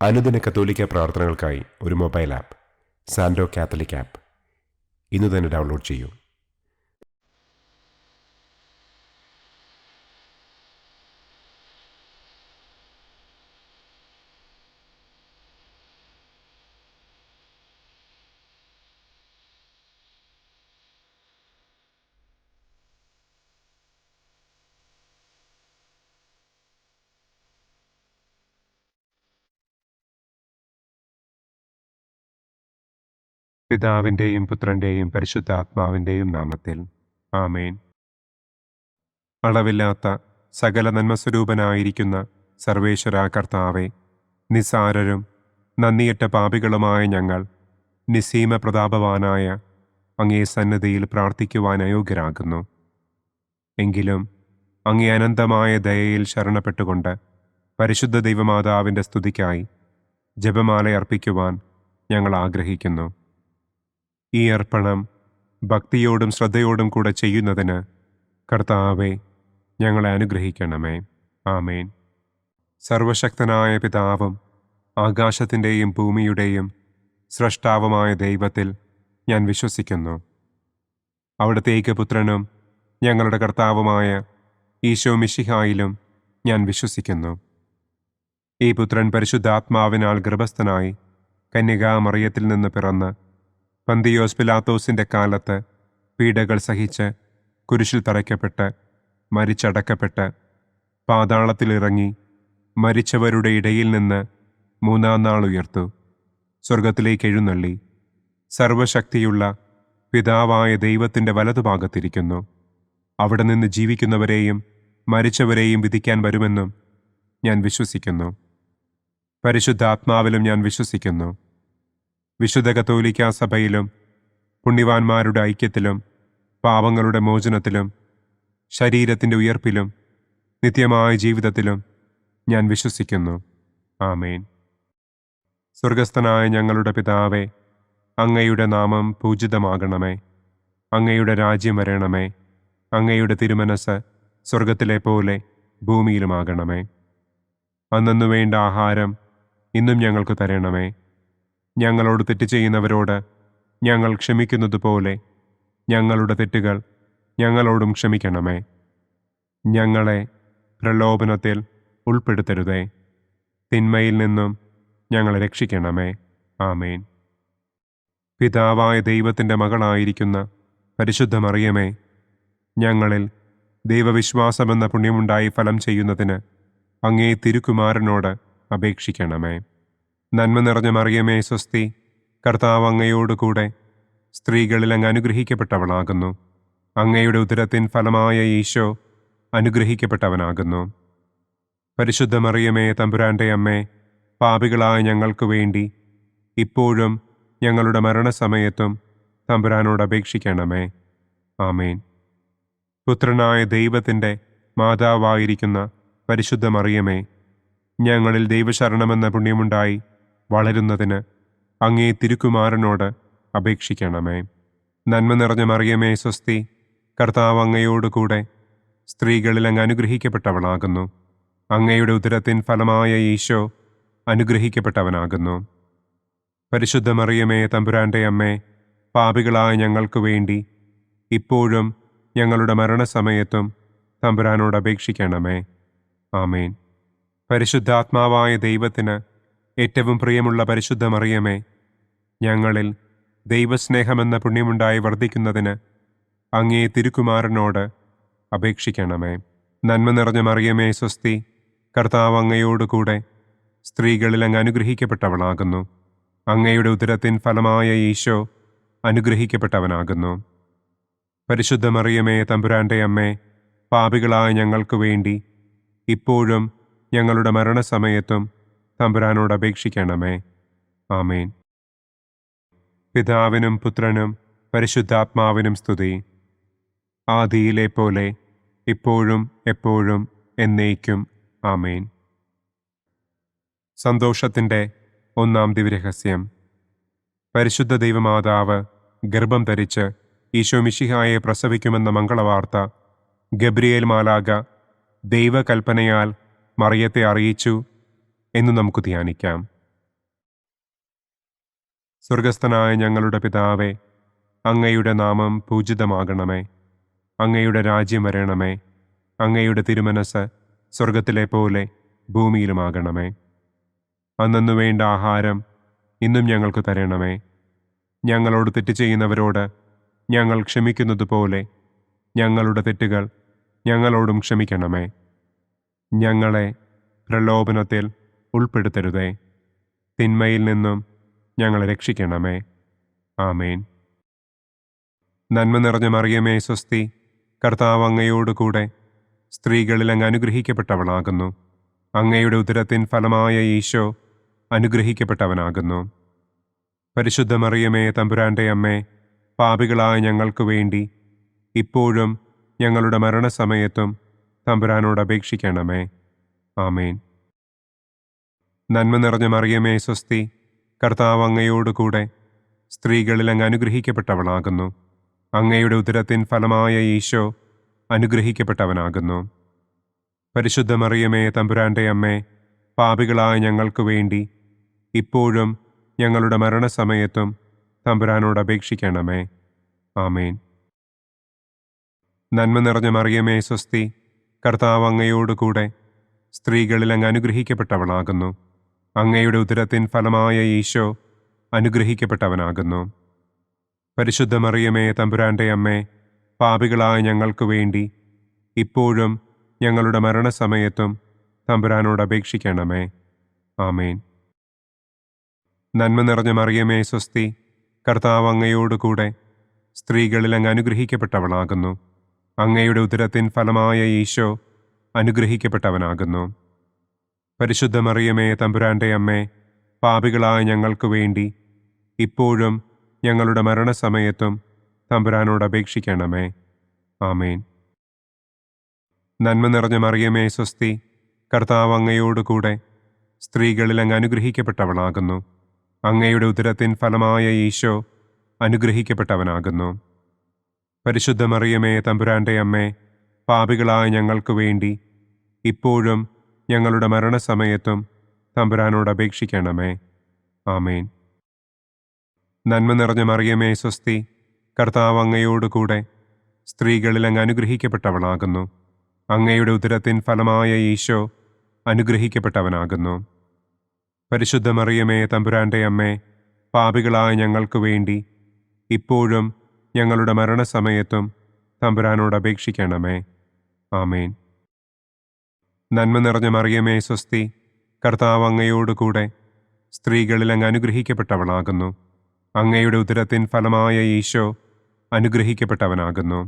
അനുദിന കത്തോലിക്ക പ്രാർത്ഥനകൾക്കായി ഒരു മൊബൈൽ ആപ്പ് സാൻഡോ കാത്തലിക് ആപ്പ് ഇന്ന് തന്നെ ഡൗൺലോഡ് ചെയ്യൂ. പിതാവിൻ്റെയും പുത്രൻ്റെയും പരിശുദ്ധാത്മാവിൻ്റെയും നാമത്തിൽ ആമേൻ. അളവില്ലാത്ത സകല നന്മസ്വരൂപനായിരിക്കുന്ന സർവേശ്വര കർത്താവെ, നിസ്സാരരും നന്ദിയറ്റ പാപികളുമായ ഞങ്ങൾ നിസ്സീമ പ്രതാപവാനായ അങ്ങേ സന്നിധിയിൽ പ്രാർത്ഥിക്കുവാൻ അയോഗ്യരാകുന്നു. എങ്കിലും അങ്ങേ അനന്തമായ ദയയിൽ ശരണപ്പെട്ടുകൊണ്ട് പരിശുദ്ധ ദൈവമാതാവിൻ്റെ സ്തുതിക്കായി ജപമാല അർപ്പിക്കുവാൻ ഞങ്ങൾ ആഗ്രഹിക്കുന്നു. ഈ അർപ്പണം ഭക്തിയോടും ശ്രദ്ധയോടും കൂടെ ചെയ്യുന്നതിന് കർത്താവെ ഞങ്ങളെ അനുഗ്രഹിക്കണമേ. ആമേൻ. സർവശക്തനായ പിതാവും ആകാശത്തിൻ്റെയും ഭൂമിയുടെയും സ്രഷ്ടാവുമായ ദൈവത്തിൽ ഞാൻ വിശ്വസിക്കുന്നു. അവിടുത്തെ ഏകപുത്രനും ഞങ്ങളുടെ കർത്താവുമായ ഈശോ മിശിഹായിലും ഞാൻ വിശ്വസിക്കുന്നു. ഈ പുത്രൻ പരിശുദ്ധാത്മാവിനാൽ ഗർഭസ്ഥനായി കന്യകാമറിയത്തിൽ നിന്ന് പിറന്ന് പന്തിയോസ് പിലാത്തോസിൻ്റെ കാലത്ത് പീഡകൾ സഹിച്ച് കുരിശിൽ തറയ്ക്കപ്പെട്ട് മരിച്ചടക്കപ്പെട്ട് പാതാളത്തിലിറങ്ങി മരിച്ചവരുടെ ഇടയിൽ നിന്ന് മൂന്നാം നാൾ ഉയർത്തു, സ്വർഗത്തിലേക്ക് എഴുന്നള്ളി, സർവശക്തിയുള്ള പിതാവായ ദൈവത്തിൻ്റെ വലതുഭാഗത്തിരിക്കുന്നു. അവിടെ നിന്ന് ജീവിക്കുന്നവരെയും മരിച്ചവരെയും വിധിക്കാൻ വരുമെന്നും ഞാൻ വിശ്വസിക്കുന്നു. പരിശുദ്ധാത്മാവിലും ഞാൻ വിശ്വസിക്കുന്നു. വിശുദ്ധ കത്തോലിക്കാ സഭയിലും പുണ്യവാന്മാരുടെ ഐക്യത്തിലും പാപങ്ങളുടെ മോചനത്തിലും ശരീരത്തിൻ്റെ ഉയർപ്പിലും നിത്യമായ ജീവിതത്തിലും ഞാൻ വിശ്വസിക്കുന്നു. ആമേൻ. സ്വർഗസ്ഥനായ ഞങ്ങളുടെ പിതാവേ, അങ്ങയുടെ നാമം പൂജിതമാകണമേ. അങ്ങയുടെ രാജ്യം വരണമേ. അങ്ങയുടെ തിരുമനസ് സ്വർഗത്തിലെ പോലെ ഭൂമിയിലുമാകണമേ. അന്നന്നു വേണ്ട ആഹാരം ഇന്നും ഞങ്ങൾക്ക് തരണമേ. ഞങ്ങളോട് തെറ്റ് ചെയ്യുന്നവരോട് ഞങ്ങൾ ക്ഷമിക്കുന്നത് പോലെ ഞങ്ങളുടെ തെറ്റുകൾ ഞങ്ങളോടും ക്ഷമിക്കണമേ. ഞങ്ങളെ പ്രലോഭനത്തിൽ ഉൾപ്പെടുത്തരുതേ, തിന്മയിൽ നിന്നും ഞങ്ങളെ രക്ഷിക്കണമേ. ആമേൻ. പിതാവായ ദൈവത്തിൻ്റെ മകളായിരിക്കുന്ന പരിശുദ്ധ മറിയമേ, ഞങ്ങളിൽ ദൈവവിശ്വാസമെന്ന പുണ്യമുണ്ടായി ഫലം ചെയ്യുന്നതിന് അങ്ങേ തിരുക്കുമാരനോട് അപേക്ഷിക്കണമേ. നന്മ നിറഞ്ഞ മറിയമേ സ്വസ്തി, കർത്താവ് അങ്ങയോടുകൂടെ സ്ത്രീകളിൽ അങ്ങ് അനുഗ്രഹിക്കപ്പെട്ടവളാകുന്നു. അങ്ങയുടെ ഉദരത്തിൻ ഫലമായ ഈശോ അനുഗ്രഹിക്കപ്പെട്ടവനാകുന്നു. പരിശുദ്ധ മറിയമേ തമ്പുരാൻ്റെ അമ്മേ, പാപികളായ ഞങ്ങൾക്ക് വേണ്ടി ഇപ്പോഴും ഞങ്ങളുടെ മരണസമയത്തും തമ്പുരാനോട് അപേക്ഷിക്കണമേ. ആമേൻ. പുത്രനായ ദൈവത്തിൻ്റെ മാതാവായിരിക്കുന്ന പരിശുദ്ധ മറിയമേ, ഞങ്ങളിൽ ദൈവശരണമെന്ന പുണ്യമുണ്ടായി വളരുന്നതിന് അങ്ങേ തിരുക്കുമാരനോട് അപേക്ഷിക്കണമേ. നന്മ നിറഞ്ഞ മറിയമേ സ്വസ്തി, കർത്താവ് അങ്ങയോടുകൂടെ സ്ത്രീകളിൽ അങ്ങ് അനുഗ്രഹിക്കപ്പെട്ടവളാകുന്നു. അങ്ങയുടെ ഉദരത്തിൻ ഫലമായ ഈശോ അനുഗ്രഹിക്കപ്പെട്ടവനാകുന്നു. പരിശുദ്ധ മറിയമേ തമ്പുരാൻ്റെ അമ്മേ, പാപികളായ ഞങ്ങൾക്ക് വേണ്ടി ഇപ്പോഴും ഞങ്ങളുടെ മരണസമയത്തും തമ്പുരാനോട് അപേക്ഷിക്കണമേ. ആമേൻ. പരിശുദ്ധാത്മാവായ ദൈവത്തിന് ഏറ്റവും പ്രിയമുള്ള പരിശുദ്ധ മറിയമേ, ഞങ്ങളിൽ ദൈവസ്നേഹമെന്ന പുണ്യമുണ്ടായി വർദ്ധിക്കുന്നതിന് അങ്ങേ തിരുക്കുമാരനോട് അപേക്ഷിക്കണമേ. നന്മ നിറഞ്ഞ മറിയമേ സ്വസ്തി, കർത്താവ് അങ്ങയോടുകൂടെ സ്ത്രീകളിൽ അങ്ങ് അനുഗ്രഹിക്കപ്പെട്ടവളാകുന്നു. അങ്ങയുടെ ഉദരത്തിൻ ഫലമായ ഈശോ അനുഗ്രഹിക്കപ്പെട്ടവനാകുന്നു. പരിശുദ്ധ മറിയമേ തമ്പുരാൻ്റെ അമ്മേ, പാപികളായ ഞങ്ങൾക്ക് വേണ്ടി ഇപ്പോഴും ഞങ്ങളുടെ മരണസമയത്തും തമ്പുരാനോട് അപേക്ഷിക്കണമേ. ആമേൻ. പിതാവിനും പുത്രനും പരിശുദ്ധാത്മാവിനും സ്തുതി, ആദിയിലെ പോലെ ഇപ്പോഴും എപ്പോഴും എന്നേക്കും. ആമേൻ. സന്തോഷത്തിൻ്റെ ഒന്നാം ദിവ്യരഹസ്യം. പരിശുദ്ധ ദൈവമാതാവ് ഗർഭം ധരിച്ച് ഈശോ മിശിഹായെ പ്രസവിക്കുമെന്ന മംഗളവാർത്ത ഗബ്രിയേൽ മാലാഖ ദൈവകൽപ്പനയാൽ മറിയത്തെ അറിയിച്ചു എന്ന് നമുക്ക് ധ്യാനിക്കാം. സ്വർഗസ്ഥനായ ഞങ്ങളുടെ പിതാവേ, അങ്ങയുടെ നാമം പൂജിതമാകണമേ. അങ്ങയുടെ രാജ്യം വരണമേ. അങ്ങയുടെ തിരുമനസ് സ്വർഗത്തിലെ പോലെ ഭൂമിയിലുമാകണമേ. അന്നന്നു വേണ്ട ആഹാരം ഇന്നും ഞങ്ങൾക്ക് തരണമേ. ഞങ്ങളോട് തെറ്റ് ചെയ്യുന്നവരോട് ഞങ്ങൾ ക്ഷമിക്കുന്നതുപോലെ ഞങ്ങളുടെ തെറ്റുകൾ ഞങ്ങളോടും ക്ഷമിക്കണമേ. ഞങ്ങളെ പ്രലോഭനത്തിൽ ഉൾപ്പെടുത്തരുതേ. തിന്മയിൽ നിന്നും ഞങ്ങളെ രക്ഷിക്കണമേ. ആമേൻ. നന്മ നിറഞ്ഞ മറിയമേ സ്വസ്തി, കർത്താവ് അങ്ങയോടുകൂടെ സ്ത്രീകളിൽ അങ്ങ് അനുഗ്രഹിക്കപ്പെട്ടവളാകുന്നു. അങ്ങയുടെ ഉദരത്തിൻ ഫലമായ ഈശോ അനുഗ്രഹിക്കപ്പെട്ടവനാകുന്നു. പരിശുദ്ധ മറിയമേ തമ്പുരാൻ്റെ അമ്മേ, പാപികളായ ഞങ്ങൾക്ക് വേണ്ടി ഇപ്പോഴും ഞങ്ങളുടെ മരണസമയത്തും തമ്പുരാനോട് അപേക്ഷിക്കണമേ. ആമേൻ. നന്മ നിറഞ്ഞ മറിയമേ സ്വസ്തി, കർത്താവ് അങ്ങയോടുകൂടെ സ്ത്രീകളിൽ അങ്ങ് അനുഗ്രഹിക്കപ്പെട്ടവളാകുന്നു. അങ്ങയുടെ ഉദരത്തിൻ ഫലമായ ഈശോ അനുഗ്രഹിക്കപ്പെട്ടവനാകുന്നു. പരിശുദ്ധ മറിയമേ തമ്പുരാൻ്റെ അമ്മേ, പാപികളായ ഞങ്ങൾക്ക് വേണ്ടി ഇപ്പോഴും ഞങ്ങളുടെ മരണസമയത്തും തമ്പുരാനോട് അപേക്ഷിക്കണമേ. ആമേൻ. നന്മ നിറഞ്ഞ മറിയമേ സ്വസ്തി, കർത്താവ് അങ്ങയോടുകൂടെ സ്ത്രീകളിൽ അങ്ങ് അനുഗ്രഹിക്കപ്പെട്ടവളാകുന്നു. അങ്ങയുടെ ഉദരത്തിൻ ഫലമായ ഈശോ അനുഗ്രഹിക്കപ്പെട്ടവനാകുന്നു. പരിശുദ്ധ മറിയമേ തമ്പുരാൻ്റെ അമ്മേ, പാപികളായ ഞങ്ങൾക്ക് വേണ്ടി ഇപ്പോഴും ഞങ്ങളുടെ മരണസമയത്തും തമ്പുരാനോട് അപേക്ഷിക്കണമേ. ആമേൻ. നന്മ നിറഞ്ഞ മറിയമേ സ്വസ്തി, കർത്താവ് അങ്ങയോടുകൂടെ സ്ത്രീകളിൽ അങ്ങ് അനുഗ്രഹിക്കപ്പെട്ടവളാകുന്നു. അങ്ങയുടെ ഉദരത്തിൻ ഫലമായ ഈശോ അനുഗ്രഹിക്കപ്പെട്ടവനാകുന്നു. പരിശുദ്ധ മറിയമേ തമ്പുരാൻ്റെ അമ്മേ, പാപികളായ ഞങ്ങൾക്ക് വേണ്ടി ഇപ്പോഴും ഞങ്ങളുടെ മരണസമയത്തും തമ്പുരാനോട് അപേക്ഷിക്കണമേ. ആമേൻ. നന്മ നിറഞ്ഞ മറിയമേ സ്വസ്തി, കർത്താവ് അങ്ങയോടുകൂടെ സ്ത്രീകളിൽ അങ്ങ് അനുഗ്രഹിക്കപ്പെട്ടവളാകുന്നു. അങ്ങയുടെ ഉദരത്തിൻ ഫലമായ ഈശോ അനുഗ്രഹിക്കപ്പെട്ടവനാകുന്നു. പരിശുദ്ധ മറിയമേ തമ്പുരാൻ്റെ അമ്മേ, പാപികളായ ഞങ്ങൾക്ക് വേണ്ടി ഇപ്പോഴും ഞങ്ങളുടെ മരണസമയത്തും തമ്പുരാനോട് അപേക്ഷിക്കണമേ. ആമേൻ. നന്മ നിറഞ്ഞ മറിയമേ സ്വസ്തി, കർത്താവ് അങ്ങയോടുകൂടെ സ്ത്രീകളിൽ അങ്ങ് അനുഗ്രഹിക്കപ്പെട്ടവളാകുന്നു. അങ്ങയുടെ ഉദരത്തിൻ ഫലമായ ഈശോ അനുഗ്രഹിക്കപ്പെട്ടവനാകുന്നു. പരിശുദ്ധ മറിയമേ തമ്പുരാൻ്റെ അമ്മേ, പാപികളായ ഞങ്ങൾക്ക് വേണ്ടി ഇപ്പോഴും ഞങ്ങളുടെ മരണസമയത്തും തമ്പുരാനോട് അപേക്ഷിക്കണമേ. ആമേൻ. നന്മ നിറഞ്ഞ മറിയമേ സ്വസ്തി, കർത്താവ് അങ്ങയോടുകൂടെ സ്ത്രീകളിൽ അങ്ങ് അനുഗ്രഹിക്കപ്പെട്ടവളാകുന്നു. അങ്ങയുടെ ഉദരത്തിൻ ഫലമായ ഈശോ അനുഗ്രഹിക്കപ്പെട്ടവനാകുന്നു.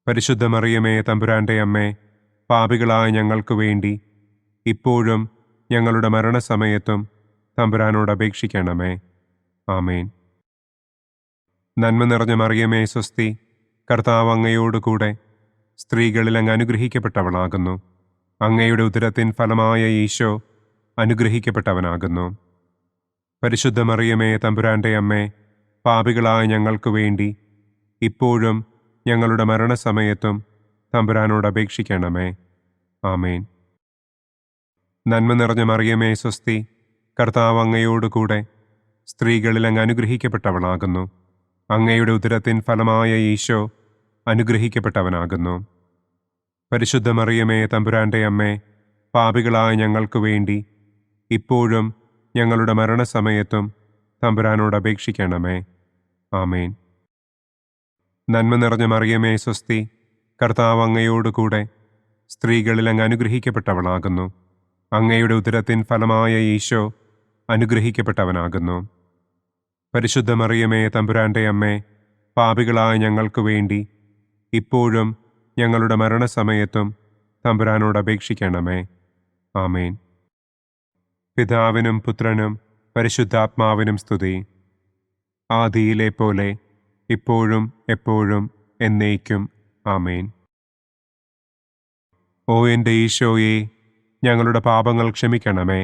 പരിശുദ്ധ മറിയമേ തമ്പുരാൻ്റെ അമ്മേ, പാപികളായ ഞങ്ങൾക്ക് വേണ്ടി ഇപ്പോഴും ഞങ്ങളുടെ മരണസമയത്തും തമ്പുരാനോട് അപേക്ഷിക്കണമേ. ആമേൻ. നന്മ നിറഞ്ഞ മറിയമേ സ്വസ്തി, കർത്താവ് അങ്ങയോടുകൂടെ സ്ത്രീകളിൽ അങ്ങ് അനുഗ്രഹിക്കപ്പെട്ടവളാകുന്നു. അങ്ങയുടെ ഉദരത്തിൻ ഫലമായ ഈശോ അനുഗ്രഹിക്കപ്പെട്ടവനാകുന്നു. പരിശുദ്ധ മറിയമേ തമ്പുരാൻ്റെ അമ്മേ, പാപികളായ ഞങ്ങൾക്ക് വേണ്ടി ഇപ്പോഴും ഞങ്ങളുടെ മരണസമയത്തും തമ്പുരാനോട് അപേക്ഷിക്കണമേ. ആമേൻ. നന്മ നിറഞ്ഞ മറിയമേ സ്വസ്തി, കർത്താവ് അങ്ങയോടുകൂടെ സ്ത്രീകളിൽ അങ്ങ് അനുഗ്രഹിക്കപ്പെട്ടവളാകുന്നു. അങ്ങയുടെ ഉദരത്തിൻ ഫലമായ ഈശോ അനുഗ്രഹിക്കപ്പെട്ടവനാകുന്നു. പരിശുദ്ധ മറിയമേ തമ്പുരാൻ്റെ അമ്മേ, പാപികളായ ഞങ്ങൾക്ക് വേണ്ടി ഇപ്പോഴും ഞങ്ങളുടെ മരണസമയത്തും തമ്പുരാനോട് അപേക്ഷിക്കണമേ. ആമേൻ. നന്മ നിറഞ്ഞ മറിയമേ സ്വസ്തി, കർത്താവ് അങ്ങയോടുകൂടെ സ്ത്രീകളിൽ അങ്ങ് അനുഗ്രഹിക്കപ്പെട്ടവളാകുന്നു. അങ്ങയുടെ ഉദരത്തിൻ ഫലമായ ഈശോ അനുഗ്രഹിക്കപ്പെട്ടവനാകുന്നു. പരിശുദ്ധ മറിയമേ തമ്പുരാൻ്റെ അമ്മേ, പാപികളായ ഞങ്ങൾക്ക് വേണ്ടി ഇപ്പോഴും ഞങ്ങളുടെ മരണസമയത്തും തമ്പുരാനോട് അപേക്ഷിക്കണമേ. ആമേൻ. പിതാവിനും പുത്രനും പരിശുദ്ധാത്മാവിനും സ്തുതി. ആദിയിലെ പോലെ ഇപ്പോഴും എപ്പോഴും എന്നേക്കും. ആമേൻ. ഓ എൻ്റെ ഈശോയെ, ഞങ്ങളുടെ പാപങ്ങൾ ക്ഷമിക്കണമേ.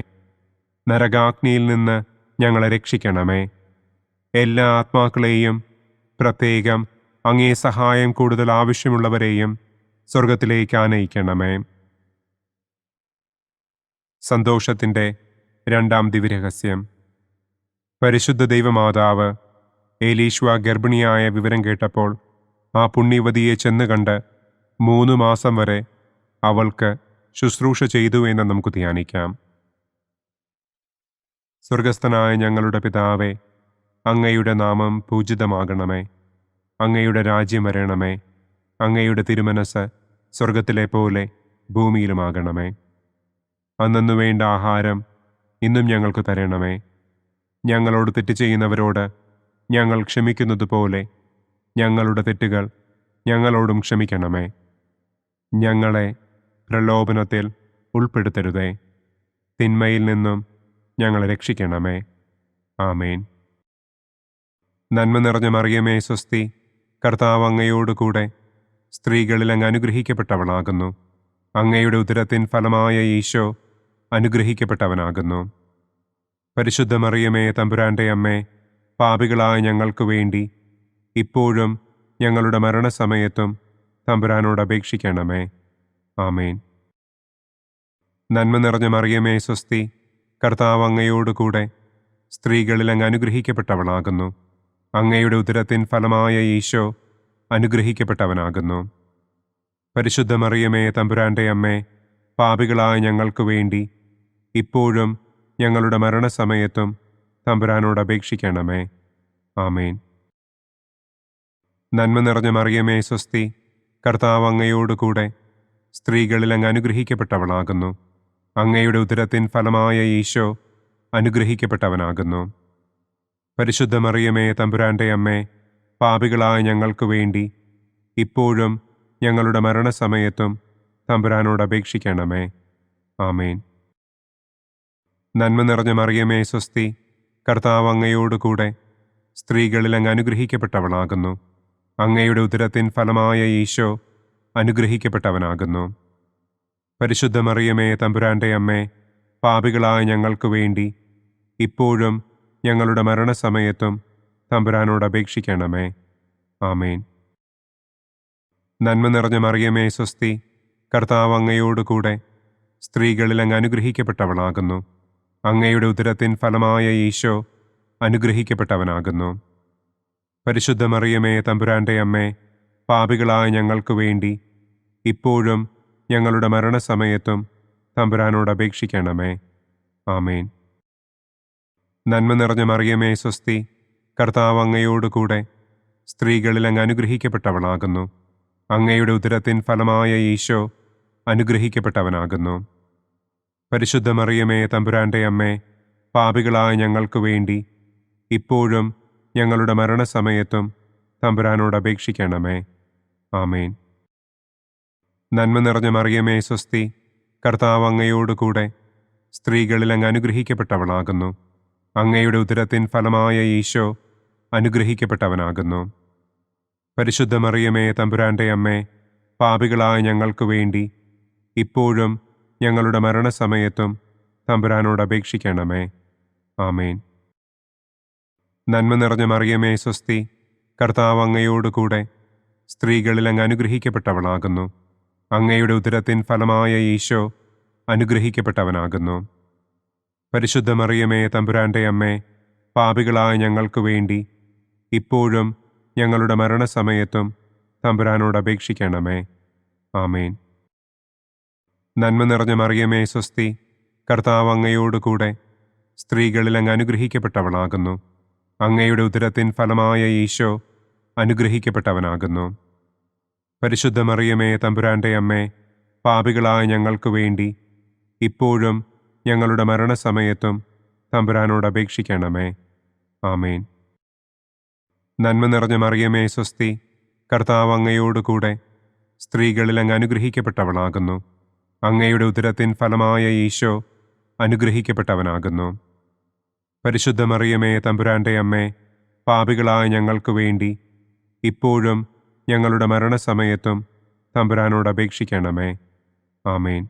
നരകാഗ്നിയിൽ നിന്ന് ഞങ്ങളെ രക്ഷിക്കണമേ. എല്ലാ ആത്മാക്കളെയും, പ്രത്യേകം അങ്ങേ സഹായം കൂടുതൽ ആവശ്യമുള്ളവരെയും സ്വർഗത്തിലേക്ക് ആനയിക്കണമേ. സന്തോഷത്തിൻ്റെ രണ്ടാം ദിവ്യരഹസ്യം. പരിശുദ്ധ ദൈവമാതാവ് ഏലീശ്വ ഗർഭിണിയായ വിവരം കേട്ടപ്പോൾ ആ പുണ്യവതിയെ ചെന്ന് കണ്ട് 3 മാസം വരെ അവൾക്ക് ശുശ്രൂഷ ചെയ്തു എന്ന് നമുക്ക് ധ്യാനിക്കാം. സ്വർഗസ്ഥനായ ഞങ്ങളുടെ പിതാവേ, അങ്ങയുടെ നാമം പൂജിതമാകണമേ. അങ്ങയുടെ രാജ്യം വരണമേ. അങ്ങയുടെ തിരുമനസ് സ്വർഗത്തിലെ പോലെ ഭൂമിയിലുമാകണമേ. അന്നന്നു വേണ്ട ആഹാരം ഇന്നും ഞങ്ങൾക്ക് തരണമേ. ഞങ്ങളോട് തെറ്റ് ചെയ്യുന്നവരോട് ഞങ്ങൾ ക്ഷമിക്കുന്നത് പോലെ ഞങ്ങളുടെ തെറ്റുകൾ ഞങ്ങളോടും ക്ഷമിക്കണമേ. ഞങ്ങളെ പ്രലോഭനത്തിൽ ഉൾപ്പെടുത്തരുതേ. തിന്മയിൽ നിന്നും ഞങ്ങളെ രക്ഷിക്കണമേ. ആമേൻ. നന്മ നിറഞ്ഞ മറിയമേ സ്വസ്തി, കർത്താവ് അങ്ങയോടുകൂടെ സ്ത്രീകളിൽ അങ്ങ് അനുഗ്രഹിക്കപ്പെട്ടവളാകുന്നു. അങ്ങയുടെ ഉദരത്തിൻ ഫലമായ ഈശോ അനുഗ്രഹിക്കപ്പെട്ടവനാകുന്നു. പരിശുദ്ധ മറിയമേ തമ്പുരാൻ്റെ അമ്മേ, പാപികളായ ഞങ്ങൾക്ക് വേണ്ടി ഇപ്പോഴും ഞങ്ങളുടെ മരണസമയത്തും തമ്പുരാനോട് അപേക്ഷിക്കണമേ. ആമേൻ. നന്മ നിറഞ്ഞ മറിയമേ സ്വസ്തി, കർത്താവ് അങ്ങയോടുകൂടെ സ്ത്രീകളിൽ അങ്ങ് അനുഗ്രഹിക്കപ്പെട്ടവളാകുന്നു. അങ്ങയുടെ ഉദരത്തിൻ ഫലമായ ഈശോ അനുഗ്രഹിക്കപ്പെട്ടവനാകുന്നു. പരിശുദ്ധ മറിയമേ തമ്പുരാൻ്റെ അമ്മേ, പാപികളായ ഞങ്ങൾക്ക് വേണ്ടി ഇപ്പോഴും ഞങ്ങളുടെ മരണസമയത്തും തമ്പുരാനോട് അപേക്ഷിക്കണമേ. ആമേൻ. നന്മ നിറഞ്ഞ മറിയമേ സ്വസ്തി, കർത്താവ് അങ്ങയോടുകൂടെ സ്ത്രീകളിൽ അങ്ങ് അനുഗ്രഹിക്കപ്പെട്ടവളാകുന്നു. അങ്ങയുടെ ഉദരത്തിൻ ഫലമായ ഈശോ അനുഗ്രഹിക്കപ്പെട്ടവനാകുന്നു. പരിശുദ്ധ മറിയമേ തമ്പുരാൻ്റെ അമ്മേ, പാപികളായ ഞങ്ങൾക്ക് വേണ്ടി ഇപ്പോഴും ഞങ്ങളുടെ മരണസമയത്തും തമ്പുരാനോട് അപേക്ഷിക്കണമേ. ആമേൻ. നന്മ നിറഞ്ഞ മറിയമേ സ്വസ്തി, കർത്താവ് അങ്ങയോടുകൂടെ സ്ത്രീകളിൽ അങ്ങ് അനുഗ്രഹിക്കപ്പെട്ടവളാകുന്നു. അങ്ങയുടെ ഉദരത്തിൻ ഫലമായ ഈശോ അനുഗ്രഹിക്കപ്പെട്ടവനാകുന്നു. പരിശുദ്ധ മറിയമേ തമ്പുരാൻ്റെ അമ്മേ, പാപികളായ ഞങ്ങൾക്ക് വേണ്ടി ഇപ്പോഴും ഞങ്ങളുടെ മരണസമയത്തും തമ്പുരാനോട് അപേക്ഷിക്കണമേ. ആമേൻ. നന്മ നിറഞ്ഞ മറിയമേ സ്വസ്തി, കർത്താവ് അങ്ങയോടുകൂടെ സ്ത്രീകളിൽ അങ്ങ് അനുഗ്രഹിക്കപ്പെട്ടവളാകുന്നു. അങ്ങയുടെ ഉദരത്തിൻ ഫലമായ ഈശോ അനുഗ്രഹിക്കപ്പെട്ടവനാകുന്നു. പരിശുദ്ധ മറിയമേ തമ്പുരാൻ്റെ അമ്മേ, പാപികളായ ഞങ്ങൾക്ക് വേണ്ടി ഇപ്പോഴും ഞങ്ങളുടെ മരണസമയത്തും തമ്പുരാനോട് അപേക്ഷിക്കണമേ. ആമേൻ. നന്മ നിറഞ്ഞ മറിയമേ സ്വസ്തി, കർത്താവ് അങ്ങയോടുകൂടെ സ്ത്രീകളിൽ അങ്ങ് അനുഗ്രഹിക്കപ്പെട്ടവളാകുന്നു. അങ്ങയുടെ ഉദരത്തിൻ ഫലമായ ഈശോ അനുഗ്രഹിക്കപ്പെട്ടവനാകുന്നു. പരിശുദ്ധ മറിയമേ തമ്പുരാൻ്റെ അമ്മേ, പാപികളായ ഞങ്ങൾക്ക് വേണ്ടി ഇപ്പോഴും ഞങ്ങളുടെ മരണസമയത്തും തമ്പുരാനോട് അപേക്ഷിക്കണമേ. ആമേൻ. നന്മ നിറഞ്ഞ മറിയമേ സ്വസ്തി, കർത്താവ് അങ്ങയോടുകൂടെ സ്ത്രീകളിൽ അങ്ങ് അനുഗ്രഹിക്കപ്പെട്ടവളാകുന്നു. അങ്ങയുടെ ഉദരത്തിൻ ഫലമായ ഈശോ അനുഗ്രഹിക്കപ്പെട്ടവനാകുന്നു. പരിശുദ്ധ മറിയമേ തമ്പുരാൻ്റെ അമ്മേ, പാപികളായ ഞങ്ങൾക്ക് വേണ്ടി ഇപ്പോഴും ഞങ്ങളുടെ മരണസമയത്തും തമ്പുരാനോട് അപേക്ഷിക്കണമേ. ആമേൻ. നന്മ നിറഞ്ഞ മറിയമേ സ്വസ്തി, കർത്താവ് അങ്ങയോടുകൂടെ സ്ത്രീകളിൽ അങ്ങ് അനുഗ്രഹിക്കപ്പെട്ടവളാകുന്നു. അങ്ങയുടെ ഉദരത്തിൻ ഫലമായ ഈശോ അനുഗ്രഹിക്കപ്പെട്ടവനാകുന്നു. പരിശുദ്ധ മറിയമേ തമ്പുരാൻ്റെ അമ്മേ, പാപികളായ ഞങ്ങൾക്ക് വേണ്ടി ഇപ്പോഴും ഞങ്ങളുടെ മരണസമയത്തും തമ്പുരാനോട് അപേക്ഷിക്കണമേ. ആമേൻ. നന്മ നിറഞ്ഞ മറിയമേ സ്വസ്തി, കർത്താവ് അങ്ങയോടുകൂടെ സ്ത്രീകളിൽ അങ്ങ് അനുഗ്രഹിക്കപ്പെട്ടവളാകുന്നു. അങ്ങയുടെ ഉദരത്തിൻ ഫലമായ ഈശോ അനുഗ്രഹിക്കപ്പെട്ടവനാകുന്നു. പരിശുദ്ധ മറിയമേ തമ്പുരാൻ്റെ അമ്മേ, പാപികളായ ഞങ്ങൾക്ക് വേണ്ടി ഇപ്പോഴും ഞങ്ങളുടെ മരണസമയത്തും തമ്പുരാനോട് അപേക്ഷിക്കണമേ. ആമേൻ. നന്മ നിറഞ്ഞ മറിയമേ സ്വസ്തി, കർത്താവ് അങ്ങയോടുകൂടെ സ്ത്രീകളിൽ അങ്ങ് അനുഗ്രഹിക്കപ്പെട്ടവളാകുന്നു. അങ്ങയുടെ ഉദരത്തിൻ ഫലമായ ഈശോ അനുഗ്രഹിക്കപ്പെട്ടവനാകുന്നു. പരിശുദ്ധ മറിയമേ തമ്പുരാൻ്റെ അമ്മേ, പാപികളായ ഞങ്ങൾക്ക് വേണ്ടി ഇപ്പോഴും ഞങ്ങളുടെ മരണസമയത്തും തമ്പുരാനോട് അപേക്ഷിക്കണമേ. ആമേൻ.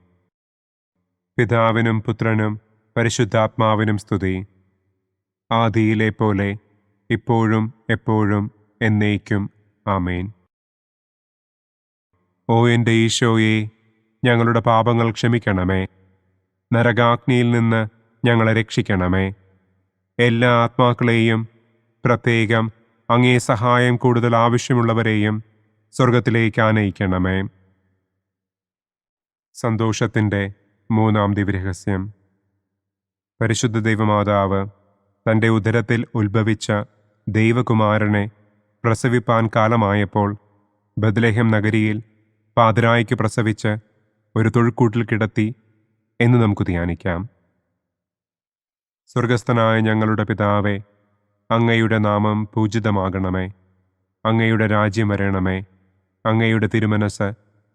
പിതാവിനും പുത്രനും പരിശുദ്ധാത്മാവിനും സ്തുതി. ആദിയിലെ പോലെ ഇപ്പോഴും എപ്പോഴും എന്നേക്കും. ആമേൻ. ഓ എൻ്റെ ഈശോയെ, ഞങ്ങളുടെ പാപങ്ങൾ ക്ഷമിക്കണമേ. നരകാഗ്നിയിൽ നിന്ന് ഞങ്ങളെ രക്ഷിക്കണമേ. എല്ലാ ആത്മാക്കളെയും, പ്രത്യേകം അങ്ങേ സഹായം കൂടുതൽ ആവശ്യമുള്ളവരെയും സ്വർഗത്തിലേക്ക് ആനയിക്കണമേ. സന്തോഷത്തിൻ്റെ മൂന്നാം ദിവ്യരഹസ്യം. പരിശുദ്ധ ദൈവമാതാവ് തൻ്റെ ഉദരത്തിൽ ഉത്ഭവിച്ച ദൈവകുമാരനെ പ്രസവിപ്പാൻ കാലമായപ്പോൾ ബത്ലഹേം നഗരിയിൽ പാതിരായ്ക്ക് പ്രസവിച്ച് ഒരു തൊഴുക്കൂട്ടിൽ കിടത്തി എന്ന് നമുക്ക് ധ്യാനിക്കാം. സ്വർഗസ്ഥനായ ഞങ്ങളുടെ പിതാവേ, അങ്ങയുടെ നാമം പൂജിതമാകണമേ. അങ്ങയുടെ രാജ്യം വരണമേ. അങ്ങയുടെ തിരുമനസ്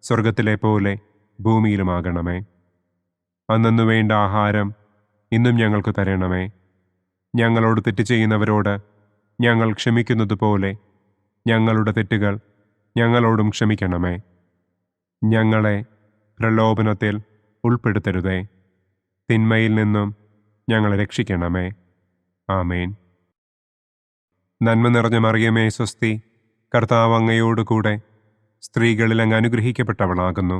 സ്വർഗത്തിലെ പോലെ ഭൂമിയിലുമാകണമേ. അന്നന്നു വേണ്ട ആഹാരം ഇന്നും ഞങ്ങൾക്ക് തരണമേ. ഞങ്ങളോട് തെറ്റ് ചെയ്യുന്നവരോട് ഞങ്ങൾ ക്ഷമിക്കുന്നതുപോലെ ഞങ്ങളുടെ തെറ്റുകൾ ഞങ്ങളോടും ക്ഷമിക്കണമേ. ഞങ്ങളെ പ്രലോഭനത്തിൽ ഉൾപ്പെടുത്തരുതേ. തിന്മയിൽ നിന്നും ഞങ്ങളെ രക്ഷിക്കണമേ. ആമേൻ. നന്മ നിറഞ്ഞ മറിയമേ സ്വസ്തി, കർത്താവ് അങ്ങയോടുകൂടെ സ്ത്രീകളിൽ അങ്ങ് അനുഗ്രഹിക്കപ്പെട്ടവളാകുന്നു.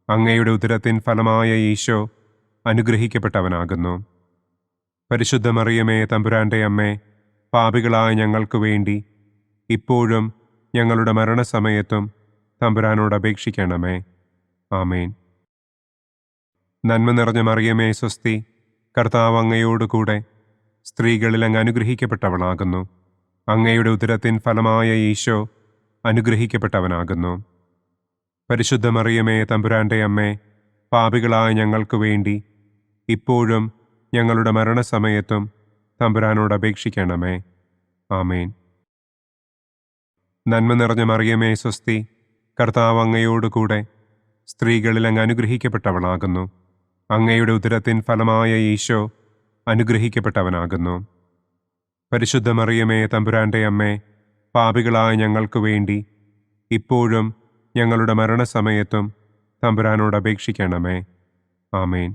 അങ്ങയുടെ ഉദരത്തിൻ ഫലമായ ഈശോ അനുഗ്രഹിക്കപ്പെട്ടവനാകുന്നു. പരിശുദ്ധ മറിയമേ തമ്പുരാൻ്റെ അമ്മേ, പാപികളായ ഞങ്ങൾക്ക് വേണ്ടി ഇപ്പോഴും ഞങ്ങളുടെ മരണസമയത്തും തമ്പുരാനോട് അപേക്ഷിക്കണമേ. ആമേൻ. നന്മ നിറഞ്ഞ മറിയമേ സ്വസ്തി, കർത്താവ് അങ്ങയോടുകൂടെ സ്ത്രീകളിൽ അങ്ങ് അനുഗ്രഹിക്കപ്പെട്ടവളാകുന്നു. അങ്ങയുടെ ഉദരത്തിൻ ഫലമായ ഈശോ അനുഗ്രഹിക്കപ്പെട്ടവനാകുന്നു. പരിശുദ്ധ മറിയമേ തമ്പുരാൻ്റെ അമ്മേ, പാപികളായ ഞങ്ങൾക്ക് വേണ്ടി ഇപ്പോഴും ഞങ്ങളുടെ മരണസമയത്തും തമ്പുരാനോട് അപേക്ഷിക്കണമേ. ആമേൻ. നന്മ നിറഞ്ഞ മറിയമേ സ്വസ്തി, കർത്താവ് അങ്ങയോടുകൂടെ സ്ത്രീകളിൽ അങ്ങ് അനുഗ്രഹിക്കപ്പെട്ടവളാകുന്നു. അങ്ങയുടെ ഉദരത്തിൻ ഫലമായ ഈശോ അനുഗ്രഹിക്കപ്പെട്ടവനാകുന്നു. പരിശുദ്ധ മറിയമേ തമ്പുരാൻ്റെ അമ്മേ, പാപികളായ ഞങ്ങൾക്ക് വേണ്ടി ഇപ്പോഴും ഞങ്ങളുടെ മരണസമയത്തും തമ്പുരാനോട് അപേക്ഷിക്കണമേ. ആമേൻ.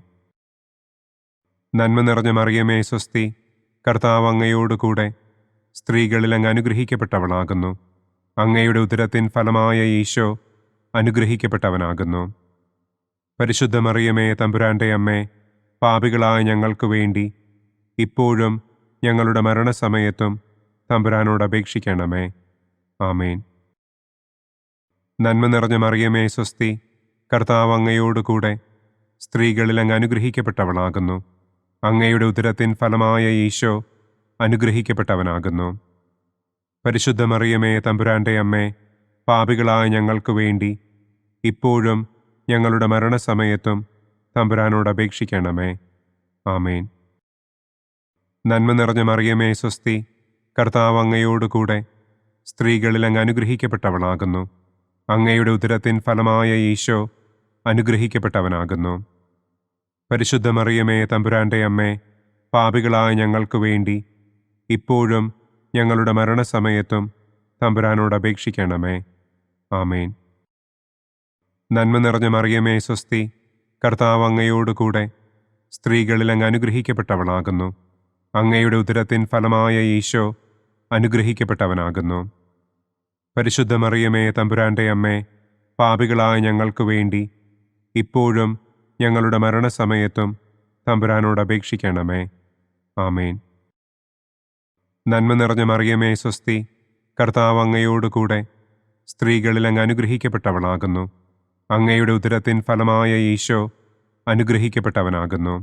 നന്മ നിറഞ്ഞ മറിയമേ സ്വസ്തി, കർത്താവ് അങ്ങയോടുകൂടെ സ്ത്രീകളിൽ അങ്ങ് അനുഗ്രഹിക്കപ്പെട്ടവളാകുന്നു. അങ്ങയുടെ ഉദരത്തിൻ ഫലമായ ഈശോ അനുഗ്രഹിക്കപ്പെട്ടവനാകുന്നു. പരിശുദ്ധ മറിയമേ തമ്പുരാൻ്റെ അമ്മേ, പാപികളായ ഞങ്ങൾക്ക് വേണ്ടി ഇപ്പോഴും ഞങ്ങളുടെ മരണസമയത്തും തമ്പുരാനോട് അപേക്ഷിക്കണമേ. ആമേൻ. നന്മ നിറഞ്ഞ മറിയമേ സ്വസ്തി, കർത്താവ് അങ്ങയോടുകൂടെ സ്ത്രീകളിൽ അങ്ങ് അനുഗ്രഹിക്കപ്പെട്ടവളാകുന്നു. അങ്ങയുടെ ഉദരത്തിൻ ഫലമായ ഈശോ അനുഗ്രഹിക്കപ്പെട്ടവനാകുന്നു. പരിശുദ്ധ മറിയമേ തമ്പുരാൻ്റെ അമ്മേ, പാപികളായ ഞങ്ങൾക്ക് വേണ്ടി ഇപ്പോഴും ഞങ്ങളുടെ മരണസമയത്തും തമ്പുരാനോട് അപേക്ഷിക്കണമേ. ആമേൻ. നന്മ നിറഞ്ഞ മറിയമേ സ്വസ്തി, കർത്താവ് അങ്ങയോടുകൂടെ സ്ത്രീകളിൽ അങ്ങ് അനുഗ്രഹിക്കപ്പെട്ടവളാകുന്നു. അങ്ങയുടെ ഉദരത്തിൻ ഫലമായ ഈശോ അനുഗ്രഹിക്കപ്പെട്ടവനാകുന്നു. പരിശുദ്ധ മറിയമേ തമ്പുരാൻ്റെ അമ്മേ, പാപികളായ ഞങ്ങൾക്ക് വേണ്ടി ഇപ്പോഴും ഞങ്ങളുടെ മരണസമയത്തും തമ്പുരാനോട് അപേക്ഷിക്കണമേ. ആമേൻ. നന്മ നിറഞ്ഞ മറിയമേ സ്വസ്തി, കർത്താവ് അങ്ങയോടുകൂടെ സ്ത്രീകളിൽ അങ്ങ് അനുഗ്രഹിക്കപ്പെട്ടവളാകുന്നു. അങ്ങയുടെ ഉദരത്തിൻ ഫലമായ ഈശോ അനുഗ്രഹിക്കപ്പെട്ടവനാകുന്നു. പരിശുദ്ധ മറിയമേ തമ്പുരാൻ്റെ അമ്മേ, പാപികളായ ഞങ്ങൾക്ക് വേണ്ടി ഇപ്പോഴും ഞങ്ങളുടെ മരണസമയത്തും തമ്പുരാനോട് അപേക്ഷിക്കണമേ. ആമേൻ. നന്മ നിറഞ്ഞ മറിയമേ സ്വസ്തി, കർത്താവ് അങ്ങയോടുകൂടെ സ്ത്രീകളിൽ അങ്ങ് അനുഗ്രഹിക്കപ്പെട്ടവളാകുന്നു. അങ്ങയുടെ ഉദരത്തിൻ ഫലമായ ഈശോ അനുഗ്രഹിക്കപ്പെട്ടവനാകുന്നു.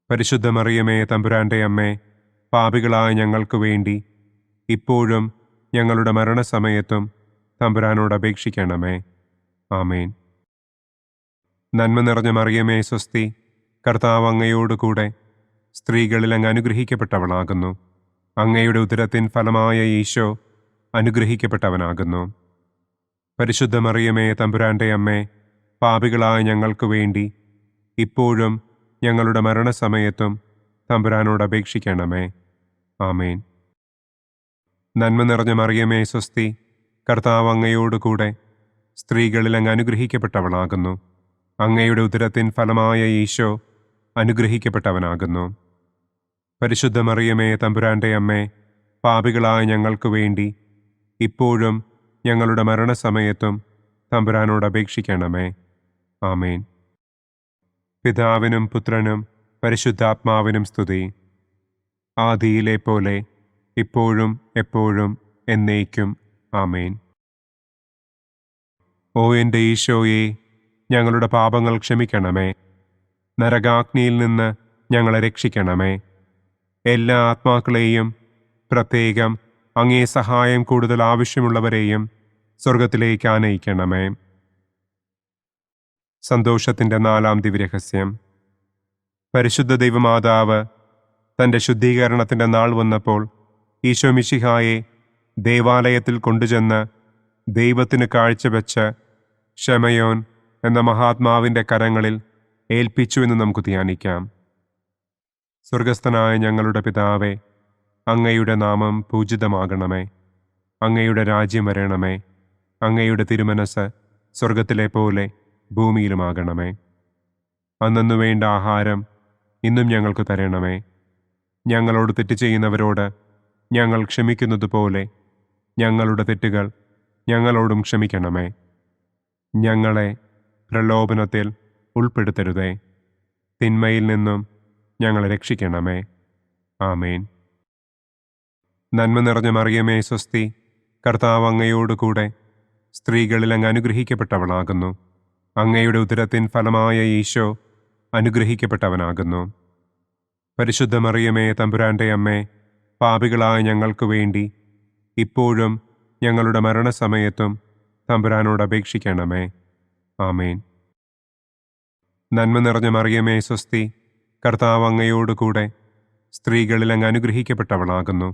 പരിശുദ്ധ മറിയമേ തമ്പുരാൻ്റെ അമ്മേ, പാപികളായ ഞങ്ങൾക്ക് വേണ്ടി ഇപ്പോഴും ഞങ്ങളുടെ മരണസമയത്തും തമ്പുരാനോട് അപേക്ഷിക്കണമേ. ആമേൻ. നന്മ നിറഞ്ഞ മറിയമേ സ്വസ്തി, കർത്താവ് അങ്ങയോടുകൂടെ സ്ത്രീകളിൽ അങ്ങ് അനുഗ്രഹിക്കപ്പെട്ടവളാകുന്നു. അങ്ങയുടെ ഉദരത്തിൻ ഫലമായ ഈശോ അനുഗ്രഹിക്കപ്പെട്ടവനാകുന്നു. പരിശുദ്ധ മറിയമേ തമ്പുരാൻ്റെ അമ്മേ, പാപികളായ ഞങ്ങൾക്ക് വേണ്ടി ഇപ്പോഴും ഞങ്ങളുടെ മരണസമയത്തും തമ്പുരാനോട് അപേക്ഷിക്കണമേ. ആമേൻ. നന്മ നിറഞ്ഞ മറിയമേ സ്വസ്തി, കർത്താവ് അങ്ങയോടുകൂടെ സ്ത്രീകളിൽ അങ്ങ് അനുഗ്രഹിക്കപ്പെട്ടവളാകുന്നു. അങ്ങയുടെ ഉദരത്തിൻ ഫലമായ ഈശോ അനുഗ്രഹിക്കപ്പെട്ടവനാകുന്നു. പരിശുദ്ധ മറിയമേ തമ്പുരാൻ്റെ അമ്മേ, പാപികളായ ഞങ്ങൾക്ക് വേണ്ടി ഇപ്പോഴും ഞങ്ങളുടെ മരണസമയത്തും തമ്പുരാനോട് അപേക്ഷിക്കണമേ. ആമേൻ. പിതാവിനും പുത്രനും പരിശുദ്ധാത്മാവിനും സ്തുതി. ആദിയിലെ പോലെ ഇപ്പോഴും എപ്പോഴും എന്നേക്കും. ആമേൻ. ഓ എൻ്റെ ഈശോയെ, ഞങ്ങളുടെ പാപങ്ങൾ ക്ഷമിക്കണമേ. നരകാഗ്നിയിൽ നിന്ന് ഞങ്ങളെ രക്ഷിക്കണമേ. എല്ലാ ആത്മാക്കളെയും, പ്രത്യേകം അങ്ങേ സഹായം കൂടുതൽ ആവശ്യമുള്ളവരെയും സ്വർഗത്തിലേക്ക് ആനയിക്കണമേ. സന്തോഷത്തിൻ്റെ 4-ാം ദിവ്യരഹസ്യം. പരിശുദ്ധ ദൈവമാതാവ് തൻ്റെ ശുദ്ധീകരണത്തിൻ്റെ നാൾ വന്നപ്പോൾ ഈശോ മിശിഹായെ ദേവാലയത്തിൽ കൊണ്ടുചെന്ന് ദൈവത്തിന് കാഴ്ചവെച്ച് ശമയോൻ എന്ന മഹാത്മാവിൻ്റെ കരങ്ങളിൽ ഏൽപ്പിച്ചു എന്ന് നമുക്ക് ധ്യാനിക്കാം. സ്വർഗസ്ഥനായ ഞങ്ങളുടെ പിതാവേ, അങ്ങയുടെ നാമം പൂജിതമാകണമേ. അങ്ങയുടെ രാജ്യം വരണമേ. അങ്ങയുടെ തിരുമനസ് സ്വർഗത്തിലെ പോലെ ഭൂമിയിലുമാകണമേ. അന്നന്നു വേണ്ട ആഹാരം ഇന്നും ഞങ്ങൾക്ക് തരണമേ. ഞങ്ങളോട് തെറ്റ് ചെയ്യുന്നവരോട് ഞങ്ങൾ ക്ഷമിക്കുന്നത് പോലെ ഞങ്ങളുടെ തെറ്റുകൾ ഞങ്ങളോടും ക്ഷമിക്കണമേ. ഞങ്ങളെ പ്രലോഭനത്തിൽ ഉൾപ്പെടുത്തരുതേ. തിന്മയിൽ നിന്നും ഞങ്ങളെ രക്ഷിക്കണമേ. ആമേൻ. നന്മ നിറഞ്ഞ മറിയമേ സ്വസ്തി, കർത്താവ് അങ്ങയോടുകൂടെ സ്ത്രീകളിൽ അങ്ങ് അനുഗ്രഹിക്കപ്പെട്ടവളാകുന്നു. അങ്ങയുടെ ഉദരത്തിൻ ഫലമായ ഈശോ അനുഗ്രഹിക്കപ്പെട്ടവനാകുന്നു. പരിശുദ്ധ മറിയമേ തമ്പുരാൻ്റെ അമ്മേ, പാപികളായ ഞങ്ങൾക്ക് വേണ്ടി ഇപ്പോഴും ഞങ്ങളുടെ മരണസമയത്തും തമ്പുരാനോട് അപേക്ഷിക്കണമേ. ആമേൻ. നന്മ നിറഞ്ഞ മറിയമേ സ്വസ്തി, കർത്താവ് അങ്ങയോടുകൂടെ സ്ത്രീകളിൽ അങ്ങ് അനുഗ്രഹിക്കപ്പെട്ടവളാകുന്നു.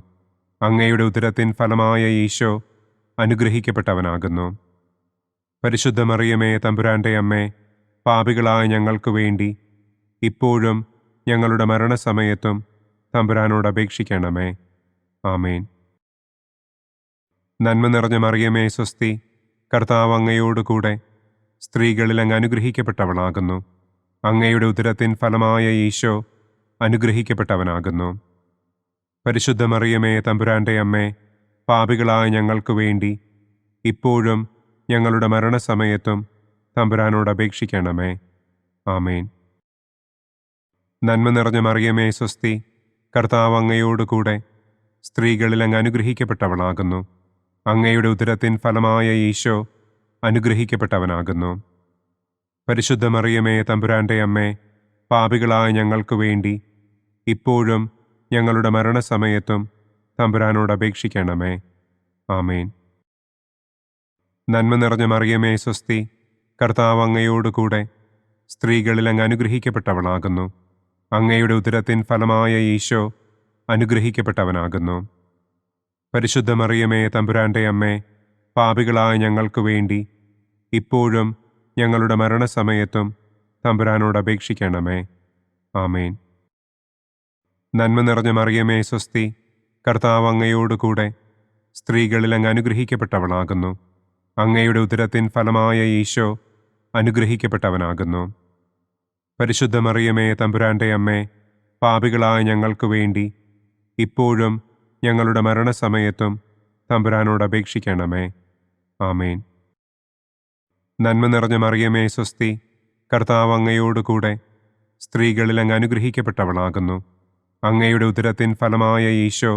അങ്ങയുടെ ഉദരത്തിൻ ഫലമായ ഈശോ അനുഗ്രഹിക്കപ്പെട്ടവനാകുന്നു. പരിശുദ്ധ മറിയമേ തമ്പുരാൻ്റെ അമ്മേ, പാപികളായ ഞങ്ങൾക്ക് വേണ്ടി ഇപ്പോഴും ഞങ്ങളുടെ മരണസമയത്തും തമ്പുരാനോട് അപേക്ഷിക്കണമേ. ആമേൻ. നന്മ നിറഞ്ഞ മറിയമേ സ്വസ്തി, കർത്താവ് അങ്ങയോടുകൂടെ സ്ത്രീകളിൽ അങ്ങ് അനുഗ്രഹിക്കപ്പെട്ടവളാകുന്നു. അങ്ങയുടെ ഉദരത്തിൻ ഫലമായ ഈശോ അനുഗ്രഹിക്കപ്പെട്ടവനാകുന്നു. പരിശുദ്ധ മറിയമേ തമ്പുരാൻ്റെ അമ്മേ, പാപികളായ ഞങ്ങൾക്ക് വേണ്ടി ഇപ്പോഴും ഞങ്ങളുടെ മരണസമയത്തും തമ്പുരാനോട് അപേക്ഷിക്കണമേ. ആമേൻ. നന്മ നിറഞ്ഞ മറിയമേ സ്വസ്തി, കർത്താവ് അങ്ങയോടുകൂടെ സ്ത്രീകളിൽ അങ്ങ് അനുഗ്രഹിക്കപ്പെട്ടവളാകുന്നു. അങ്ങയുടെ ഉദരത്തിൻ ഫലമായ ഈശോ അനുഗ്രഹിക്കപ്പെട്ടവനാകുന്നു. പരിശുദ്ധ മറിയമേ തമ്പുരാൻ്റെ അമ്മേ, പാപികളായ ഞങ്ങൾക്ക് വേണ്ടി ഇപ്പോഴും ഞങ്ങളുടെ മരണസമയത്തും തമ്പുരാനോട് അപേക്ഷിക്കണമേ. ആമേൻ. നന്മ നിറഞ്ഞ മറിയമേ സ്വസ്തി, കർത്താവ് അങ്ങയോടുകൂടെ സ്ത്രീകളിൽ അങ്ങ് അനുഗ്രഹിക്കപ്പെട്ടവളാകുന്നു. അങ്ങയുടെ ഉദരത്തിൻ ഫലമായ ഈശോ അനുഗ്രഹിക്കപ്പെട്ടവനാകുന്നു. പരിശുദ്ധ മറിയമേ തമ്പുരാൻ്റെ അമ്മേ, പാപികളായ ഞങ്ങൾക്ക് വേണ്ടി ഇപ്പോഴും ഞങ്ങളുടെ മരണസമയത്തും തമ്പുരാനോട് അപേക്ഷിക്കണമേ. ആമേൻ. നന്മ നിറഞ്ഞ മറിയമേ സ്വസ്തി, കർത്താവ് അങ്ങയോടുകൂടെ സ്ത്രീകളിൽ അങ്ങ് അനുഗ്രഹിക്കപ്പെട്ടവളാകുന്നു. അങ്ങയുടെ ഉദരത്തിൻ ഫലമായ ഈശോ അനുഗ്രഹിക്കപ്പെട്ടവനാകുന്നു. പരിശുദ്ധ മറിയമേ തമ്പുരാൻ്റെ അമ്മേ, പാപികളായ ഞങ്ങൾക്ക് വേണ്ടി ഇപ്പോഴും ഞങ്ങളുടെ മരണസമയത്തും തമ്പുരാനോട് അപേക്ഷിക്കണമേ. ആമേൻ. നന്മ നിറഞ്ഞ മറിയമേ സ്വസ്തി, കർത്താവ് അങ്ങയോടുകൂടെ സ്ത്രീകളിൽ അങ്ങ് അനുഗ്രഹിക്കപ്പെട്ടവളാകുന്നു. അങ്ങയുടെ ഉദരത്തിൻ ഫലമായ ഈശോ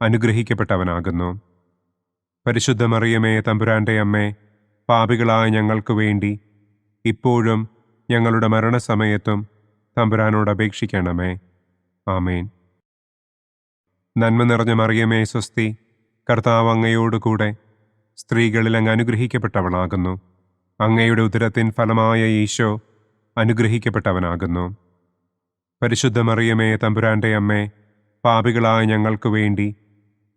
അനുഗ്രഹിക്കപ്പെട്ടവനാകുന്നു. പരിശുദ്ധ മറിയമേ തമ്പുരാൻ്റെ അമ്മേ, പാപികളായ ഞങ്ങൾക്ക് വേണ്ടി ഇപ്പോഴും ഞങ്ങളുടെ മരണസമയത്തും തമ്പുരാനോട് അപേക്ഷിക്കണമേ. ആമേൻ. നന്മ നിറഞ്ഞ മറിയമേ സ്വസ്തി, കർത്താവ് അങ്ങയോടുകൂടെ സ്ത്രീകളിൽ അങ്ങ് അനുഗ്രഹിക്കപ്പെട്ടവളാകുന്നു. അങ്ങയുടെ ഉദരത്തിൻ ഫലമായ ഈശോ അനുഗ്രഹിക്കപ്പെട്ടവനാകുന്നു. പരിശുദ്ധ മറിയമേ തമ്പുരാൻ്റെ അമ്മേ, പാപികളായ ഞങ്ങൾക്ക് വേണ്ടി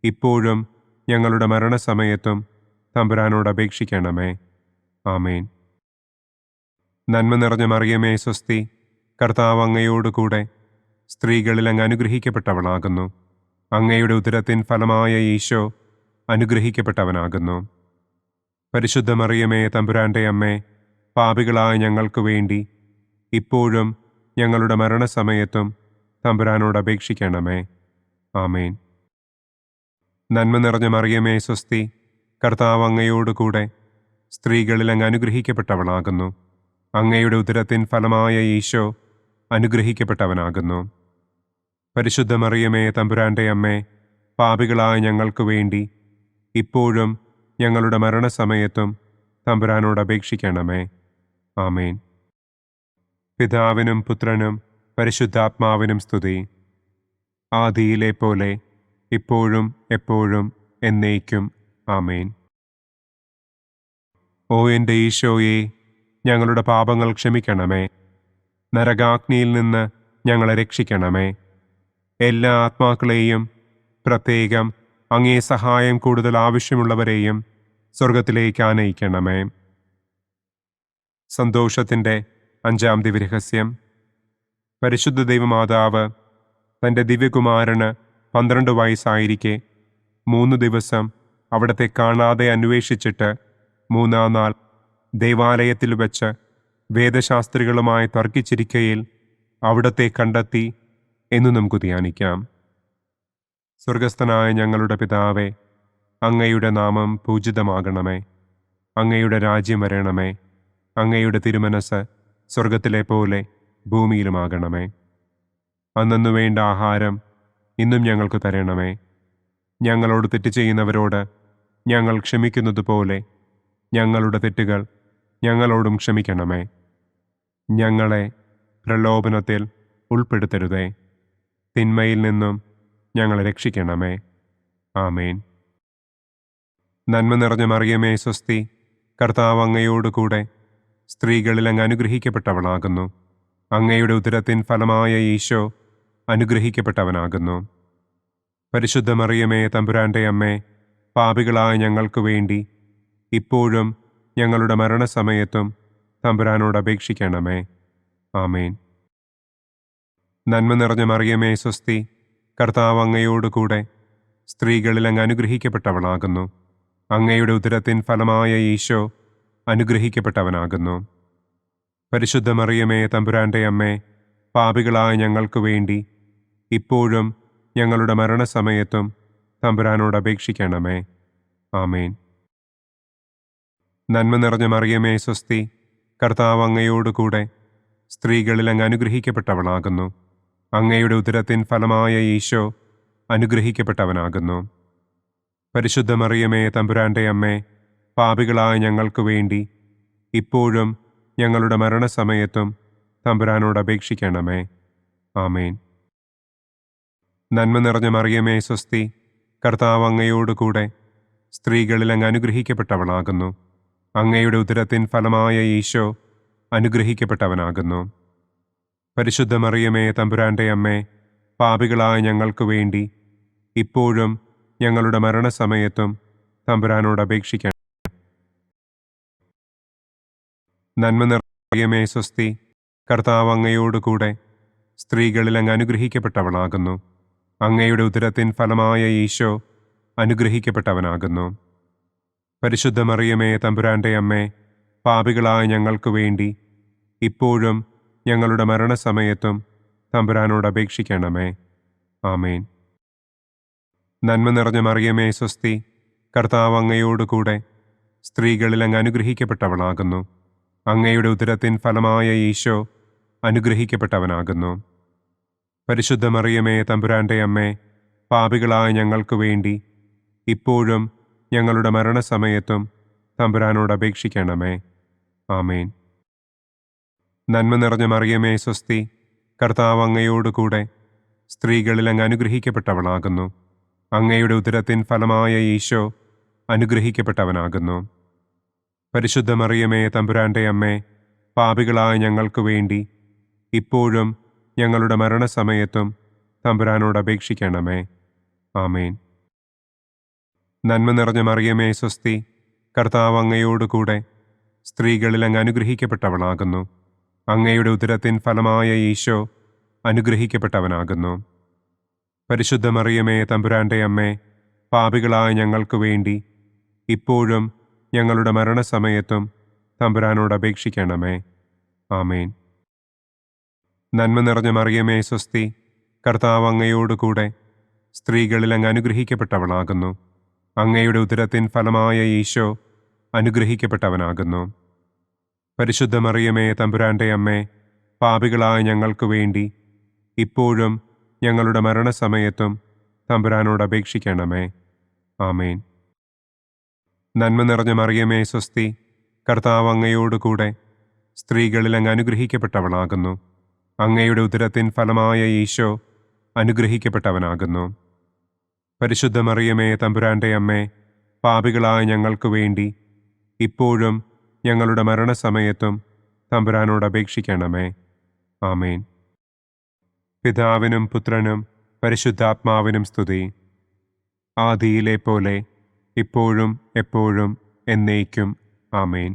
ഇപ്പോഴും ഞങ്ങളുടെ മരണസമയത്തും തമ്പുരാനോട് അപേക്ഷിക്കണമേ. ആമേൻ. നന്മ നിറഞ്ഞ മറിയമേ സ്വസ്തി, കർത്താവ് അങ്ങയോടുകൂടെ സ്ത്രീകളിൽ അങ്ങ് അനുഗ്രഹിക്കപ്പെട്ടവളാകുന്നു. അങ്ങയുടെ ഉദരത്തിൻ ഫലമായ ഈശോ അനുഗ്രഹിക്കപ്പെട്ടവനാകുന്നു. പരിശുദ്ധ മറിയമേ തമ്പുരാൻ്റെ അമ്മേ, പാപികളായ ഞങ്ങൾക്ക് വേണ്ടി ഇപ്പോഴും ഞങ്ങളുടെ മരണസമയത്തും തമ്പുരാനോട് അപേക്ഷിക്കണമേ. ആമേൻ. നന്മ നിറഞ്ഞ മറിയമേ സ്വസ്തി, കർത്താവ് അങ്ങയോടുകൂടെ സ്ത്രീകളിൽ അങ്ങ് അനുഗ്രഹിക്കപ്പെട്ടവളാകുന്നു. അങ്ങയുടെ ഉദരത്തിൻ ഫലമായ ഈശോ അനുഗ്രഹിക്കപ്പെട്ടവനാകുന്നു. പരിശുദ്ധ മറിയമേ തമ്പുരാന്റെ അമ്മേ, പാപികളായ ഞങ്ങൾക്ക് വേണ്ടി ഇപ്പോഴും ഞങ്ങളുടെ മരണസമയത്തും തമ്പുരാനോട് അപേക്ഷിക്കണമേ. ആമേൻ. പിതാവിനും പുത്രനും പരിശുദ്ധാത്മാവിനും സ്തുതി. ആദിയിലെ പോലെ ഇപ്പോഴും എപ്പോഴും എന്നേക്കും. ആമേൻ. ഓ എൻ്റെ ഈശോയെ, ഞങ്ങളുടെ പാപങ്ങൾ ക്ഷമിക്കണമേ. നരകാഗ്നിയിൽ നിന്ന് ഞങ്ങളെ രക്ഷിക്കണമേ. എല്ലാ ആത്മാക്കളെയും, പ്രത്യേകം അങ്ങേ സഹായം കൂടുതൽ ആവശ്യമുള്ളവരെയും സ്വർഗത്തിലേക്ക് ആനയിക്കണമേ. സന്തോഷത്തിൻ്റെ 5-ാം ദിവ്യരഹസ്യം. പരിശുദ്ധ ദൈവമാതാവ് തൻ്റെ ദിവ്യകുമാരന് 12 വയസ്സായിരിക്കെ 3 ദിവസം അവിടത്തെ കാണാതെ അന്വേഷിച്ചിട്ട് 3-ാം നാൾ ദേവാലയത്തിൽ വച്ച് വേദശാസ്ത്രികളുമായി തർക്കിച്ചിരിക്കയിൽ അവിടത്തെ കണ്ടെത്തി എന്ന് നമുക്ക് ധ്യാനിക്കാം. സ്വർഗസ്ഥനായ ഞങ്ങളുടെ പിതാവേ, അങ്ങയുടെ നാമം പൂജിതമാകണമേ. അങ്ങയുടെ രാജ്യം വരണമേ. അങ്ങയുടെ തിരുമനസ് സ്വർഗത്തിലെ പോലെ ഭൂമിയിലുമാകണമേ. അന്നു വേണ്ട ആഹാരം ഇന്നും ഞങ്ങൾക്ക് തരണമേ. ഞങ്ങളോട് തെറ്റ് ചെയ്യുന്നവരോട് ഞങ്ങൾ ക്ഷമിക്കുന്നത് പോലെ ഞങ്ങളുടെ തെറ്റുകൾ ഞങ്ങളോടും ക്ഷമിക്കണമേ. ഞങ്ങളെ പ്രലോഭനത്തിൽ ഉൾപ്പെടുത്തരുതേ. തിന്മയിൽ നിന്നും ഞങ്ങളെ രക്ഷിക്കണമേ. ആമേൻ. നന്മ നിറഞ്ഞ മറിയമേ സ്വസ്തി, കർത്താവ് അങ്ങയോടുകൂടെ സ്ത്രീകളിൽ അങ്ങ് അനുഗ്രഹിക്കപ്പെട്ടവളാകുന്നു. അങ്ങയുടെ ഉദരത്തിൻ ഫലമായ ഈശോ അനുഗ്രഹിക്കപ്പെട്ടവനാകുന്നു. പരിശുദ്ധ മറിയമേ തമ്പുരാന്റെ അമ്മേ, പാപികളായ ഞങ്ങൾക്ക് വേണ്ടി ഇപ്പോഴും ഞങ്ങളുടെ മരണസമയത്തും തമ്പുരാനോട് അപേക്ഷിക്കണമേ. ആമേൻ. നന്മ നിറഞ്ഞ മറിയമേ സ്വസ്തി, കർത്താവ് അങ്ങയോടുകൂടെ സ്ത്രീകളിൽ അങ്ങ് അനുഗ്രഹിക്കപ്പെട്ടവളാകുന്നു. അങ്ങയുടെ ഉദരത്തിൻ ഫലമായ ഈശോ അനുഗ്രഹിക്കപ്പെട്ടവനാകുന്നു. പരിശുദ്ധ മറിയമേ തമ്പുരാന്റെ അമ്മേ, പാപികളായ ഞങ്ങൾക്ക് വേണ്ടി ഇപ്പോഴും ഞങ്ങളുടെ മരണസമയത്തും തമ്പുരാനോട് അപേക്ഷിക്കണമേ. ആമേൻ. നന്മ നിറഞ്ഞ മറിയമേ സ്വസ്തി, കർത്താവ് അങ്ങയോടുകൂടെ സ്ത്രീകളിൽ അങ്ങ് അനുഗ്രഹിക്കപ്പെട്ടവളാകുന്നു. അങ്ങയുടെ ഉദരത്തിൻ ഫലമായ ഈശോ അനുഗ്രഹിക്കപ്പെട്ടവനാകുന്നു. പരിശുദ്ധ മറിയമേ തമ്പുരാന്റെ അമ്മേ, പാപികളായ ഞങ്ങൾക്ക് വേണ്ടി ഇപ്പോഴും ഞങ്ങളുടെ മരണസമയത്തും തമ്പുരാനോട് അപേക്ഷിക്കണമേ. ആമേൻ. നന്മ നിറഞ്ഞ മറിയമേ സ്വസ്തി, കർത്താവ് അങ്ങയോടുകൂടെ സ്ത്രീകളിൽ അങ്ങ് അനുഗ്രഹിക്കപ്പെട്ടവളാകുന്നു. അങ്ങയുടെ ഉദരത്തിൻ ഫലമായ ഈശോ അനുഗ്രഹിക്കപ്പെട്ടവനാകുന്നു. പരിശുദ്ധ മറിയമേ തമ്പുരാന്റെ അമ്മേ, പാപികളായ ഞങ്ങൾക്ക് വേണ്ടി ഇപ്പോഴും ഞങ്ങളുടെ മരണസമയത്തും തമ്പുരാനോട് അപേക്ഷിക്കണം. നന്മ നിറഞ്ഞ മറിയമേ സ്വസ്തി, കർത്താവ് അങ്ങയോടുകൂടെ സ്ത്രീകളിൽ അങ്ങ് അനുഗ്രഹിക്കപ്പെട്ടവളാകുന്നു. അങ്ങയുടെ ഉദരത്തിൻ ഫലമായ ഈശോ അനുഗ്രഹിക്കപ്പെട്ടവനാകുന്നു. പരിശുദ്ധ മറിയമേ തമ്പുരാന്റെ അമ്മേ, പാപികളായ ഞങ്ങൾക്ക് വേണ്ടി ഇപ്പോഴും ഞങ്ങളുടെ മരണസമയത്തും തമ്പുരാനോട് അപേക്ഷിക്കണമേ. ആമേൻ. നന്മ നിറഞ്ഞ മറിയമേ സ്വസ്തി, കർത്താവ് അങ്ങയോടുകൂടെ സ്ത്രീകളിൽ അങ്ങ് അനുഗ്രഹിക്കപ്പെട്ടവളാകുന്നു. അങ്ങയുടെ ഉദരത്തിൻ ഫലമായ ഈശോ അനുഗ്രഹിക്കപ്പെട്ടവനാകുന്നു. പരിശുദ്ധ മറിയമേ തമ്പുരാന്റെ അമ്മേ, പാപികളായ ഞങ്ങൾക്ക് വേണ്ടി ഇപ്പോഴും ഞങ്ങളുടെ മരണസമയത്തും തമ്പുരാനോട് അപേക്ഷിക്കണമേ. ആമേൻ. നന്മ നിറഞ്ഞ മറിയമേ സ്വസ്തി, കർത്താവ് അങ്ങയോടുകൂടെ സ്ത്രീകളിൽ അങ്ങ് അനുഗ്രഹിക്കപ്പെട്ടവളാകുന്നു. അങ്ങയുടെ ഉദരത്തിൻ ഫലമായ ഈശോ അനുഗ്രഹിക്കപ്പെട്ടവനാകുന്നു. പരിശുദ്ധ മറിയമേ തമ്പുരാന്റെ അമ്മേ, പാപികളായ ഞങ്ങൾക്ക് വേണ്ടി ഇപ്പോഴും ഞങ്ങളുടെ മരണസമയത്തും തമ്പുരാനോട് അപേക്ഷിക്കണമേ. ആമേൻ. നന്മ നിറഞ്ഞ മറിയമേ സ്വസ്തി, കർത്താവ് അങ്ങയോടുകൂടെ സ്ത്രീകളിൽ അങ്ങ് അനുഗ്രഹിക്കപ്പെട്ടവളാകുന്നു. അങ്ങയുടെ ഉദരത്തിൻ ഫലമായ ഈശോ അനുഗ്രഹിക്കപ്പെട്ടവനാകുന്നു. പരിശുദ്ധ മറിയമേ തമ്പുരാന്റെ അമ്മേ, പാപികളായ ഞങ്ങൾക്ക് വേണ്ടി ഇപ്പോഴും ഞങ്ങളുടെ മരണസമയത്തും തമ്പുരാനോട് അപേക്ഷിക്കണമേ. ആമേൻ. നന്മ നിറഞ്ഞ മറിയമേ സ്വസ്തി, കർത്താവ് അങ്ങയോടുകൂടെ സ്ത്രീകളിൽ അങ്ങ് അനുഗ്രഹിക്കപ്പെട്ടവളാകുന്നു. അങ്ങയുടെ ഉദരത്തിൻ ഫലമായ ഈശോ അനുഗ്രഹിക്കപ്പെട്ടവനാകുന്നു. പരിശുദ്ധ മറിയമേ തമ്പുരാന്റെ അമ്മേ, പാപികളായ ഞങ്ങൾക്ക് വേണ്ടി ഇപ്പോഴും ഞങ്ങളുടെ മരണസമയത്തും തമ്പുരാനോട് അപേക്ഷിക്കണമേ. ആമേൻ. നന്മ നിറഞ്ഞ മറിയമേ സ്വസ്തി, കർത്താവ് അങ്ങയോടുകൂടെ സ്ത്രീകളിൽ അങ്ങ് അനുഗ്രഹിക്കപ്പെട്ടവളാകുന്നു. അങ്ങയുടെ ഉദരത്തിൻ ഫലമായ ഈശോ അനുഗ്രഹിക്കപ്പെട്ടവനാകുന്നു. പരിശുദ്ധ മറിയമേ തമ്പുരാന്റെ അമ്മേ, പാപികളായ ഞങ്ങൾക്ക് വേണ്ടി ഇപ്പോഴും ഞങ്ങളുടെ മരണസമയത്തും തമ്പുരാനോട് അപേക്ഷിക്കണമേ. ആമേൻ. പിതാവിനും പുത്രനും പരിശുദ്ധാത്മാവിനും സ്തുതി. ആദിയിലെ പോലെ ഇപ്പോഴും എപ്പോഴും എന്നേക്കും. ആമേൻ.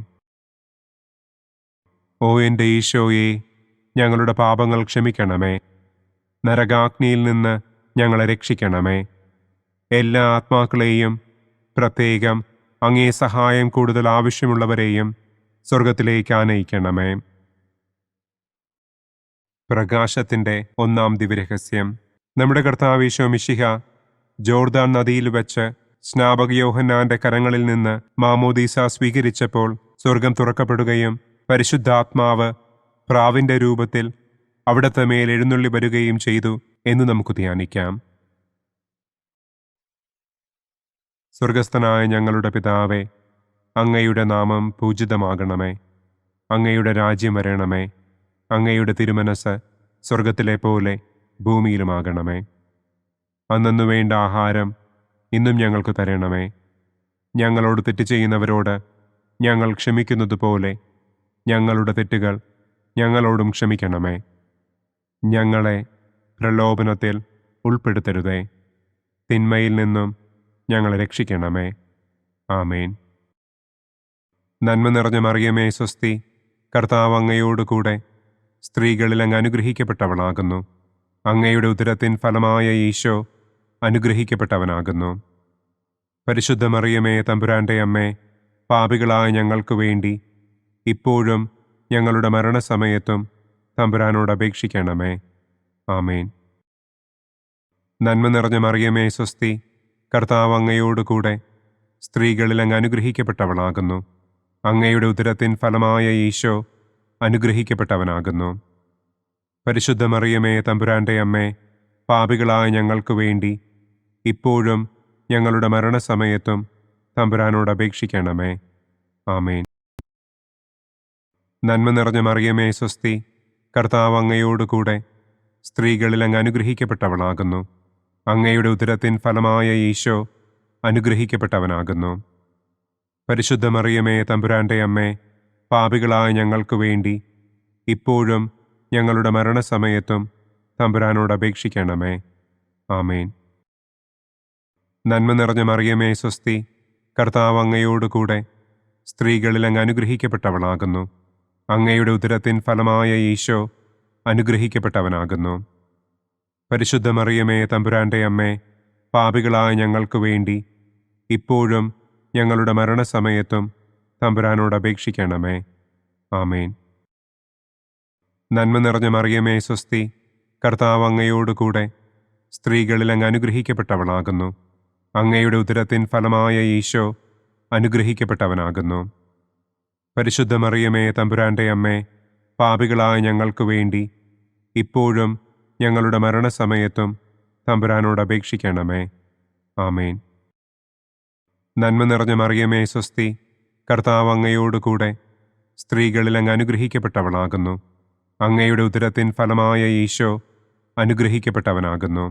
ഓ എൻ്റെ ഈശോയെ, ഞങ്ങളുടെ പാപങ്ങൾ ക്ഷമിക്കണമേ. നരകാഗ്നിയിൽ നിന്ന് ഞങ്ങളെ രക്ഷിക്കണമേ. എല്ലാ ആത്മാക്കളെയും, പ്രത്യേകം അങ്ങേ സഹായം കൂടുതൽ ആവശ്യമുള്ളവരെയും സ്വർഗത്തിലേക്ക് ആനയിക്കണമേ. പ്രകാശത്തിൻ്റെ ഒന്നാം ദിവ്യരഹസ്യം. നമ്മുടെ കർത്താവ് ഈശോ മിശിഹ ജോർദാൻ നദിയിൽ വെച്ച് സ്നാപക യോഹന്നാന്റെ കരങ്ങളിൽ നിന്ന് മാമോദീസ സ്വീകരിച്ചപ്പോൾ സ്വർഗം തുറക്കപ്പെടുകയും പരിശുദ്ധാത്മാവ് പ്രാവിന്റെ രൂപത്തിൽ അവിടത്തെ മേൽ എഴുന്നള്ളി വരികയും ചെയ്തു എന്ന് നമുക്ക് ധ്യാനിക്കാം. സ്വർഗസ്ഥനായ ഞങ്ങളുടെ പിതാവേ, അങ്ങയുടെ നാമം പൂജിതമാകണമേ. അങ്ങയുടെ രാജ്യം വരണമേ. അങ്ങയുടെ തിരുമനസ് സ്വർഗത്തിലെ പോലെ ഭൂമിയിലുമാകണമേ. അന്നന്നു വേണ്ട ആഹാരം ഇന്നും ഞങ്ങൾക്ക് തരണമേ. ഞങ്ങളോട് തെറ്റ് ചെയ്യുന്നവരോട് ഞങ്ങൾ ക്ഷമിക്കുന്നത് പോലെ ഞങ്ങളുടെ തെറ്റുകൾ ഞങ്ങളോടും ക്ഷമിക്കണമേ. ഞങ്ങളെ പ്രലോഭനത്തിൽ ഉൾപ്പെടുത്തരുതേ, തിന്മയിൽ നിന്നും ഞങ്ങളെ രക്ഷിക്കണമേ. ആമേൻ. നന്മ നിറഞ്ഞ മറിയമേ സ്വസ്തി, കർത്താവ് അങ്ങയോടുകൂടെ സ്ത്രീകളിൽ അങ്ങ് അനുഗ്രഹിക്കപ്പെട്ടവളാകുന്നു. അങ്ങയുടെ ഉദരത്തിൻ ഫലമായ ഈശോ അനുഗ്രഹിക്കപ്പെട്ടവനാകുന്നു. പരിശുദ്ധ മറിയമേ തമ്പുരാന്റെ അമ്മേ, പാപികളായ ഞങ്ങൾക്ക് വേണ്ടി ഇപ്പോഴും ഞങ്ങളുടെ മരണസമയത്തും തമ്പുരാനോട് അപേക്ഷിക്കണമേ. ആമേൻ. നന്മ നിറഞ്ഞ മറിയമേ സ്വസ്തി, കർത്താവ് അങ്ങയോടുകൂടെ സ്ത്രീകളിൽ അങ്ങ് അനുഗ്രഹിക്കപ്പെട്ടവളാകുന്നു. അങ്ങയുടെ ഉദരത്തിൻ ഫലമായ ഈശോ അനുഗ്രഹിക്കപ്പെട്ടവനാകുന്നു. പരിശുദ്ധ മറിയമേ തമ്പുരാന്റെ അമ്മേ, പാപികളായ ഞങ്ങൾക്ക് വേണ്ടി ഇപ്പോഴും ഞങ്ങളുടെ മരണസമയത്തും തമ്പുരാനോട് അപേക്ഷിക്കണമേ. ആമേൻ. നന്മ നിറഞ്ഞ മറിയമേ സ്വസ്തി, കർത്താവ് അങ്ങയോടുകൂടെ സ്ത്രീകളിൽ അങ്ങ് അനുഗ്രഹിക്കപ്പെട്ടവളാകുന്നു. അങ്ങയുടെ ഉദരത്തിൻ ഫലമായ ഈശോ അനുഗ്രഹിക്കപ്പെട്ടവനാകുന്നു. പരിശുദ്ധ മറിയമേ തമ്പുരാന്റെ അമ്മേ, പാപികളായ ഞങ്ങൾക്ക് വേണ്ടി ഇപ്പോഴും ഞങ്ങളുടെ മരണസമയത്തും തമ്പുരാനോട് അപേക്ഷിക്കണമേ. ആമേൻ. നന്മ നിറഞ്ഞ മറിയമേ സ്വസ്തി, കർത്താവ് അങ്ങയോടുകൂടെ സ്ത്രീകളിൽ അങ്ങ് അനുഗ്രഹിക്കപ്പെട്ടവളാകുന്നു. അങ്ങയുടെ ഉദരത്തിൻ ഫലമായ ഈശോ അനുഗ്രഹിക്കപ്പെട്ടവനാകുന്നു. പരിശുദ്ധ മറിയമേ തമ്പുരാന്റെ അമ്മേ, പാപികളായ ഞങ്ങൾക്ക് വേണ്ടി ഇപ്പോഴും ഞങ്ങളുടെ മരണസമയത്തും തമ്പുരാനോട് അപേക്ഷിക്കണമേ. ആമേൻ. നന്മ നിറഞ്ഞ മറിയമേ സ്വസ്തി, കർത്താവ് അങ്ങയോടുകൂടെ സ്ത്രീകളിൽ അങ്ങ് അനുഗ്രഹിക്കപ്പെട്ടവളാകുന്നു. അങ്ങയുടെ ഉദരത്തിൻ ഫലമായ ഈശോ അനുഗ്രഹിക്കപ്പെട്ടവനാകുന്നു. പരിശുദ്ധ മറിയമേ തമ്പുരാന്റെ അമ്മേ, പാപികളായ ഞങ്ങൾക്ക് വേണ്ടി ഇപ്പോഴും ഞങ്ങളുടെ മരണസമയത്തും തമ്പുരാനോട് അപേക്ഷിക്കണമേ. ആമേൻ. നന്മ നിറഞ്ഞ മറിയമേ സ്വസ്തി, കർത്താവ് അങ്ങയോടുകൂടെ സ്ത്രീകളിൽ അങ്ങ് അനുഗ്രഹിക്കപ്പെട്ടവളാകുന്നു. അങ്ങയുടെ ഉദരത്തിൻ ഫലമായ ഈശോ അനുഗ്രഹിക്കപ്പെട്ടവനാകുന്നു.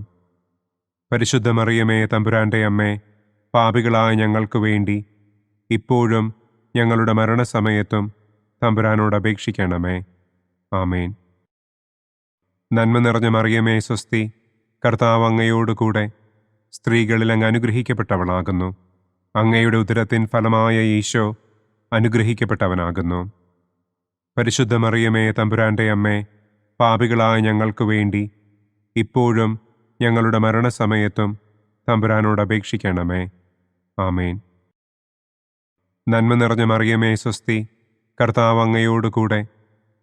പരിശുദ്ധ മറിയമേ തമ്പുരാന്റെ അമ്മേ, പാപികളായ ഞങ്ങൾക്ക് വേണ്ടി ഇപ്പോഴും ഞങ്ങളുടെ മരണസമയത്തും തമ്പുരാനോട് അപേക്ഷിക്കണമേ. ആമേൻ. നന്മ നിറഞ്ഞ മറിയമേ സ്വസ്തി, കർത്താവ് അങ്ങയോടുകൂടെ സ്ത്രീകളിൽ അങ്ങ് അനുഗ്രഹിക്കപ്പെട്ടവളാകുന്നു. അങ്ങയുടെ ഉദരത്തിൻ ഫലമായ ഈശോ അനുഗ്രഹിക്കപ്പെട്ടവനാകുന്നു. പരിശുദ്ധ മറിയമേ തമ്പുരാന്റെ അമ്മേ, പാപികളായ ഞങ്ങൾക്ക് വേണ്ടി ഇപ്പോഴും ഞങ്ങളുടെ മരണസമയത്തും തമ്പുരാനോട് അപേക്ഷിക്കണമേ. ആമേൻ. നന്മ നിറഞ്ഞ മറിയമേ സ്വസ്തി, കർത്താവ് അങ്ങയോടുകൂടെ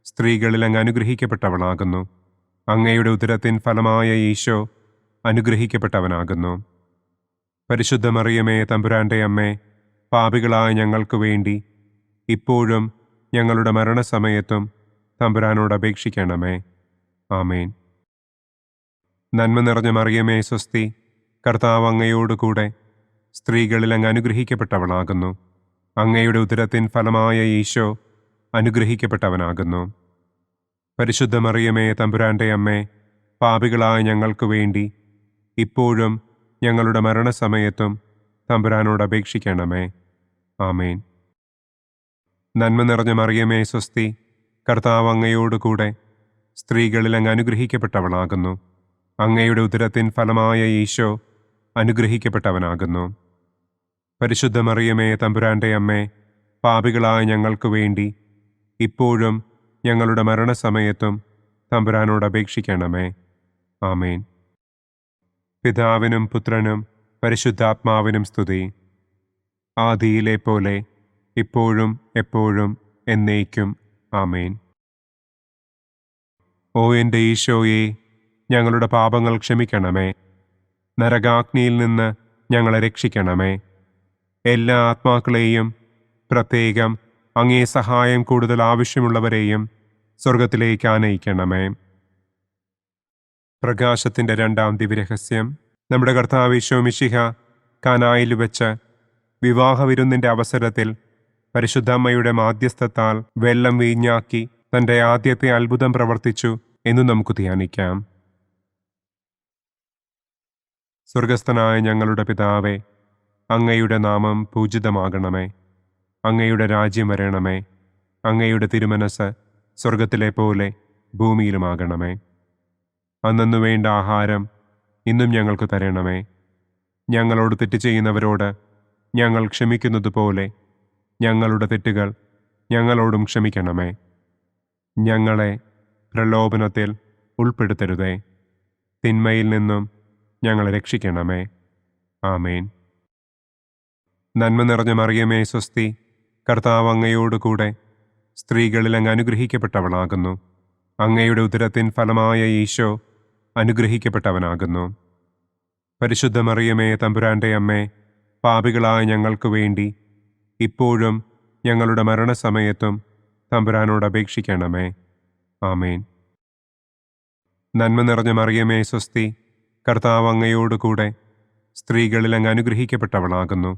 സ്ത്രീകളിൽ അങ്ങ് അനുഗ്രഹിക്കപ്പെട്ടവളാകുന്നു. അങ്ങയുടെ ഉദരത്തിൻ ഫലമായ ഈശോ അനുഗ്രഹിക്കപ്പെട്ടവനാകുന്നു. പരിശുദ്ധ മറിയമേ തമ്പുരാന്റെ അമ്മേ, പാപികളായ ഞങ്ങൾക്ക് വേണ്ടി ഇപ്പോഴും ഞങ്ങളുടെ മരണസമയത്തും തമ്പുരാനോട് അപേക്ഷിക്കണമേ. ആമേൻ. നന്മ നിറഞ്ഞ മറിയമേ സ്വസ്തി, കർത്താവ് അങ്ങയോടുകൂടെ സ്ത്രീകളിൽ അങ്ങ് അനുഗ്രഹിക്കപ്പെട്ടവളാകുന്നു. അങ്ങയുടെ ഉദരത്തിൻ ഫലമായ ഈശോ അനുഗ്രഹിക്കപ്പെട്ടവനാകുന്നു. പരിശുദ്ധ മറിയമേ തമ്പുരാന്റെ അമ്മേ, പാപികളായ ഞങ്ങൾക്ക് വേണ്ടി ഇപ്പോഴും ഞങ്ങളുടെ മരണസമയത്തും തമ്പുരാനോട് അപേക്ഷിക്കണമേ. ആമേൻ. നന്മ നിറഞ്ഞ മറിയമേ സ്വസ്തി, കർത്താവ് അങ്ങയോടുകൂടെ സ്ത്രീകളിൽ അങ്ങ് അനുഗ്രഹിക്കപ്പെട്ടവളാകുന്നു. അങ്ങയുടെ ഉദരത്തിൻ ഫലമായ ഈശോ അനുഗ്രഹിക്കപ്പെട്ടവനാകുന്നു. പരിശുദ്ധ മറിയമേ തമ്പുരാന്റെ അമ്മേ, പാപികളായ ഞങ്ങൾക്ക് വേണ്ടി ഇപ്പോഴും ഞങ്ങളുടെ മരണസമയത്തും തമ്പുരാനോട് അപേക്ഷിക്കണമേ. ആമേൻ. പിതാവിനും പുത്രനും പരിശുദ്ധാത്മാവിനും സ്തുതി. ആദിയിലെ പോലെ ഇപ്പോഴും എപ്പോഴും എന്നേക്കും. ആമേൻ. ഓ എൻ്റെ ഈശോയെ, ഞങ്ങളുടെ പാപങ്ങൾ ക്ഷമിക്കണമേ. നരകാഗ്നിയിൽ നിന്ന് ഞങ്ങളെ രക്ഷിക്കണമേ. എല്ലാ ആത്മാക്കളെയും, പ്രത്യേകം അങ്ങേ സഹായം കൂടുതൽ ആവശ്യമുള്ളവരെയും സ്വർഗത്തിലേക്ക് ആനയിക്കണമേ. പ്രകാശത്തിൻ്റെ രണ്ടാം ദിവ്യരഹസ്യം. നമ്മുടെ കർത്താവ് ഈശോ മിശിഹ കാനായിൽ വെച്ച് വിവാഹവിരുന്നിൻ്റെ അവസരത്തിൽ പരിശുദ്ധമ്മയുടെ മാധ്യസ്ഥത്താൽ വെള്ളം വീഞ്ഞാക്കി തൻ്റെ ആദ്യത്തെ അത്ഭുതം പ്രവർത്തിച്ചു എന്ന് നമുക്ക് ധ്യാനിക്കാം. സ്വർഗസ്ഥനായ ഞങ്ങളുടെ പിതാവേ, അങ്ങയുടെ നാമം പൂജിതമാകണമേ. അങ്ങയുടെ രാജ്യം വരണമേ. അങ്ങയുടെ തിരുമനസ് സ്വർഗത്തിലെ പോലെ ഭൂമിയിലുമാകണമേ. അന്നു വേണ്ട ആഹാരം ഇന്നും ഞങ്ങൾക്ക് തരണമേ. ഞങ്ങളോട് തെറ്റ് ചെയ്യുന്നവരോട് ഞങ്ങൾ ക്ഷമിക്കുന്നത് പോലെ ഞങ്ങളുടെ തെറ്റുകൾ ഞങ്ങളോടും ക്ഷമിക്കണമേ. ഞങ്ങളെ പ്രലോഭനത്തിൽ ഉൾപ്പെടുത്തരുതേ. തിന്മയിൽ നിന്നും ഞങ്ങളെ രക്ഷിക്കണമേ. ആമേൻ. നന്മ നിറഞ്ഞ മറിയമേ സ്വസ്തി, കർത്താവ് അങ്ങയോടുകൂടെ സ്ത്രീകളിൽ അങ്ങ് അനുഗ്രഹിക്കപ്പെട്ടവളാകുന്നു. അങ്ങയുടെ ഉദരത്തിൻ ഫലമായ ഈശോ അനുഗ്രഹിക്കപ്പെട്ടവനാകുന്നു. പരിശുദ്ധ മറിയമേ തമ്പുരാന്റെ അമ്മേ, പാപികളായ ഞങ്ങൾക്ക് വേണ്ടി ഇപ്പോഴും ഞങ്ങളുടെ മരണസമയത്തും തമ്പുരാനോട് അപേക്ഷിക്കണമേ. ആമേൻ. നന്മ നിറഞ്ഞ മറിയമേ സ്വസ്തി, കർത്താവ് അങ്ങയോടുകൂടെ സ്ത്രീകളിൽ അങ്ങ് അനുഗ്രഹിക്കപ്പെട്ടവളാകുന്നു.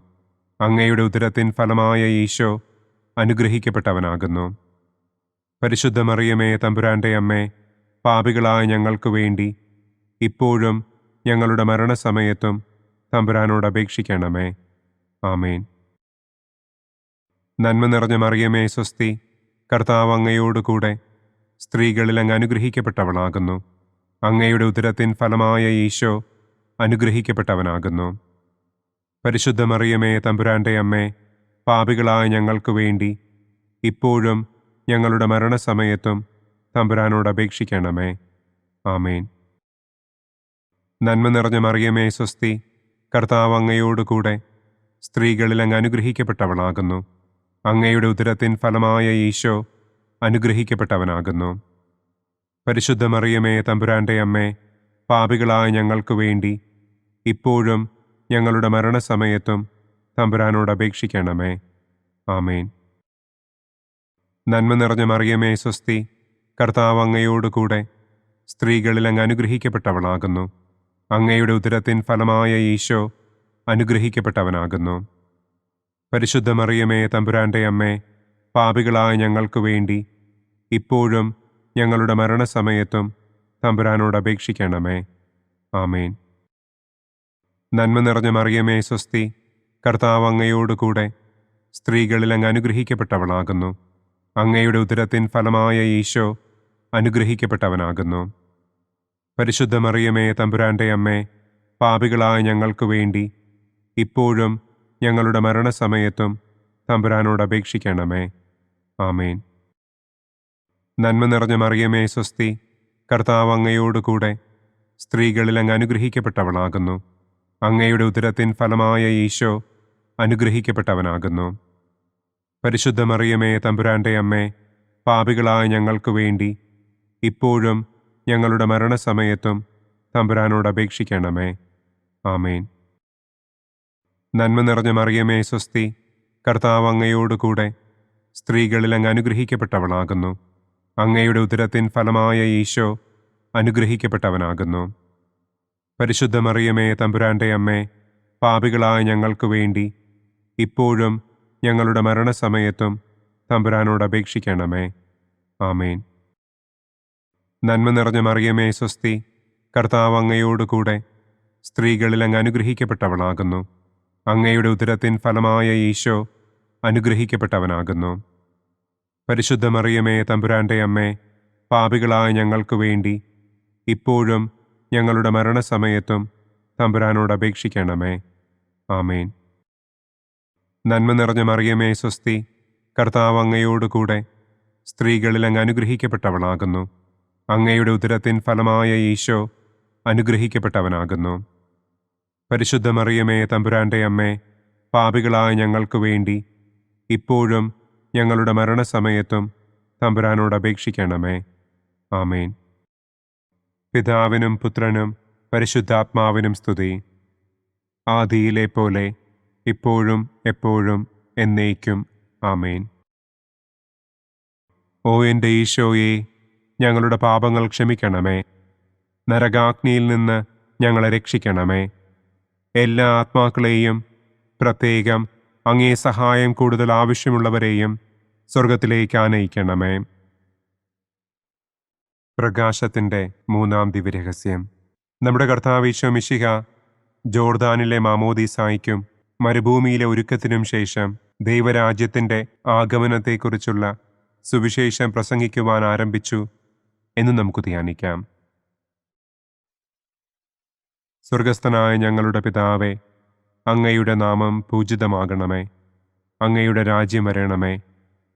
അങ്ങയുടെ ഉദരത്തിൻ ഫലമായ ഈശോ അനുഗ്രഹിക്കപ്പെട്ടവനാകുന്നു. പരിശുദ്ധ മറിയമേ തമ്പുരാന്റെ അമ്മേ, പാപികളായ ഞങ്ങൾക്ക് വേണ്ടി ഇപ്പോഴും ഞങ്ങളുടെ മരണസമയത്തും തമ്പുരാനോട് അപേക്ഷിക്കണമേ. ആമേൻ. നന്മ നിറഞ്ഞ മറിയമേ സ്വസ്തി, കർത്താവ് അങ്ങയോടുകൂടെ സ്ത്രീകളിൽ അങ്ങ് അനുഗ്രഹിക്കപ്പെട്ടവളാകുന്നു. അങ്ങയുടെ ഉദരത്തിൻ ഫലമായ ഈശോ അനുഗ്രഹിക്കപ്പെട്ടവനാകുന്നു. പരിശുദ്ധ മറിയമേ തമ്പുരാന്റെ അമ്മേ, പാപികളായ ഞങ്ങൾക്ക് വേണ്ടി ഇപ്പോഴും ഞങ്ങളുടെ മരണസമയത്തും തമ്പുരാനോട് അപേക്ഷിക്കണമേ. ആമേൻ. നന്മ നിറഞ്ഞ മറിയമേ സ്വസ്തി, കർത്താവ് അങ്ങയോടുകൂടെ സ്ത്രീകളിൽ അങ്ങ് അനുഗ്രഹിക്കപ്പെട്ടവളാകുന്നു. അങ്ങയുടെ ഉദരത്തിൻ ഫലമായ ഈശോ അനുഗ്രഹിക്കപ്പെട്ടവനാകുന്നു. പരിശുദ്ധ മറിയമേ തമ്പുരാന്റെ അമ്മേ, പാപികളായ ഞങ്ങൾക്ക് വേണ്ടി ഇപ്പോഴും ഞങ്ങളുടെ മരണസമയത്തും തമ്പുരാനോട് അപേക്ഷിക്കണമേ. ആമേൻ. നന്മ നിറഞ്ഞ മറിയമേ സ്വസ്തി, കർത്താവ് അങ്ങയോടുകൂടെ സ്ത്രീകളിൽ അങ്ങ് അനുഗ്രഹിക്കപ്പെട്ടവളാകുന്നു. അങ്ങയുടെ ഉദരത്തിൻ ഫലമായ ഈശോ അനുഗ്രഹിക്കപ്പെട്ടവനാകുന്നു. പരിശുദ്ധ മറിയമേ തമ്പുരാന്റെ അമ്മേ, പാപികളായ ഞങ്ങൾക്ക് വേണ്ടി ഇപ്പോഴും ഞങ്ങളുടെ മരണസമയത്തും തമ്പുരാനോട് അപേക്ഷിക്കണമേ. ആമേൻ. നന്മ നിറഞ്ഞ മറിയമേ സ്വസ്തി, കർത്താവ് അങ്ങയോടുകൂടെ സ്ത്രീകളിൽ അങ്ങ് അനുഗ്രഹിക്കപ്പെട്ടവളാകുന്നു. അങ്ങയുടെ ഉദരത്തിൻ ഫലമായ ഈശോ അനുഗ്രഹിക്കപ്പെട്ടവനാകുന്നു. പരിശുദ്ധ മറിയമേ തമ്പുരാന്റെ അമ്മേ, പാപികളായ ഞങ്ങൾക്ക് വേണ്ടി ഇപ്പോഴും ഞങ്ങളുടെ മരണസമയത്തും തമ്പുരാനോട് അപേക്ഷിക്കണമേ. ആമേൻ. നന്മ നിറഞ്ഞ മറിയമേ സ്വസ്തി, കർത്താവ് അങ്ങയോടുകൂടെ സ്ത്രീകളിൽ അങ്ങ് അനുഗ്രഹിക്കപ്പെട്ടവളാകുന്നു. അങ്ങയുടെ ഉദരത്തിൻ ഫലമായ ഈശോ അനുഗ്രഹിക്കപ്പെട്ടവനാകുന്നു. പരിശുദ്ധ മറിയമേ തമ്പുരാന്റെ അമ്മേ, പാപികളായ ഞങ്ങൾക്ക് വേണ്ടി ഇപ്പോഴും ഞങ്ങളുടെ മരണസമയത്തും തമ്പുരാനോട് അപേക്ഷിക്കണമേ. ആമേൻ. നന്മ നിറഞ്ഞ മറിയമേ സ്വസ്തി, കർത്താവ് അങ്ങയോടുകൂടെ സ്ത്രീകളിൽ അങ്ങ് അനുഗ്രഹിക്കപ്പെട്ടവളാകുന്നു. അങ്ങയുടെ ഉദരത്തിൻ ഫലമായ ഈശോ അനുഗ്രഹിക്കപ്പെട്ടവനാകുന്നു. പരിശുദ്ധ മറിയമേ തമ്പുരാന്റെ അമ്മേ, പാപികളായ ഞങ്ങൾക്ക് വേണ്ടി ഇപ്പോഴും ഞങ്ങളുടെ മരണസമയത്തും തമ്പുരാനോട് അപേക്ഷിക്കണമേ. ആമേൻ. നന്മ നിറഞ്ഞ മറിയമേ സ്വസ്തി, കർത്താവ് അങ്ങയോടുകൂടെ സ്ത്രീകളിൽ അങ്ങ് അനുഗ്രഹിക്കപ്പെട്ടവളാകുന്നു. അങ്ങയുടെ ഉദരത്തിൻ ഫലമായ ഈശോ അനുഗ്രഹിക്കപ്പെട്ടവനാകുന്നു. പരിശുദ്ധ മറിയമേ തമ്പുരാന്റെ അമ്മേ, പാപികളായ ഞങ്ങൾക്ക് വേണ്ടി ഇപ്പോഴും ഞങ്ങളുടെ മരണസമയത്തും തമ്പുരാനോട് അപേക്ഷിക്കണമേ. ആമേൻ. നന്മ നിറഞ്ഞ മറിയമേ സ്വസ്തി, കർത്താവ് അങ്ങയോടുകൂടെ സ്ത്രീകളിൽ അങ്ങ് അനുഗ്രഹിക്കപ്പെട്ടവളാകുന്നു. അങ്ങയുടെ ഉദരത്തിൻ ഫലമായ ഈശോ അനുഗ്രഹിക്കപ്പെട്ടവനാകുന്നു. പരിശുദ്ധ മറിയമേ തമ്പുരാന്റെ അമ്മേ, പാപികളായ ഞങ്ങൾക്ക് വേണ്ടി ഇപ്പോഴും ഞങ്ങളുടെ മരണസമയത്തും തമ്പുരാനോട് അപേക്ഷിക്കണമേ. ആമേൻ. പിതാവിനും പുത്രനും പരിശുദ്ധാത്മാവിനും സ്തുതി. ആദിയിലെ പോലെ ഇപ്പോഴും എപ്പോഴും എന്നേക്കും. ആമേൻ. ഓ എൻ്റെ ഈശോയെ, ഞങ്ങളുടെ പാപങ്ങൾ ക്ഷമിക്കണമേ. നരകാഗ്നിയിൽ നിന്ന് ഞങ്ങളെ രക്ഷിക്കണമേ. എല്ലാ ആത്മാക്കളെയും, പ്രത്യേകം അങ്ങേ സഹായം കൂടുതൽ ആവശ്യമുള്ളവരെയും സ്വർഗത്തിലേക്ക് ആനയിക്കണമേ. പ്രകാശത്തിൻ്റെ മൂന്നാം ദിവ്യരഹസ്യം. നമ്മുടെ കർത്താവ് ഈശോ മിശിഹ ജോർദാനിലെ മാമോദീസായ്ക്കും മരുഭൂമിയിലെ ഒരുക്കത്തിനും ശേഷം ദൈവരാജ്യത്തിൻ്റെ ആഗമനത്തെക്കുറിച്ചുള്ള സുവിശേഷം പ്രസംഗിക്കുവാൻ ആരംഭിച്ചു എന്ന് നമുക്ക് ധ്യാനിക്കാം. സ്വർഗസ്ഥനായ ഞങ്ങളുടെ പിതാവേ, അങ്ങയുടെ നാമം പൂജിതമാകണമേ. അങ്ങയുടെ രാജ്യം വരണമേ.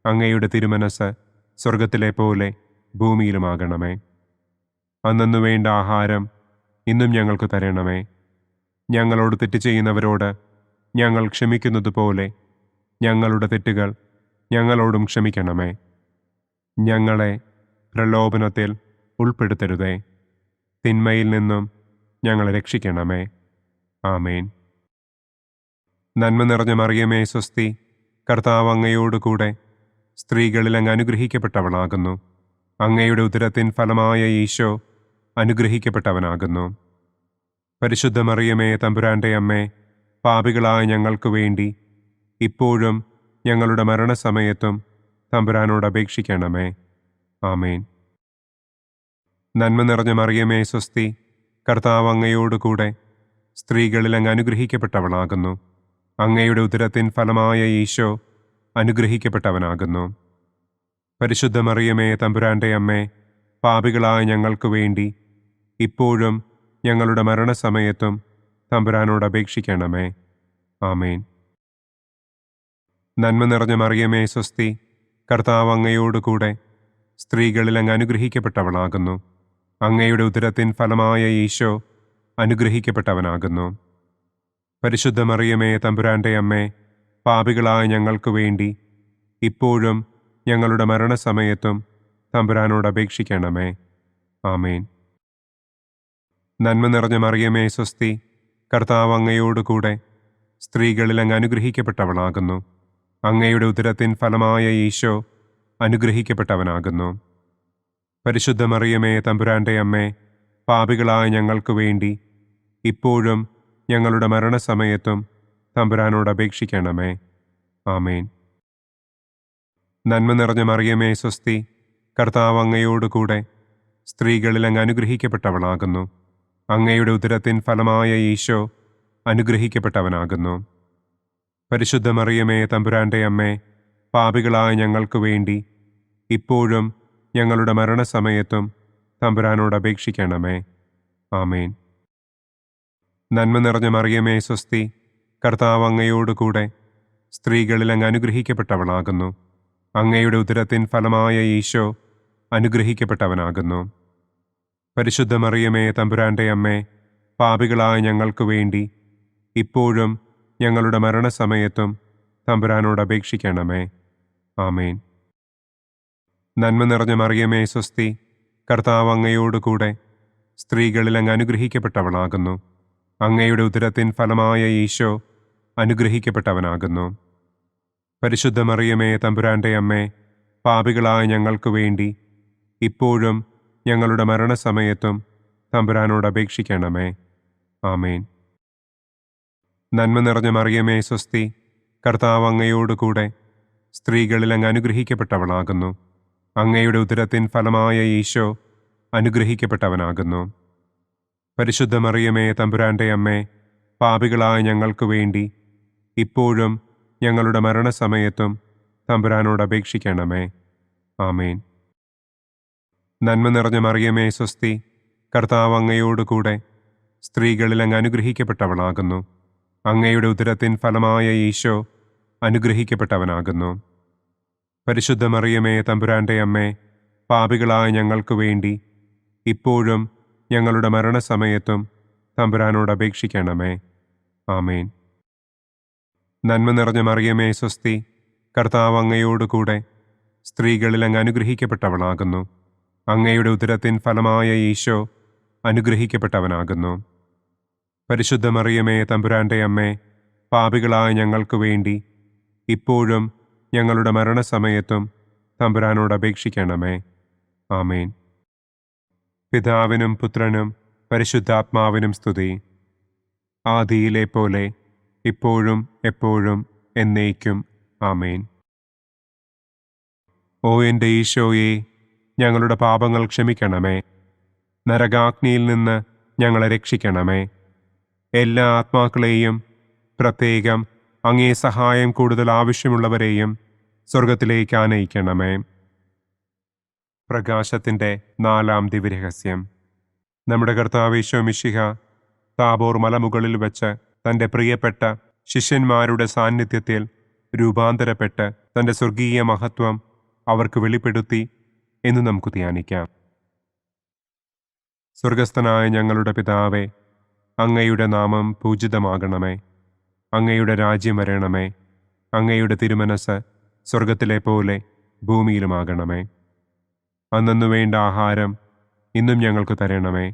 അങ്ങയുടെ തിരുമനസ് സ്വർഗത്തിലെ പോലെ ഭൂമിയിലുമാകണമേ. അന്നന്നു വേണ്ട ആഹാരം ഇന്നും ഞങ്ങൾക്ക് തരണമേ. ഞങ്ങളോട് തെറ്റ് ചെയ്യുന്നവരോട് ഞങ്ങൾ ക്ഷമിക്കുന്നതുപോലെ ഞങ്ങളുടെ തെറ്റുകൾ ഞങ്ങളോടും ക്ഷമിക്കണമേ. ഞങ്ങളെ പ്രലോഭനത്തിൽ ഉൾപ്പെടുത്തരുതേ. തിന്മയിൽ നിന്നും ഞങ്ങളെ രക്ഷിക്കണമേ. ആമേൻ. നന്മ നിറഞ്ഞ മറിയമേ സ്വസ്തി, കർത്താവ് അങ്ങയോടുകൂടെ സ്ത്രീകളിൽ അങ്ങ് അനുഗ്രഹിക്കപ്പെട്ടവളാകുന്നു. അങ്ങയുടെ ഉദരത്തിൻ ഫലമായ ഈശോ അനുഗ്രഹിക്കപ്പെട്ടവനാകുന്നു. പരിശുദ്ധ മറിയമേ തമ്പുരാന്റെ അമ്മേ, പാപികളായ ഞങ്ങൾക്ക് വേണ്ടി ഇപ്പോഴും ഞങ്ങളുടെ മരണസമയത്തും തമ്പുരാനോട് അപേക്ഷിക്കണമേ. ആമേൻ. നന്മ നിറഞ്ഞ മറിയമേ സ്വസ്തി, കർത്താവ് അങ്ങയോടുകൂടെ സ്ത്രീകളിൽ അങ്ങ് അനുഗ്രഹിക്കപ്പെട്ടവളാകുന്നു. അങ്ങയുടെ ഉദരത്തിൻ ഫലമായ ഈശോ അനുഗ്രഹിക്കപ്പെട്ടവനാകുന്നു. പരിശുദ്ധ മറിയമേ തമ്പുരാന്റെ അമ്മേ, പാപികളായ ഞങ്ങൾക്ക് വേണ്ടി ഇപ്പോഴും ഞങ്ങളുടെ മരണസമയത്തും തമ്പുരാനോട് അപേക്ഷിക്കണമേ. ആമേൻ. നന്മ നിറഞ്ഞ മറിയമേ സ്വസ്തി, കർത്താവ് അങ്ങയോടുകൂടെ സ്ത്രീകളിൽ അങ്ങ് അനുഗ്രഹിക്കപ്പെട്ടവളാകുന്നു. അങ്ങയുടെ ഉദരത്തിൻ ഫലമായ ഈശോ അനുഗ്രഹിക്കപ്പെട്ടവനാകുന്നു. പരിശുദ്ധ മറിയമേ തമ്പുരാന്റെ അമ്മേ, പാപികളായ ഞങ്ങൾക്ക് വേണ്ടി ഇപ്പോഴും ഞങ്ങളുടെ മരണസമയത്തും തമ്പുരാനോട് അപേക്ഷിക്കണമേ. ആമേൻ. നന്മ നിറഞ്ഞ മറിയമേ സ്വസ്തി, കർത്താവ് അങ്ങയോടുകൂടെ സ്ത്രീകളിൽ അങ്ങ് അനുഗ്രഹിക്കപ്പെട്ടവളാകുന്നു. അങ്ങയുടെ ഉദരത്തിൻ ഫലമായ ഈശോ അനുഗ്രഹിക്കപ്പെട്ടവനാകുന്നു. പരിശുദ്ധ മറിയമേ തമ്പുരാന്റെ അമ്മേ, പാപികളായ ഞങ്ങൾക്ക് വേണ്ടി ഇപ്പോഴും ഞങ്ങളുടെ മരണസമയത്തും തമ്പുരാനോട് അപേക്ഷിക്കണമേ. ആമേൻ. നന്മ നിറഞ്ഞ മറിയമേ സ്വസ്തി, കർത്താവ് അങ്ങയോടുകൂടെ സ്ത്രീകളിൽ അങ്ങ് അനുഗ്രഹിക്കപ്പെട്ടവളാകുന്നു. അങ്ങയുടെ ഉദരത്തിൻ ഫലമായ ഈശോ അനുഗ്രഹിക്കപ്പെട്ടവനാകുന്നു. പരിശുദ്ധ മറിയമേ തമ്പുരാന്റെ അമ്മേ, പാപികളായ ഞങ്ങൾക്ക് വേണ്ടി ഇപ്പോഴും ഞങ്ങളുടെ മരണസമയത്തും തമ്പുരാനോട് അപേക്ഷിക്കണമേ. ആമേൻ. നന്മ നിറഞ്ഞ മറിയമേ സ്വസ്തി, കർത്താവ് അങ്ങയോടുകൂടെ സ്ത്രീകളിൽ അങ്ങ് അനുഗ്രഹിക്കപ്പെട്ടവളാകുന്നു. അങ്ങയുടെ ഉദരത്തിൻ ഫലമായ ഈശോ അനുഗ്രഹിക്കപ്പെട്ടവനാകുന്നു. പരിശുദ്ധ മറിയമേ തമ്പുരാന്റെ അമ്മേ, പാപികളായ ഞങ്ങൾക്ക് വേണ്ടി ഇപ്പോഴും ഞങ്ങളുടെ മരണസമയത്തും തമ്പുരാനോട് അപേക്ഷിക്കണമേ. ആമേൻ. നന്മ നിറഞ്ഞ മറിയമേ സ്വസ്തി, കർത്താവ് അങ്ങയോടുകൂടെ സ്ത്രീകളിൽ അങ്ങ് അനുഗ്രഹിക്കപ്പെട്ടവളാകുന്നു. അങ്ങയുടെ ഉദരത്തിൻ ഫലമായ ഈശോ അനുഗ്രഹിക്കപ്പെട്ടവനാകുന്നു. പരിശുദ്ധ മറിയമേ തമ്പുരാന്റെ അമ്മേ, പാപികളായ ഞങ്ങൾക്ക് വേണ്ടി ഇപ്പോഴും ഞങ്ങളുടെ മരണസമയത്തും തമ്പുരാനോട് അപേക്ഷിക്കണമേ. ആമേൻ. നന്മ നിറഞ്ഞ മറിയമേ സ്വസ്തി, കർത്താവ് അങ്ങയോടുകൂടെ സ്ത്രീകളിൽ അങ്ങ് അനുഗ്രഹിക്കപ്പെട്ടവളാകുന്നു. അങ്ങയുടെ ഉദരത്തിൻ ഫലമായ ഈശോ അനുഗ്രഹിക്കപ്പെട്ടവനാകുന്നു. പരിശുദ്ധ മറിയമേ തമ്പുരാന്റെ അമ്മേ, പാപികളായ ഞങ്ങൾക്ക് വേണ്ടി ഇപ്പോഴും ഞങ്ങളുടെ മരണസമയത്തും തമ്പുരാനോട് അപേക്ഷിക്കണമേ. ആമേൻ. നന്മ നിറഞ്ഞ മറിയമേ സ്വസ്തി, കർത്താവ് അങ്ങയോടുകൂടെ സ്ത്രീകളിൽ അങ്ങ് അനുഗ്രഹിക്കപ്പെട്ടവളാകുന്നു. അങ്ങയുടെ ഉദരത്തിൻ ഫലമായ ഈശോ അനുഗ്രഹിക്കപ്പെട്ടവനാകുന്നു. പരിശുദ്ധ മറിയമേ തമ്പുരാന്റെ അമ്മേ, പാപികളായ ഞങ്ങൾക്ക് വേണ്ടി ഇപ്പോഴും ഞങ്ങളുടെ മരണസമയത്തും തമ്പുരാനോട് അപേക്ഷിക്കണമേ. ആമേൻ. നന്മ നിറഞ്ഞ മറിയമേ സ്വസ്തി, കർത്താവ് അങ്ങയോടുകൂടെ സ്ത്രീകളിൽ അങ്ങ് അനുഗ്രഹിക്കപ്പെട്ടവളാകുന്നു. അങ്ങയുടെ ഉദരത്തിൻ ഫലമായ ഈശോ അനുഗ്രഹിക്കപ്പെട്ടവനാകുന്നു. പരിശുദ്ധ മറിയമേ തമ്പുരാന്റെ അമ്മേ, പാപികളായ ഞങ്ങൾക്ക് വേണ്ടി ഇപ്പോഴും ഞങ്ങളുടെ മരണസമയത്തും തമ്പുരാനോട് അപേക്ഷിക്കണമേ. ആമേൻ. പിതാവിനും പുത്രനും പരിശുദ്ധാത്മാവിനും സ്തുതി. ആദിയിലെ പോലെ ഇപ്പോഴും എപ്പോഴും എന്നേക്കും. ആമേൻ. ഓ എൻ്റെ ഈശോയെ, ഞങ്ങളുടെ പാപങ്ങൾ ക്ഷമിക്കണമേ. നരകാഗ്നിയിൽ നിന്ന് ഞങ്ങളെ രക്ഷിക്കണമേ. എല്ലാ ആത്മാക്കളെയും, പ്രത്യേകം അങ്ങേ സഹായം കൂടുതൽ ആവശ്യമുള്ളവരെയും സ്വർഗത്തിലേക്ക് ആനയിക്കണമേ. പ്രകാശത്തിൻ്റെ 4-ാം ദിവ്യരഹസ്യം. നമ്മുടെ കർത്താവ് ഈശോ മിശിഹ താബോർ മലമുകളിൽ വെച്ച് തൻ്റെ പ്രിയപ്പെട്ട ശിഷ്യന്മാരുടെ സാന്നിധ്യത്തിൽ രൂപാന്തരപ്പെട്ട് തൻ്റെ സ്വർഗീയ മഹത്വം അവർക്ക് വെളിപ്പെടുത്തി എന്ന് നമുക്ക് ധ്യാനിക്കാം. സ്വർഗസ്ഥനായ ഞങ്ങളുടെ പിതാവേ, അങ്ങയുടെ നാമം പൂജിതമാകണമേ. അങ്ങയുടെ രാജ്യം വരണമേ. അങ്ങയുടെ തിരുമനസ് സ്വർഗത്തിലെ പോലെ ഭൂമിയിലുമാകണമേ. അന്നു വേണ്ട ആഹാരം ഇന്നും ഞങ്ങൾക്ക് തരണമേ.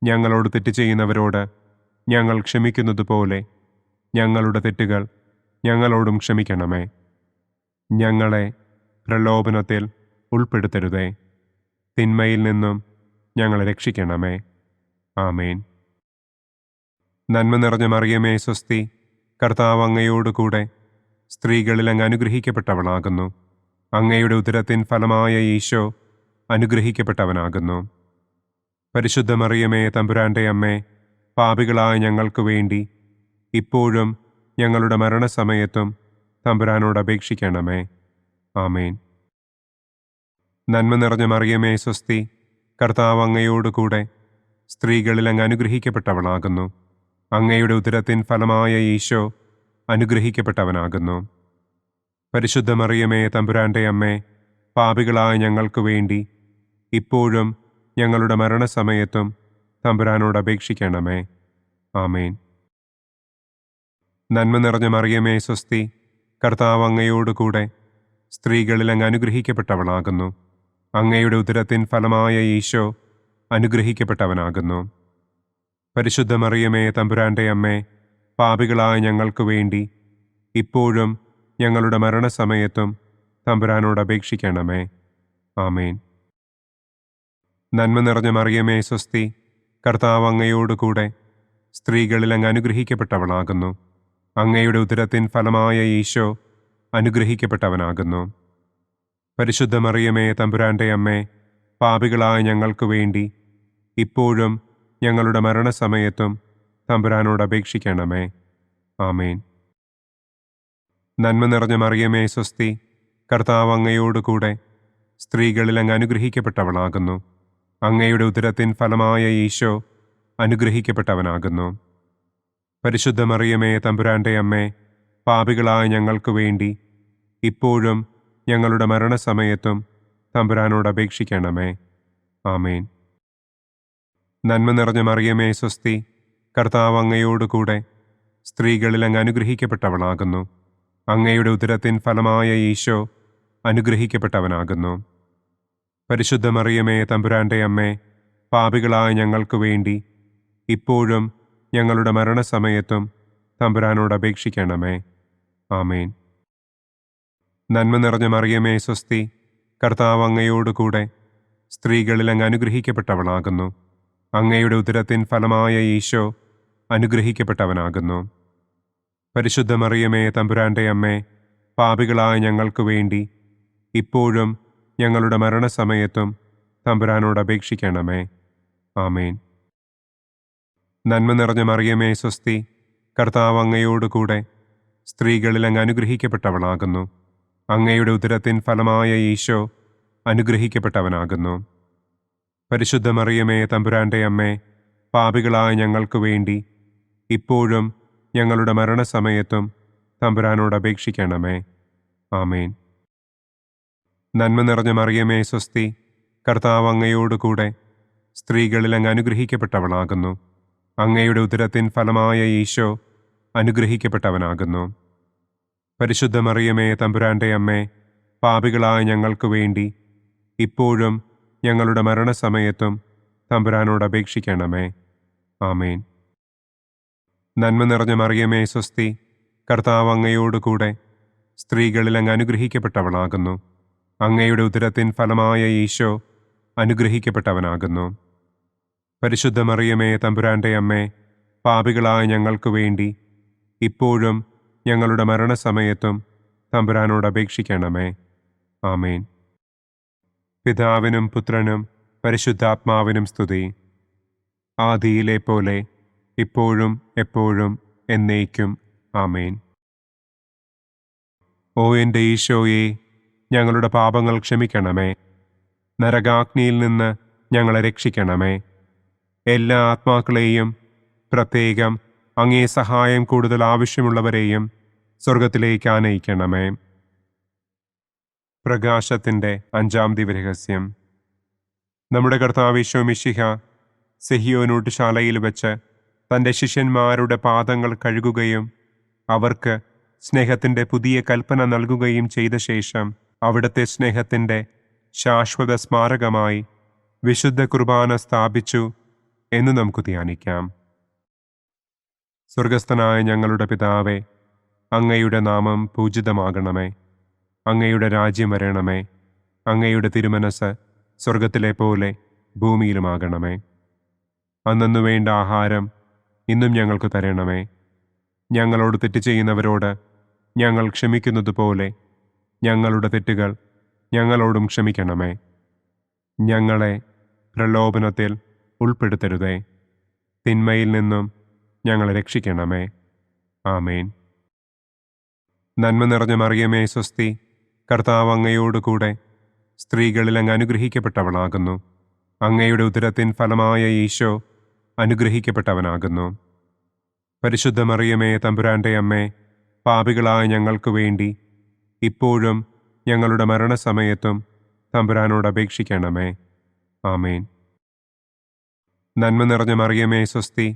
ഞങ്ങളോട് തെറ്റ് ചെയ്യുന്നവരോട് ഞങ്ങൾ ക്ഷമിക്കുന്നത് പോലെ ഞങ്ങളുടെ തെറ്റുകൾ ഞങ്ങളോടും ക്ഷമിക്കണമേ. ഞങ്ങളെ പ്രലോഭനത്തിൽ ഉൾപ്പെടുത്തരുതേ. തിന്മയിൽ നിന്നും ഞങ്ങളെ രക്ഷിക്കണമേ. ആമേൻ. നന്മ നിറഞ്ഞ മറിയമേ സ്വസ്തി, കർത്താവ് അങ്ങയോടുകൂടെ സ്ത്രീകളിൽ അങ്ങ് അനുഗ്രഹിക്കപ്പെട്ടവളാകുന്നു. അങ്ങയുടെ ഉദരത്തിൻ ഫലമായ ഈശോ അനുഗ്രഹിക്കപ്പെട്ടവനാകുന്നു. പരിശുദ്ധ മറിയമേ തമ്പുരാന്റെ അമ്മേ, പാപികളായ ഞങ്ങൾക്ക് വേണ്ടി ഇപ്പോഴും ഞങ്ങളുടെ മരണസമയത്തും തമ്പുരാനോട് അപേക്ഷിക്കണമേ. ആമേൻ. നന്മ നിറഞ്ഞ മറിയമേ സ്വസ്തി, കർത്താവ് അങ്ങയോടുകൂടെ സ്ത്രീകളിൽ അങ്ങ് അനുഗ്രഹിക്കപ്പെട്ടവളാകുന്നു. അങ്ങയുടെ ഉദരത്തിൻ ഫലമായ ഈശോ അനുഗ്രഹിക്കപ്പെട്ടവനാകുന്നു. പരിശുദ്ധ മറിയമേ തമ്പുരാന്റെ അമ്മേ, പാപികളായ ഞങ്ങൾക്ക് വേണ്ടി ഇപ്പോഴും ഞങ്ങളുടെ മരണസമയത്തും തമ്പുരാനോട് അപേക്ഷിക്കണമേ. ആമേൻ. നന്മ നിറഞ്ഞ മറിയമേ സ്വസ്തി, കർത്താവ് അങ്ങയോടുകൂടെ സ്ത്രീകളിൽ അങ്ങ് അനുഗ്രഹിക്കപ്പെട്ടവളാകുന്നു. അങ്ങയുടെ ഉദരത്തിൻ ഫലമായ ഈശോ അനുഗ്രഹിക്കപ്പെട്ടവനാകുന്നു. പരിശുദ്ധ മറിയമേ തമ്പുരാന്റെ അമ്മേ, പാപികളായ ഞങ്ങൾക്ക് വേണ്ടി ഇപ്പോഴും ഞങ്ങളുടെ മരണസമയത്തും തമ്പുരാനോട് അപേക്ഷിക്കണമേ. ആമേൻ. നന്മ നിറഞ്ഞ മറിയമേ സ്വസ്തി, കർത്താവ് അങ്ങയോടുകൂടെ സ്ത്രീകളിൽ അങ്ങ് അനുഗ്രഹിക്കപ്പെട്ടവളാകുന്നു. അങ്ങയുടെ ഉദരത്തിൻ ഫലമായ ഈശോ അനുഗ്രഹിക്കപ്പെട്ടവനാകുന്നു. പരിശുദ്ധ മറിയമേ തമ്പുരാന്റെ അമ്മേ, പാപികളായ ഞങ്ങൾക്ക് വേണ്ടി ഇപ്പോഴും ഞങ്ങളുടെ മരണസമയത്തും തമ്പുരാനോട് അപേക്ഷിക്കണമേ. ആമേൻ. നന്മ നിറഞ്ഞ മറിയമേ സ്വസ്തി, കർത്താവ് അങ്ങയോടുകൂടെ സ്ത്രീകളിൽ അങ്ങ് അനുഗ്രഹിക്കപ്പെട്ടവളാകുന്നു. അങ്ങയുടെ ഉദരത്തിൻ ഫലമായ ഈശോ അനുഗ്രഹിക്കപ്പെട്ടവനാകുന്നു. പരിശുദ്ധ മറിയമേ തമ്പുരാന്റെ അമ്മേ, പാപികളായ ഞങ്ങൾക്ക് വേണ്ടി ഇപ്പോഴും ഞങ്ങളുടെ മരണസമയത്തും തമ്പുരാനോട് അപേക്ഷിക്കണമേ. ആമേൻ. നന്മ നിറഞ്ഞ മറിയമേ സ്വസ്തി, കർത്താവ് അങ്ങയോടുകൂടെ സ്ത്രീകളിൽ അങ്ങ് അനുഗ്രഹിക്കപ്പെട്ടവളാകുന്നു. അങ്ങയുടെ ഉദരത്തിൻ ഫലമായ ഈശോ അനുഗ്രഹിക്കപ്പെട്ടവനാകുന്നു. പരിശുദ്ധ മറിയമേ തമ്പുരാന്റെ അമ്മേ, പാപികളായ ഞങ്ങൾക്ക് വേണ്ടി ഇപ്പോഴും ഞങ്ങളുടെ മരണസമയത്തും തമ്പുരാനോട് അപേക്ഷിക്കണമേ. ആമേൻ. നന്മ നിറഞ്ഞ മറിയമേ സ്വസ്തി, കർത്താവ് അങ്ങയോടുകൂടെ സ്ത്രീകളിൽ അങ്ങ് അനുഗ്രഹിക്കപ്പെട്ടവളാകുന്നു. അങ്ങയുടെ ഉദരത്തിൻ ഫലമായ ഈശോ അനുഗ്രഹിക്കപ്പെട്ടവനാകുന്നു. പരിശുദ്ധ മറിയമേ, തമ്പുരാന്റെ അമ്മേ, പാപികളായ ഞങ്ങൾക്ക് വേണ്ടി ഇപ്പോഴും ഞങ്ങളുടെ മരണസമയത്തും തമ്പുരാനോട് അപേക്ഷിക്കണമേ. ആമേൻ. നന്മ നിറഞ്ഞ മറിയമേ, സ്വസ്തി, കർത്താവ് അങ്ങയോടുകൂടെ സ്ത്രീകളിൽ അങ്ങ് അനുഗ്രഹിക്കപ്പെട്ടവളാകുന്നു. അങ്ങയുടെ ഉദരത്തിൻ ഫലമായ ഈശോ അനുഗ്രഹിക്കപ്പെട്ടവനാകുന്നു. പരിശുദ്ധ മറിയമേ, തമ്പുരാന്റെ അമ്മേ, പാപികളായ ഞങ്ങൾക്ക് വേണ്ടി ഇപ്പോഴും ഞങ്ങളുടെ മരണസമയത്തും തമ്പുരാനോട് അപേക്ഷിക്കണമേ. ആമേൻ. നന്മ നിറഞ്ഞ മറിയമേ, സ്വസ്തി, കർത്താവ് അങ്ങയോടുകൂടെ സ്ത്രീകളിൽ അങ്ങ് അനുഗ്രഹിക്കപ്പെട്ടവളാകുന്നു. അങ്ങയുടെ ഉദരത്തിൻ ഫലമായ ഈശോ അനുഗ്രഹിക്കപ്പെട്ടവനാകുന്നു. പരിശുദ്ധ മറിയമേ, തമ്പുരാന്റെ അമ്മേ, പാപികളായ ഞങ്ങൾക്ക് വേണ്ടി ഇപ്പോഴും ഞങ്ങളുടെ മരണസമയത്തും തമ്പുരാനോട് അപേക്ഷിക്കണമേ. ആമേൻ. നന്മ നിറഞ്ഞ മറിയമേ, സ്വസ്തി, കർത്താവ് അങ്ങയോടുകൂടെ സ്ത്രീകളിൽ അങ്ങ് അനുഗ്രഹിക്കപ്പെട്ടവളാകുന്നു. അങ്ങയുടെ ഉദരത്തിൻ ഫലമായ ഈശോ അനുഗ്രഹിക്കപ്പെട്ടവനാകുന്നു. പരിശുദ്ധ മറിയമേ, തമ്പുരാന്റെ അമ്മേ, പാപികളായ ഞങ്ങൾക്ക് വേണ്ടി ഇപ്പോഴും ഞങ്ങളുടെ മരണസമയത്തും തമ്പുരാനോട് അപേക്ഷിക്കണമേ. ആമേൻ. പിതാവിനും പുത്രനും പരിശുദ്ധാത്മാവിനും സ്തുതി. ആദിയിലെ പോലെ ഇപ്പോഴും എപ്പോഴും എന്നേക്കും. ആമേൻ. ഓ എൻ്റെ ഈശോയെ, ഞങ്ങളുടെ പാപങ്ങൾ ക്ഷമിക്കണമേ. നരകാഗ്നിയിൽ നിന്ന് ഞങ്ങളെ രക്ഷിക്കണമേ. എല്ലാ ആത്മാക്കളെയും, പ്രത്യേകം അങ്ങേ സഹായം കൂടുതൽ ആവശ്യമുള്ളവരെയും സ്വർഗത്തിലേക്ക് ആനയിക്കണമേ. പ്രകാശത്തിൻ്റെ 5-ാം ദിവ്യരഹസ്യം. നമ്മുടെ കർത്താവ് ഈശോ മിശിഹ സെഹിയോനൂട്ടുശാലയിൽ വെച്ച് തൻ്റെ ശിഷ്യന്മാരുടെ പാദങ്ങൾ കഴുകുകയും അവർക്ക് സ്നേഹത്തിൻ്റെ പുതിയ കൽപ്പന നൽകുകയും ചെയ്ത ശേഷം അവിടുത്തെ സ്നേഹത്തിൻ്റെ ശാശ്വത സ്മാരകമായി വിശുദ്ധ കുർബാന സ്ഥാപിച്ചു എന്ന് നമുക്ക് ധ്യാനിക്കാം. സ്വർഗസ്ഥനായ ഞങ്ങളുടെ പിതാവേ, അങ്ങയുടെ നാമം പൂജിതമാകണമേ. അങ്ങയുടെ രാജ്യം വരണമേ. അങ്ങയുടെ തിരുമനസ് സ്വർഗത്തിലെ പോലെ ഭൂമിയിലുമാകണമേ. അന്നന്നു വേണ്ട ആഹാരം ഇന്നും ഞങ്ങൾക്ക് തരണമേ. ഞങ്ങളോട് തെറ്റ് ചെയ്യുന്നവരോട് ഞങ്ങൾ ക്ഷമിക്കുന്നത് പോലെ ഞങ്ങളുടെ തെറ്റുകൾ ഞങ്ങളോടും ക്ഷമിക്കണമേ. ഞങ്ങളെ പ്രലോഭനത്തിൽ ഉൾപ്പെടുത്തരുതേ. തിന്മയിൽ നിന്നും ഞങ്ങളെ രക്ഷിക്കണമേ. ആമേൻ. നന്മ നിറഞ്ഞ മറിയമേ, സ്വസ്തി, കർത്താവ് അങ്ങയോടുകൂടെ സ്ത്രീകളിൽ അങ്ങ് അനുഗ്രഹിക്കപ്പെട്ടവളാകുന്നു. അങ്ങയുടെ ഉദരത്തിൻ ഫലമായ ഈശോ അനുഗ്രഹിക്കപ്പെട്ടവനാകുന്നു. പരിശുദ്ധ മറിയമേ, തമ്പുരാന്റെ അമ്മേ, പാപികളായ ഞങ്ങൾക്ക് വേണ്ടി ഇപ്പോഴും ഞങ്ങളുടെ മരണസമയത്തും തമ്പുരാനോട് അപേക്ഷിക്കണമേ. ആമേൻ. നന്മ നിറഞ്ഞ മറിയമേ, സ്വസ്തി,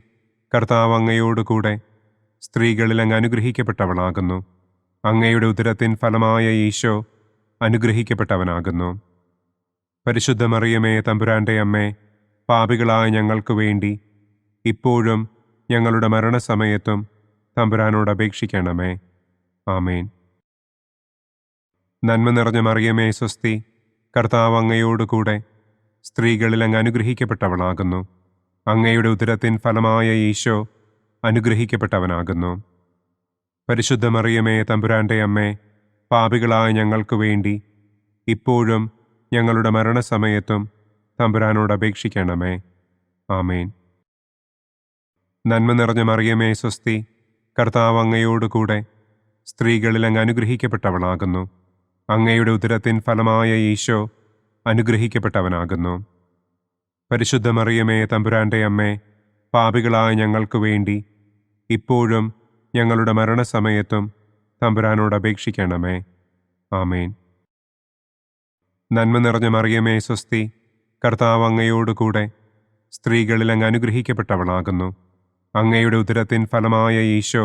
കർത്താവ് അങ്ങയോടുകൂടെ സ്ത്രീകളിൽ അങ്ങ് അനുഗ്രഹിക്കപ്പെട്ടവളാകുന്നു. അങ്ങയുടെ ഉദരത്തിൻ ഫലമായ ഈശോ അനുഗ്രഹിക്കപ്പെട്ടവനാകുന്നു. പരിശുദ്ധ മറിയമേ, തമ്പുരാന്റെ അമ്മേ, പാപികളായ ഞങ്ങൾക്ക് വേണ്ടി ഇപ്പോഴും ഞങ്ങളുടെ മരണസമയത്തും തമ്പുരാനോട് അപേക്ഷിക്കണമേ. ആമേൻ. നന്മ നിറഞ്ഞ മറിയമേ, സ്വസ്തി, കർത്താവ് അങ്ങയോടുകൂടെ സ്ത്രീകളിൽ അങ്ങ് അനുഗ്രഹിക്കപ്പെട്ടവളാകുന്നു. അങ്ങയുടെ ഉദരത്തിൻ ഫലമായ ഈശോ അനുഗ്രഹിക്കപ്പെട്ടവനാകുന്നു. പരിശുദ്ധ മറിയമേ, തമ്പുരാന്റെ അമ്മേ, പാപികളായ ഞങ്ങൾക്ക് വേണ്ടി ഇപ്പോഴും ഞങ്ങളുടെ മരണസമയത്തും തമ്പുരാനോട് അപേക്ഷിക്കണമേ. ആമേൻ. നന്മ നിറഞ്ഞ മറിയമേ, സ്വസ്തി, കർത്താവ് അങ്ങയോടുകൂടെ സ്ത്രീകളിൽ അങ്ങ് അനുഗ്രഹിക്കപ്പെട്ടവളാകുന്നു. അങ്ങയുടെ ഉദരത്തിൻ ഫലമായ ഈശോ അനുഗ്രഹിക്കപ്പെട്ടവനാകുന്നു. പരിശുദ്ധ മറിയമേ, തമ്പുരാന്റെ അമ്മേ, പാപികളായ ഞങ്ങൾക്ക് വേണ്ടി ഇപ്പോഴും ഞങ്ങളുടെ മരണസമയത്തും തമ്പുരാനോട് അപേക്ഷിക്കണമേ. ആമേൻ. നന്മ നിറഞ്ഞ മറിയമേ, സ്വസ്തി, കർത്താവ് അങ്ങയോടുകൂടെ സ്ത്രീകളിൽ അങ്ങ് അനുഗ്രഹിക്കപ്പെട്ടവളാകുന്നു. അങ്ങയുടെ ഉദരത്തിൻ ഫലമായ ഈശോ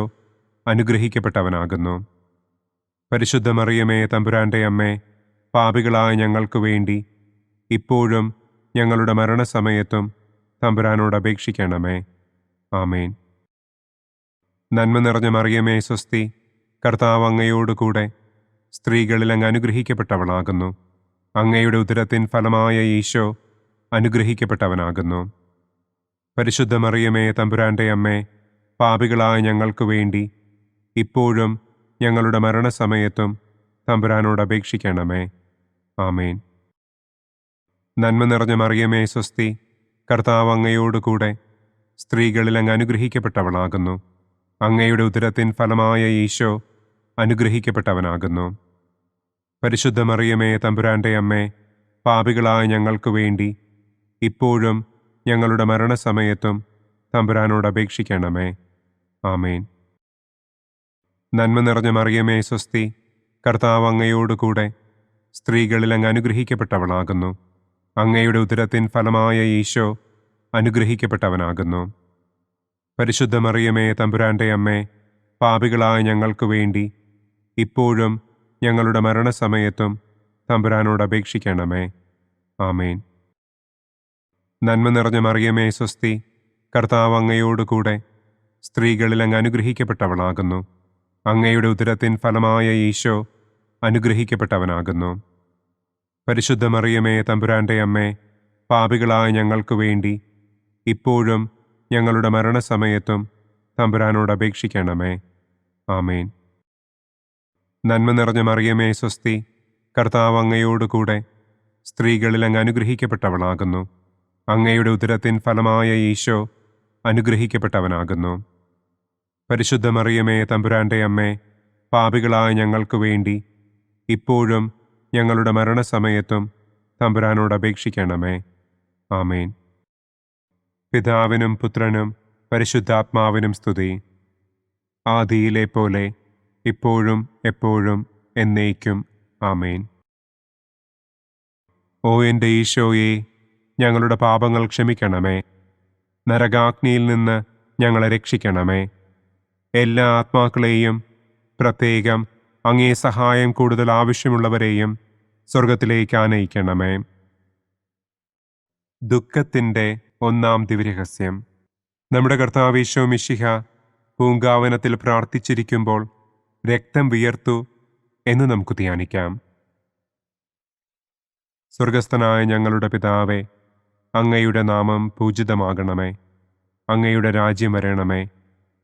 അനുഗ്രഹിക്കപ്പെട്ടവനാകുന്നു. പരിശുദ്ധ മറിയമേ, തമ്പുരാന്റെ അമ്മേ, പാപികളായ ഞങ്ങൾക്ക് വേണ്ടി ഇപ്പോഴും ഞങ്ങളുടെ മരണസമയത്തും തമ്പുരാനോട് അപേക്ഷിക്കണമേ. ആമേൻ. നന്മ നിറഞ്ഞ മറിയമേ, സ്വസ്തി, കർത്താവ് അങ്ങയോടുകൂടെ സ്ത്രീകളിൽ അങ്ങ് അനുഗ്രഹിക്കപ്പെട്ടവളാകുന്നു. അങ്ങയുടെ ഉദരത്തിൻ ഫലമായ ഈശോ അനുഗ്രഹിക്കപ്പെട്ടവനാകുന്നു. പരിശുദ്ധ മറിയമേ, തമ്പുരാന്റെ അമ്മേ, പാപികളായ ഞങ്ങൾക്ക് വേണ്ടി ഇപ്പോഴും ഞങ്ങളുടെ മരണസമയത്തും തമ്പുരാനോട് അപേക്ഷിക്കണമേ. ആമേൻ. നന്മ നിറഞ്ഞ മറിയമേ സ്വസ്തി, കർത്താവ് അങ്ങയോട് കൂടെ സ്ത്രീകളിൽ അങ്ങ് അനുഗ്രഹിക്കപ്പെട്ടവളാകുന്നു. അങ്ങയുടെ ഉദരത്തിൻ ഫലമായ ഈശോ അനുഗ്രഹിക്കപ്പെട്ടവനാകുന്നു. പരിശുദ്ധ മറിയമേ തമ്പുരാൻ്റെ അമ്മേ, പാപികളായ ഞങ്ങൾക്ക് വേണ്ടി ഇപ്പോഴും ഞങ്ങളുടെ മരണസമയത്തും തമ്പുരാനോട് അപേക്ഷിക്കണമേ. ആമേൻ. നന്മ നിറഞ്ഞ മറിയമേ സ്വസ്തി, കർത്താവ് അങ്ങയോട് കൂടെ സ്ത്രീകളിൽ അങ്ങ് അനുഗ്രഹിക്കപ്പെട്ടവളാകുന്നു. അങ്ങയുടെ ഉദരത്തിൻ ഫലമായ ഈശോ അനുഗ്രഹിക്കപ്പെട്ടവനാകുന്നു. പരിശുദ്ധ മറിയമേ തമ്പുരാൻ്റെ അമ്മേ, പാപികളായ ഞങ്ങൾക്ക് വേണ്ടി ഇപ്പോഴും ഞങ്ങളുടെ മരണസമയത്തും തമ്പുരാനോട് അപേക്ഷിക്കണമേ. ആമേൻ. നന്മ നിറഞ്ഞ മറിയമേ സ്വസ്തി, കർത്താവ് അങ്ങയോട് കൂടെ സ്ത്രീകളിൽ അങ്ങ് അനുഗ്രഹിക്കപ്പെട്ടവളാകുന്നു. അങ്ങയുടെ ഉദരത്തിൻ ഫലമായ ഈശോ അനുഗ്രഹിക്കപ്പെട്ടവനാകുന്നു. പരിശുദ്ധ മറിയമേ തമ്പുരാൻ്റെ അമ്മേ, പാപികളായ ഞങ്ങൾക്ക് വേണ്ടി ഇപ്പോഴും ഞങ്ങളുടെ മരണസമയത്തും തമ്പുരാനോട് അപേക്ഷിക്കണമേ. ആമേൻ. നന്മ നിറഞ്ഞ മറിയമേ സ്വസ്തി, കർത്താവ് അങ്ങയോട് കൂടെ സ്ത്രീകളിൽ അങ്ങ് അനുഗ്രഹിക്കപ്പെട്ടവളാകുന്നു. അങ്ങയുടെ ഉദരത്തിൻ ഫലമായ ഈശോ അനുഗ്രഹിക്കപ്പെട്ടവനാകുന്നു. പരിശുദ്ധ മറിയമേ തമ്പുരാൻ്റെ അമ്മേ, പാപികളായ ഞങ്ങൾക്ക് വേണ്ടി ഇപ്പോഴും ഞങ്ങളുടെ മരണസമയത്തും തമ്പുരാനോട് അപേക്ഷിക്കണമേ. ആമേൻ. പിതാവിനും പുത്രനും പരിശുദ്ധാത്മാവിനും സ്തുതി. ആദിയിലെ പോലെ ഇപ്പോഴും എപ്പോഴും എന്നേക്കും. ആമേൻ. ഓ എൻ്റെ ഈശോയെ, ഞങ്ങളുടെ പാപങ്ങൾ ക്ഷമിക്കണമേ. നരകാഗ്നിയിൽ നിന്ന് ഞങ്ങളെ രക്ഷിക്കണമേ. എല്ലാ ആത്മാക്കളെയും, പ്രത്യേകം അങ്ങേ സഹായം കൂടുതൽ ആവശ്യമുള്ളവരെയും സ്വർഗത്തിലേക്ക് ആനയിക്കണമേ. ദുഃഖത്തിൻ്റെ ഒന്നാം ദിവ്യരഹസ്യം. നമ്മുടെ കർത്താവ് ഈശോ മിശിഹ പൂങ്കാവനത്തിൽ പ്രാർത്ഥിച്ചിരിക്കുമ്പോൾ രക്തം വിയർത്തു എന്ന് നമുക്ക് ധ്യാനിക്കാം. സ്വർഗസ്ഥനായ ഞങ്ങളുടെ പിതാവേ, അങ്ങയുടെ നാമം പൂജിതമാകണമേ. അങ്ങയുടെ രാജ്യം വരണമേ.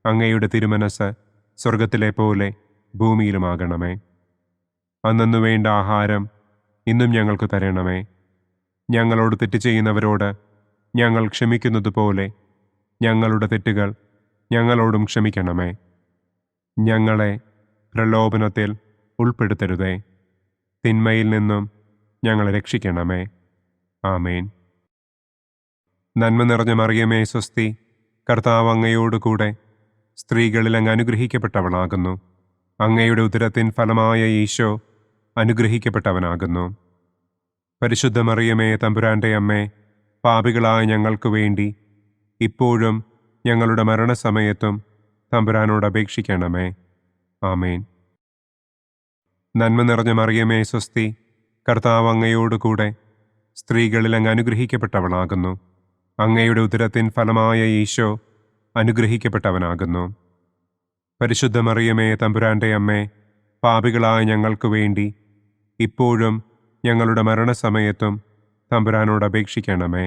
അങ്ങയുടെ തിരുമനസ് സ്വർഗത്തിലെ പോലെ ഭൂമിയിലുമാകണമേ. അന്നു വേണ്ട ആഹാരം ഇന്നും ഞങ്ങൾക്ക് തരണമേ. ഞങ്ങളോട് തെറ്റ് ചെയ്യുന്നവരോട് ഞങ്ങൾ ക്ഷമിക്കുന്നതുപോലെ ഞങ്ങളുടെ തെറ്റുകൾ ഞങ്ങളോടും ക്ഷമിക്കണമേ. ഞങ്ങളെ പ്രലോഭനത്തിൽ ഉൾപ്പെടുത്തരുതേ. തിന്മയിൽ നിന്നും ഞങ്ങളെ രക്ഷിക്കണമേ. ആമേൻ. നന്മ നിറഞ്ഞ മറിയമേ സ്വസ്തി, കർത്താവ് അങ്ങയോട് കൂടെ സ്ത്രീകളിൽ അങ്ങ് അനുഗ്രഹിക്കപ്പെട്ടവളാകുന്നു. അങ്ങയുടെ ഉദരത്തിൻ ഫലമായ ഈശോ അനുഗ്രഹിക്കപ്പെട്ടവനാകുന്നു. പരിശുദ്ധ മറിയമേ തമ്പുരാൻ്റെ അമ്മേ, പാപികളായ ഞങ്ങൾക്ക് വേണ്ടി ഇപ്പോഴും ഞങ്ങളുടെ മരണസമയത്തും തമ്പുരാനോട് അപേക്ഷിക്കണമേ. ആമേൻ. നന്മ നിറഞ്ഞ മറിയമേ സ്വസ്തി, കർത്താവ് അങ്ങയോട് കൂടെ സ്ത്രീകളിൽ അങ്ങ് അനുഗ്രഹിക്കപ്പെട്ടവളാകുന്നു. അങ്ങയുടെ ഉദരത്തിൻ ഫലമായ ഈശോ അനുഗ്രഹിക്കപ്പെട്ടവനാകുന്നു. പരിശുദ്ധ മറിയമേ തമ്പുരാൻ്റെ അമ്മേ, പാപികളായ ഞങ്ങൾക്ക് വേണ്ടി ഇപ്പോഴും ഞങ്ങളുടെ മരണസമയത്തും തമ്പുരാനോട് അപേക്ഷിക്കണമേ.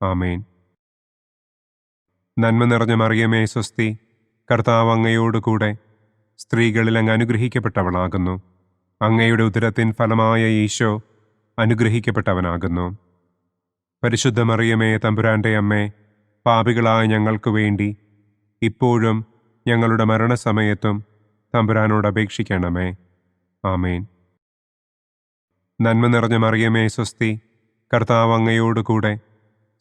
ആമേൻ. നന്മ നിറഞ്ഞ മറിയമേ സ്വസ്തി, കർത്താവ് അങ്ങയോട് കൂടെ സ്ത്രീകളിൽ അങ്ങ് അനുഗ്രഹിക്കപ്പെട്ടവളാകുന്നു. അങ്ങയുടെ ഉദരത്തിൻ ഫലമായ ഈശോ അനുഗ്രഹിക്കപ്പെട്ടവനാകുന്നു. പരിശുദ്ധ മറിയമേ തമ്പുരാൻ്റെ അമ്മേ, പാപികളായ ഞങ്ങൾക്ക് വേണ്ടി ഇപ്പോഴും ഞങ്ങളുടെ മരണസമയത്തും തമ്പുരാനോട് അപേക്ഷിക്കണമേ. ആമേൻ. നന്മ നിറഞ്ഞ മറിയമേ സ്വസ്തി, കർത്താവ് അങ്ങയോട് കൂടെ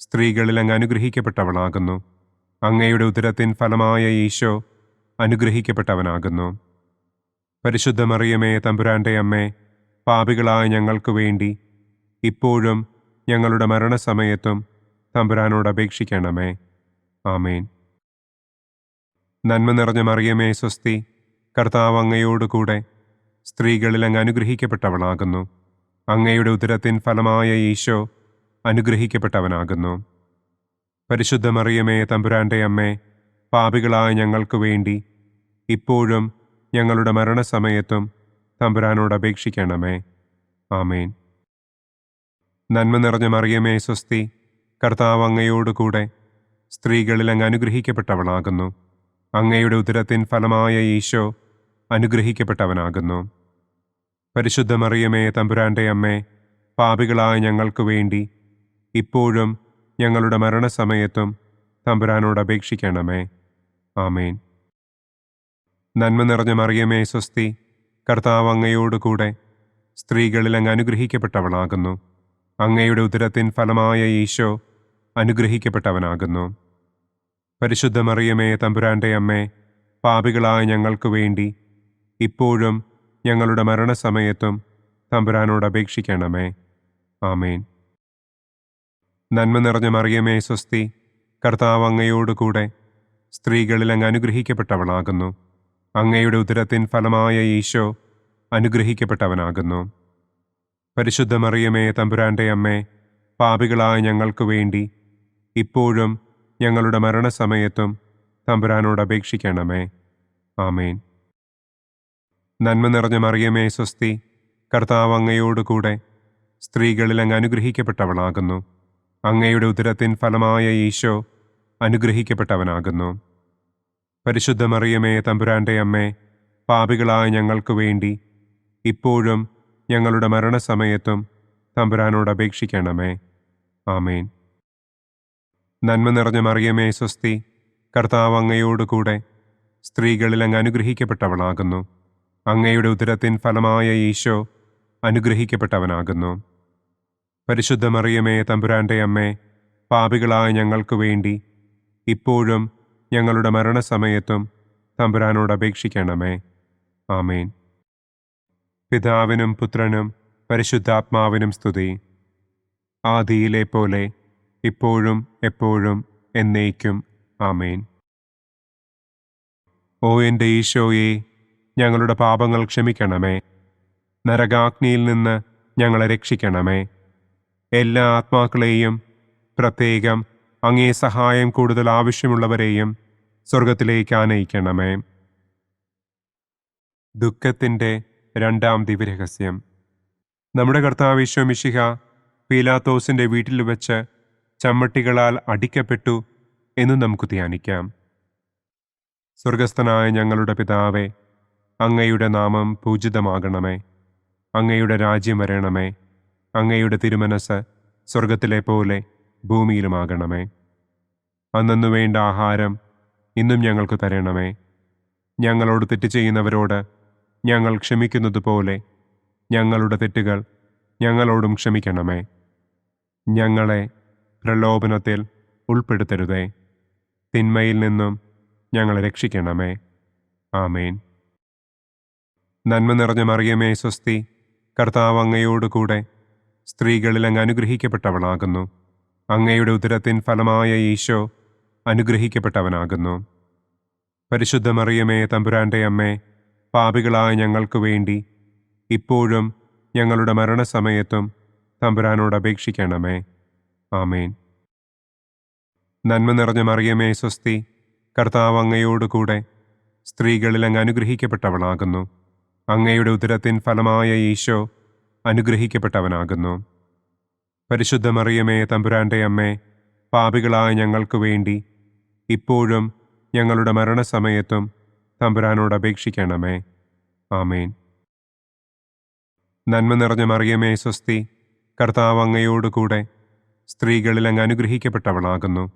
സ്ത്രീകളിൽ അങ്ങ് അനുഗ്രഹിക്കപ്പെട്ടവളാകുന്നു. അങ്ങയുടെ ഉദരത്തിൻ ഫലമായ ഈശോ അനുഗ്രഹിക്കപ്പെട്ടവനാകുന്നു. പരിശുദ്ധ മറിയമേ തമ്പുരാൻ്റെ അമ്മേ, പാപികളായ ഞങ്ങൾക്ക് വേണ്ടി ഇപ്പോഴും ഞങ്ങളുടെ മരണസമയത്തും തമ്പുരാനോട് അപേക്ഷിക്കണമേ. ആമേൻ. നന്മ നിറഞ്ഞ മറിയമേ സ്വസ്തി, കർത്താവ് അങ്ങയോട് കൂടെ സ്ത്രീകളിൽ അങ്ങ് അനുഗ്രഹിക്കപ്പെട്ടവളാകുന്നു. അങ്ങയുടെ ഉദരത്തിൻ ഫലമായ ഈശോ അനുഗ്രഹിക്കപ്പെട്ടവനാകുന്നു. പരിശുദ്ധ മറിയമേ തമ്പുരാൻ്റെ അമ്മേ, പാപികളായ ഞങ്ങൾക്ക് വേണ്ടി ഇപ്പോഴും ഞങ്ങളുടെ മരണസമയത്തും തമ്പുരാനോട് അപേക്ഷിക്കണമേ. ആമേൻ. നന്മ നിറഞ്ഞ മറിയമേ സ്വസ്തി, കർത്താവ് അങ്ങയോട് കൂടെ സ്ത്രീകളിൽ അങ്ങ് അനുഗ്രഹിക്കപ്പെട്ടവളാകുന്നു. അങ്ങയുടെ ഉദരത്തിൻ ഫലമായ ഈശോ അനുഗ്രഹിക്കപ്പെട്ടവനാകുന്നു. പരിശുദ്ധ മറിയമേ, തമ്പുരാന്റെ അമ്മേ, പാപികളായ ഞങ്ങൾക്ക് വേണ്ടി ഇപ്പോഴും ഞങ്ങളുടെ മരണസമയത്തും തമ്പുരാനോട് അപേക്ഷിക്കണമേ. ആമേൻ. നന്മ നിറഞ്ഞ മറിയമേ, സ്വസ്തി, കർത്താവ് അങ്ങയോടുകൂടെ സ്ത്രീകളിൽ അങ്ങ് അനുഗ്രഹിക്കപ്പെട്ടവളാകുന്നു. അങ്ങയുടെ ഉദരത്തിൻ ഫലമായ ഈശോ അനുഗ്രഹിക്കപ്പെട്ടവനാകുന്നു. പരിശുദ്ധ മറിയമേ, തമ്പുരാന്റെ അമ്മേ, പാപികളായ ഞങ്ങൾക്ക് വേണ്ടി ഇപ്പോഴും ഞങ്ങളുടെ മരണസമയത്തും തമ്പുരാനോട് അപേക്ഷിക്കണമേ. ആമേൻ. നന്മ നിറഞ്ഞ മറിയമേ, സ്വസ്തി, കർത്താവ് അങ്ങയോടുകൂടെ സ്ത്രീകളിൽ അങ്ങ് അനുഗ്രഹിക്കപ്പെട്ടവളാകുന്നു. അങ്ങയുടെ ഉദരത്തിൻ ഫലമായ ഈശോ അനുഗ്രഹിക്കപ്പെട്ടവനാകുന്നു. പരിശുദ്ധ മറിയമേ, തമ്പുരാന്റെ അമ്മേ, പാപികളായ ഞങ്ങൾക്ക് വേണ്ടി ഇപ്പോഴും ഞങ്ങളുടെ മരണസമയത്തും തമ്പുരാനോട് അപേക്ഷിക്കണമേ. ആമേൻ. നന്മ നിറഞ്ഞ മറിയമേ, സ്വസ്തി, കർത്താവ് അങ്ങയോടുകൂടെ സ്ത്രീകളിൽ അങ്ങ് അനുഗ്രഹിക്കപ്പെട്ടവളാകുന്നു. അങ്ങയുടെ ഉദരത്തിൻ ഫലമായ ഈശോ അനുഗ്രഹിക്കപ്പെട്ടവനാകുന്നു. പരിശുദ്ധ മറിയമേ, തമ്പുരാന്റെ അമ്മേ, പാപികളായ ഞങ്ങൾക്ക് വേണ്ടി ഇപ്പോഴും ഞങ്ങളുടെ മരണസമയത്തും തമ്പുരാനോട് അപേക്ഷിക്കണമേ. ആമേൻ. നന്മ നിറഞ്ഞ മറിയമേ, സ്വസ്തി, കർത്താവ് അങ്ങയോടുകൂടെ സ്ത്രീകളിൽ അങ്ങ് അനുഗ്രഹിക്കപ്പെട്ടവളാകുന്നു. അങ്ങയുടെ ഉദരത്തിൻ ഫലമായ ഈശോ അനുഗ്രഹിക്കപ്പെട്ടവനാകുന്നു. പരിശുദ്ധ മറിയമേ, തമ്പുരാന്റെ അമ്മേ, പാപികളായ ഞങ്ങൾക്ക് വേണ്ടി ഇപ്പോഴും ഞങ്ങളുടെ മരണസമയത്തും തമ്പുരാനോട് അപേക്ഷിക്കണമേ. ആമേൻ. പിതാവിനും പുത്രനും പരിശുദ്ധാത്മാവിനും സ്തുതി. ആദിയിലെ പോലെ ഇപ്പോഴും എപ്പോഴും എന്നേക്കും. ആമേൻ. ഓ എൻ്റെ ഈശോയെ, ഞങ്ങളുടെ പാപങ്ങൾ ക്ഷമിക്കണമേ. നരകാഗ്നിയിൽ നിന്ന് ഞങ്ങളെ രക്ഷിക്കണമേ. എല്ലാ ആത്മാക്കളെയും, പ്രത്യേകം അങ്ങേ സഹായം കൂടുതൽ ആവശ്യമുള്ളവരെയും സ്വർഗത്തിലേക്ക് ആനയിക്കണമേ. ദുഃഖത്തിൻ്റെ രണ്ടാം ദിവ്യരഹസ്യം. നമ്മുടെ കർത്താവ് ഈശോ മിശിഹ പീലാത്തോസിൻ്റെ വീട്ടിൽ വെച്ച് ചമ്മട്ടികളാൽ അടിക്കപ്പെട്ടു എന്ന് നമുക്ക് ധ്യാനിക്കാം. സ്വർഗസ്ഥനായ ഞങ്ങളുടെ പിതാവേ, അങ്ങയുടെ നാമം പൂജിതമാകണമേ. അങ്ങയുടെ രാജ്യം വരണമേ. അങ്ങയുടെ തിരുമനസ് സ്വർഗത്തിലെ പോലെ ഭൂമിയിലുമാകണമേ. അന്നന്നു വേണ്ട ആഹാരം ഇന്നും ഞങ്ങൾക്ക് തരണമേ. ഞങ്ങളോട് തെറ്റ് ചെയ്യുന്നവരോട് ഞങ്ങൾ ക്ഷമിക്കുന്നത് പോലെ ഞങ്ങളുടെ തെറ്റുകൾ ഞങ്ങളോടും ക്ഷമിക്കണമേ. ഞങ്ങളെ പ്രലോഭനത്തിൽ ഉൾപ്പെടുത്തരുതേ. തിന്മയിൽ നിന്നും ഞങ്ങളെ രക്ഷിക്കണമേ. ആമേൻ. നന്മ നിറഞ്ഞ മറിയമേ, സ്വസ്തി, കർത്താവ് അങ്ങയോടുകൂടെ സ്ത്രീകളിൽ അങ്ങ് അനുഗ്രഹിക്കപ്പെട്ടവളാകുന്നു. അങ്ങയുടെ ഉദരത്തിൻ ഫലമായ ഈശോ അനുഗ്രഹിക്കപ്പെട്ടവനാകുന്നു. പരിശുദ്ധ മറിയമേ, തമ്പുരാന്റെ അമ്മേ, പാപികളായ ഞങ്ങൾക്ക് വേണ്ടി ഇപ്പോഴും ഞങ്ങളുടെ മരണസമയത്തും തമ്പുരാനോട് അപേക്ഷിക്കണമേ. ആമേൻ. നന്മ നിറഞ്ഞ മറിയമേ, സ്വസ്തി, കർത്താവ് അങ്ങയോടുകൂടെ സ്ത്രീകളിൽ അങ്ങ് അനുഗ്രഹിക്കപ്പെട്ടവളാകുന്നു. അങ്ങയുടെ ഉദരത്തിൻ ഫലമായ ഈശോ അനുഗ്രഹിക്കപ്പെട്ടവനാകുന്നു. പരിശുദ്ധ മറിയമേ, തമ്പുരാന്റെ അമ്മേ, പാപികളായ ഞങ്ങൾക്ക് വേണ്ടി ഇപ്പോഴും ഞങ്ങളുടെ മരണസമയത്തും തമ്പുരാനോട് അപേക്ഷിക്കണമേ. ആമേൻ. നന്മ നിറഞ്ഞ മറിയമേ, സ്വസ്തി, കർത്താവ് അങ്ങയോടുകൂടെ സ്ത്രീകളിൽ അങ്ങ് അനുഗ്രഹിക്കപ്പെട്ടവളാകുന്നു.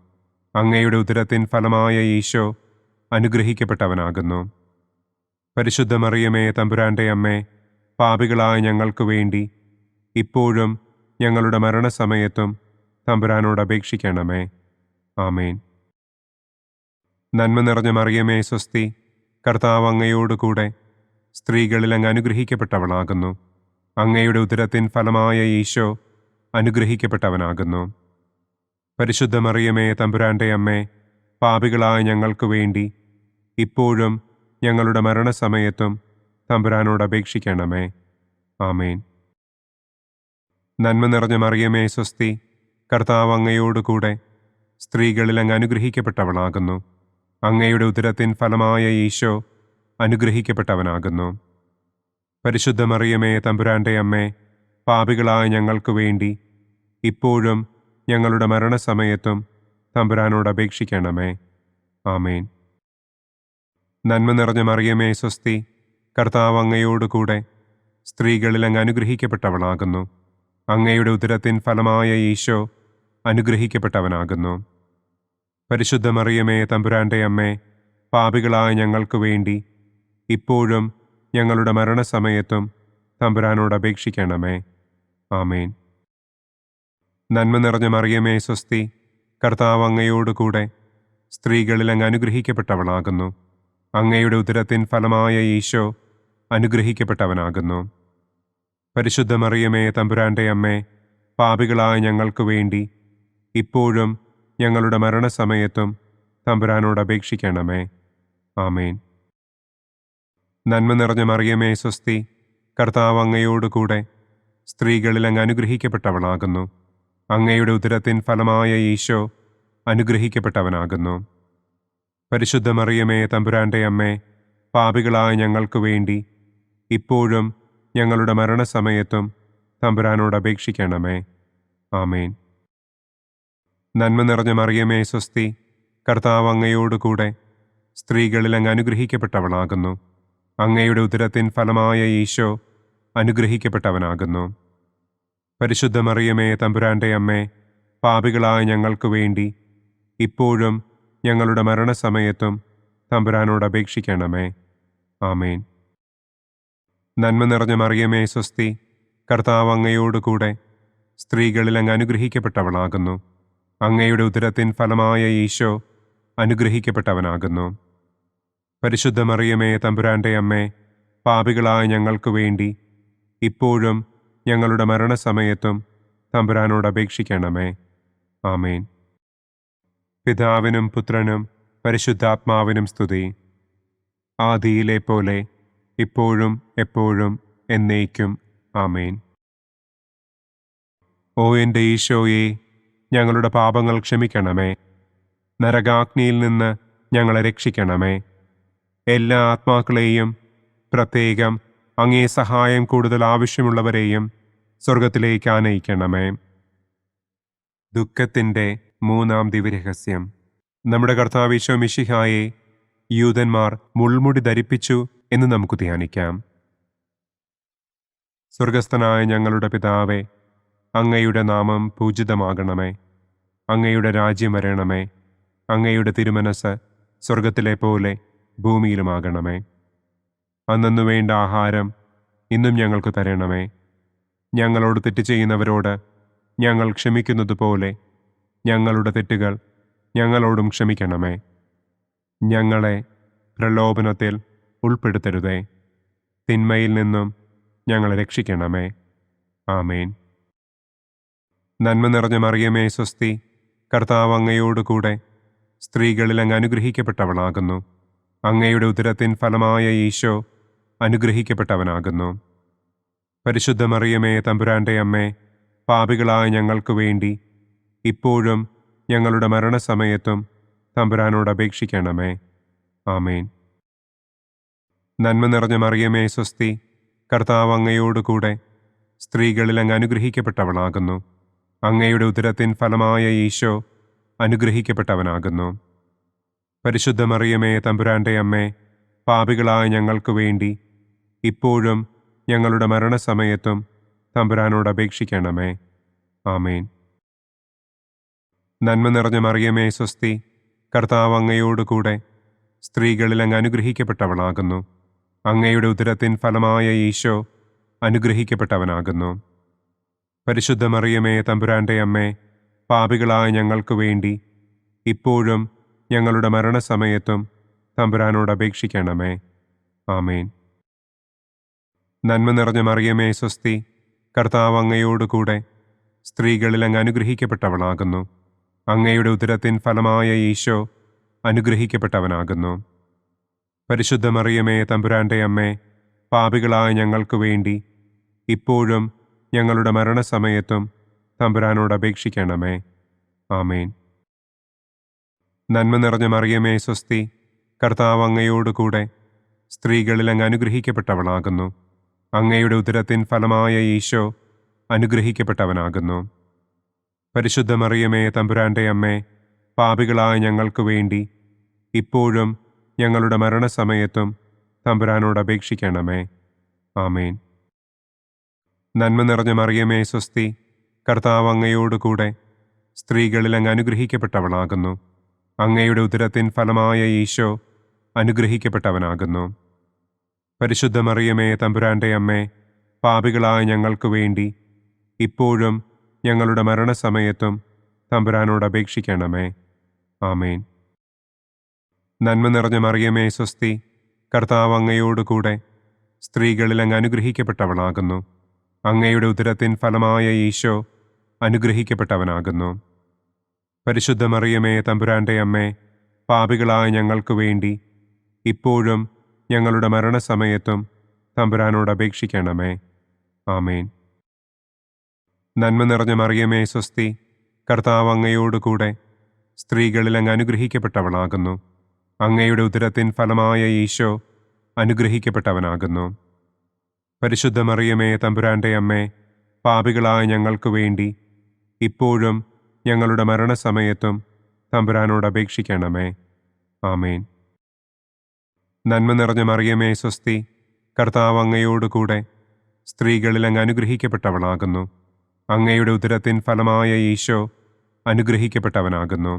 അങ്ങയുടെ ഉദരത്തിൻ ഫലമായ ഈശോ അനുഗ്രഹിക്കപ്പെട്ടവനാകുന്നു. പരിശുദ്ധ മറിയമേ, തമ്പുരാന്റെ അമ്മേ, പാപികളായ ഞങ്ങൾക്ക് വേണ്ടി ഇപ്പോഴും ഞങ്ങളുടെ മരണസമയത്തും തമ്പുരാനോട് അപേക്ഷിക്കണമേ. ആമേൻ. നന്മ നിറഞ്ഞ മറിയമേ, സ്വസ്തി, കർത്താവ് അങ്ങയോടുകൂടെ സ്ത്രീകളിൽ അങ്ങ് അനുഗ്രഹിക്കപ്പെട്ടവളാകുന്നു. അങ്ങയുടെ ഉദരത്തിൻ ഫലമായ ഈശോ അനുഗ്രഹിക്കപ്പെട്ടവനാകുന്നു. പരിശുദ്ധ മറിയമേ, തമ്പുരാന്റെ അമ്മേ, പാപികളായ ഞങ്ങൾക്ക് വേണ്ടി ഇപ്പോഴും ഞങ്ങളുടെ മരണസമയത്തും തമ്പുരാനോട് അപേക്ഷിക്കണമേ. ആമേൻ. നന്മ നിറഞ്ഞ മറിയമേ, സ്വസ്തി, കർത്താവ് അങ്ങയോടുകൂടെ സ്ത്രീകളിൽ അങ്ങ് അനുഗ്രഹിക്കപ്പെട്ടവളാകുന്നു. അങ്ങയുടെ ഉദരത്തിൻ ഫലമായ ഈശോ അനുഗ്രഹിക്കപ്പെട്ടവനാകുന്നു. പരിശുദ്ധ മറിയമേ, തമ്പുരാന്റെ അമ്മേ, പാപികളായ ഞങ്ങൾക്ക് വേണ്ടി ഇപ്പോഴും ഞങ്ങളുടെ മരണസമയത്തും തമ്പുരാനോട് അപേക്ഷിക്കണമേ. ആമേൻ. നന്മ നിറഞ്ഞ മറിയമേ സ്വസ്തി, കർത്താവ് അങ്ങയോടുകൂടെ സ്ത്രീകളിൽ അങ്ങ് അനുഗ്രഹിക്കപ്പെട്ടവളാകുന്നു. അങ്ങയുടെ ഉദരത്തിൻ ഫലമായ ഈശോ അനുഗ്രഹിക്കപ്പെട്ടവനാകുന്നു. പരിശുദ്ധ മറിയമേ തമ്പുരാന്റെ അമ്മേ, പാപികളായ ഞങ്ങൾക്ക് വേണ്ടി ഇപ്പോഴും ഞങ്ങളുടെ മരണസമയത്തും തമ്പുരാനോട് അപേക്ഷിക്കണമേ. ആമേൻ. നന്മ നിറഞ്ഞ മറിയമേ സ്വസ്തി, കർത്താവ് അങ്ങയോടുകൂടെ സ്ത്രീകളിൽ അങ്ങ് അനുഗ്രഹിക്കപ്പെട്ടവളാകുന്നു. അങ്ങയുടെ ഉദരത്തിൻ ഫലമായ ഈശോ അനുഗ്രഹിക്കപ്പെട്ടവനാകുന്നു. പരിശുദ്ധ മറിയമേ തമ്പുരാന്റെ അമ്മേ, പാപികളായ ഞങ്ങൾക്ക് വേണ്ടി ഇപ്പോഴും ഞങ്ങളുടെ മരണസമയത്തും തമ്പുരാനോട് അപേക്ഷിക്കണമേ. ആമേൻ. നന്മ നിറഞ്ഞ മറിയമേ സ്വസ്തി, കർത്താവ് അങ്ങയോടുകൂടെ സ്ത്രീകളിൽ അങ്ങ് അനുഗ്രഹിക്കപ്പെട്ടവളാകുന്നു. അങ്ങയുടെ ഉദരത്തിൻ ഫലമായ ഈശോ അനുഗ്രഹിക്കപ്പെട്ടവനാകുന്നു. പരിശുദ്ധ മറിയമേ തമ്പുരാന്റെ അമ്മേ, പാപികളായ ഞങ്ങൾക്ക് വേണ്ടി ഇപ്പോഴും ഞങ്ങളുടെ മരണസമയത്തും തമ്പുരാനോട് അപേക്ഷിക്കണമേ. ആമേൻ. നന്മ നിറഞ്ഞ മറിയമേ സ്വസ്തി, കർത്താവ് അങ്ങയോടുകൂടെ സ്ത്രീകളിൽ അങ്ങ് അനുഗ്രഹിക്കപ്പെട്ടവളാകുന്നു. അങ്ങയുടെ ഉദരത്തിൻ ഫലമായ ഈശോ അനുഗ്രഹിക്കപ്പെട്ടവനാകുന്നു. പരിശുദ്ധ മറിയമേ തമ്പുരാന്റെ അമ്മേ, പാപികളായ ഞങ്ങൾക്ക് വേണ്ടി ഇപ്പോഴും ഞങ്ങളുടെ മരണസമയത്തും തമ്പുരാനോട് അപേക്ഷിക്കണമേ. ആമേൻ. നന്മ നിറഞ്ഞ മറിയമേ സ്വസ്തി, കർത്താവ് അങ്ങയോടുകൂടെ സ്ത്രീകളിൽ അങ്ങ് അനുഗ്രഹിക്കപ്പെട്ടവളാകുന്നു. അങ്ങയുടെ ഉദരത്തിൻ ഫലമായ ഈശോ അനുഗ്രഹിക്കപ്പെട്ടവനാകുന്നു. പരിശുദ്ധ മറിയമേ തമ്പുരാന്റെ അമ്മേ, പാപികളായ ഞങ്ങൾക്ക് വേണ്ടി ഇപ്പോഴും ഞങ്ങളുടെ മരണസമയത്തും തമ്പുരാനോട് അപേക്ഷിക്കണമേ. ആമേൻ. പിതാവിനും പുത്രനും പരിശുദ്ധാത്മാവിനും സ്തുതി. ആദിയിലെ പോലെ ഇപ്പോഴും എപ്പോഴും എന്നേക്കും. ആമേൻ. ഓ എൻ്റെ ഈശോയെ, ഞങ്ങളുടെ പാപങ്ങൾ ക്ഷമിക്കണമേ. നരകാഗ്നിയിൽ നിന്ന് ഞങ്ങളെ രക്ഷിക്കണമേ. എല്ലാ ആത്മാക്കളെയും, പ്രത്യേകം അങ്ങേ സഹായം കൂടുതൽ ആവശ്യമുള്ളവരെയും സ്വർഗത്തിലേക്ക് ആനയിക്കണമേ. ദുഃഖത്തിൻ്റെ മൂന്നാം ദിവ്യരഹസ്യം. നമ്മുടെ കർത്താവ് ഈശോ മിശിഹായെ യൂദന്മാർ മുൾമുടി ധരിപ്പിച്ചു എന്ന് നമുക്ക് ധ്യാനിക്കാം. സ്വർഗസ്ഥനായ ഞങ്ങളുടെ പിതാവേ, അങ്ങയുടെ നാമം പൂജിതമാകണമേ. അങ്ങയുടെ രാജ്യം വരണമേ. അങ്ങയുടെ തിരുമനസ് സ്വർഗത്തിലെ പോലെ ഭൂമിയിലുമാകണമേ. അന്നന്നു വേണ്ട ആഹാരം ഇന്നും ഞങ്ങൾക്ക് തരണമേ. ഞങ്ങളോട് തെറ്റ് ചെയ്യുന്നവരോട് ഞങ്ങൾ ക്ഷമിക്കുന്നത് പോലെ ഞങ്ങളുടെ തെറ്റുകൾ ഞങ്ങളോടും ക്ഷമിക്കണമേ. ഞങ്ങളെ പ്രലോഭനത്തിൽ ഉൾപ്പെടുത്തരുതേ. തിന്മയിൽ നിന്നും ഞങ്ങളെ രക്ഷിക്കണമേ. ആമേൻ. നന്മ നിറഞ്ഞ മറിയമേ സ്വസ്തി, കർത്താവ് അങ്ങയോടുകൂടെ സ്ത്രീകളിൽ അങ്ങ് അനുഗ്രഹിക്കപ്പെട്ടവളാകുന്നു. അങ്ങയുടെ ഉദരത്തിൻ ഫലമായ ഈശോ അനുഗ്രഹിക്കപ്പെട്ടവനാകുന്നു. പരിശുദ്ധ മറിയമേ തമ്പുരാന്റെ അമ്മേ, പാപികളായ ഞങ്ങൾക്ക് വേണ്ടി ഇപ്പോഴും ഞങ്ങളുടെ മരണസമയത്തും തമ്പുരാനോട് അപേക്ഷിക്കണമേ. ആമേൻ. നന്മ നിറഞ്ഞ മറിയമേ സ്വസ്തി, കർത്താവ് അങ്ങയോടുകൂടെ സ്ത്രീകളിൽ അങ്ങ് അനുഗ്രഹിക്കപ്പെട്ടവളാകുന്നു. അങ്ങയുടെ ഉദരത്തിൻ ഫലമായ ഈശോ അനുഗ്രഹിക്കപ്പെട്ടവനാകുന്നു. പരിശുദ്ധ മറിയമേ തമ്പുരാന്റെ അമ്മേ, പാപികളായ ഞങ്ങൾക്ക് വേണ്ടി ഇപ്പോഴും ഞങ്ങളുടെ മരണസമയത്തും തമ്പുരാനോട് അപേക്ഷിക്കണമേ. ആമേൻ. നന്മ നിറഞ്ഞ മറിയമേ സ്വസ്തി, കർത്താവ് അങ്ങയോടുകൂടെ സ്ത്രീകളിൽ അങ്ങ് അനുഗ്രഹിക്കപ്പെട്ടവളാകുന്നു. അങ്ങയുടെ ഉദരത്തിൻ ഫലമായ ഈശോ അനുഗ്രഹിക്കപ്പെട്ടവനാകുന്നു. പരിശുദ്ധ മറിയമേ തമ്പുരാന്റെ അമ്മേ, പാപികളായ ഞങ്ങൾക്ക് വേണ്ടി ഇപ്പോഴും ഞങ്ങളുടെ മരണസമയത്തും തമ്പുരാനോട് അപേക്ഷിക്കണമേ. ആമേൻ. നന്മ നിറഞ്ഞ മറിയമേ സ്വസ്തി, കർത്താവ് അങ്ങയോടുകൂടെ സ്ത്രീകളിൽ അങ്ങ് അനുഗ്രഹിക്കപ്പെട്ടവളാകുന്നു. അങ്ങയുടെ ഉദരത്തിൻ ഫലമായ ഈശോ അനുഗ്രഹിക്കപ്പെട്ടവനാകുന്നു. പരിശുദ്ധ മറിയമേ തമ്പുരാന്റെ അമ്മേ, പാപികളായ ഞങ്ങൾക്ക് വേണ്ടി ഇപ്പോഴും ഞങ്ങളുടെ മരണസമയത്തും തമ്പുരാനോട് അപേക്ഷിക്കണമേ. ആമേൻ. നന്മ നിറഞ്ഞ മറിയമേ സ്വസ്തി, കർത്താവ് അങ്ങയോടുകൂടെ സ്ത്രീകളിൽ അങ്ങ് അനുഗ്രഹിക്കപ്പെട്ടവളാകുന്നു. അങ്ങയുടെ ഉദരത്തിൻ ഫലമായ ഈശോ അനുഗ്രഹിക്കപ്പെട്ടവനാകുന്നു. പരിശുദ്ധ മറിയമേ തമ്പുരാന്റെ അമ്മേ, പാപികളായ ഞങ്ങൾക്ക് വേണ്ടി ഇപ്പോഴും ഞങ്ങളുടെ മരണസമയത്തും തമ്പുരാനോട് അപേക്ഷിക്കണമേ. ആമേൻ. നന്മ നിറഞ്ഞ മറിയമേ സ്വസ്തി, കർത്താവ് അങ്ങയോട് കൂടെ സ്ത്രീകളിൽ അങ്ങ് അനുഗ്രഹിക്കപ്പെട്ടവളാകുന്നു. അങ്ങയുടെ ഉദരത്തിൻ ഫലമായ ഈശോ അനുഗ്രഹിക്കപ്പെട്ടവനാകുന്നു. പരിശുദ്ധ മറിയമേ തമ്പുരാന്റെ അമ്മേ, പാപികളായ ഞങ്ങൾക്ക് വേണ്ടി ഇപ്പോഴും ഞങ്ങളുടെ മരണസമയത്തും തമ്പുരാനോട് അപേക്ഷിക്കണമേ. ആമേൻ. നന്മ നിറഞ്ഞ മറിയമേ സ്വസ്തി, കർത്താവ് അങ്ങയോട് കൂടെ സ്ത്രീകളിൽ അങ്ങ് അനുഗ്രഹിക്കപ്പെട്ടവളാകുന്നു. അങ്ങയുടെ ഉദരത്തിൻ ഫലമായ ഈശോ അനുഗ്രഹിക്കപ്പെട്ടവനാകുന്നു. പരിശുദ്ധ മറിയമേ തമ്പുരാന്റെ അമ്മേ, പാപികളായ ഞങ്ങൾക്ക് വേണ്ടി ഇപ്പോഴും ഞങ്ങളുടെ മരണസമയത്തും തമ്പുരാനോട് അപേക്ഷിക്കണമേ. ആമേൻ. നന്മ നിറഞ്ഞ മറിയമേ സ്വസ്തി, കർത്താവ് അങ്ങയോട് കൂടെ സ്ത്രീകളിൽ അങ്ങ് അനുഗ്രഹിക്കപ്പെട്ടവളാകുന്നു. അങ്ങയുടെ ഉദരത്തിൻ ഫലമായ ഈശോ അനുഗ്രഹിക്കപ്പെട്ടവനാകുന്നു. പരിശുദ്ധ മറിയമേ തമ്പുരാന്റെ അമ്മേ, പാപികളായ ഞങ്ങൾക്ക് വേണ്ടി ഇപ്പോഴും ഞങ്ങളുടെ മരണസമയത്തും തമ്പുരാനോട് അപേക്ഷിക്കണമേ. ആമേൻ. നന്മ നിറഞ്ഞ മറിയമേ സ്വസ്തി, കർത്താവ് അങ്ങയോട് കൂടെ സ്ത്രീകളിൽ അങ്ങ് അനുഗ്രഹിക്കപ്പെട്ടവളാകുന്നു. അങ്ങയുടെ ഉദരത്തിൻ ഫലമായ ഈശോ അനുഗ്രഹിക്കപ്പെട്ടവനാകുന്നു.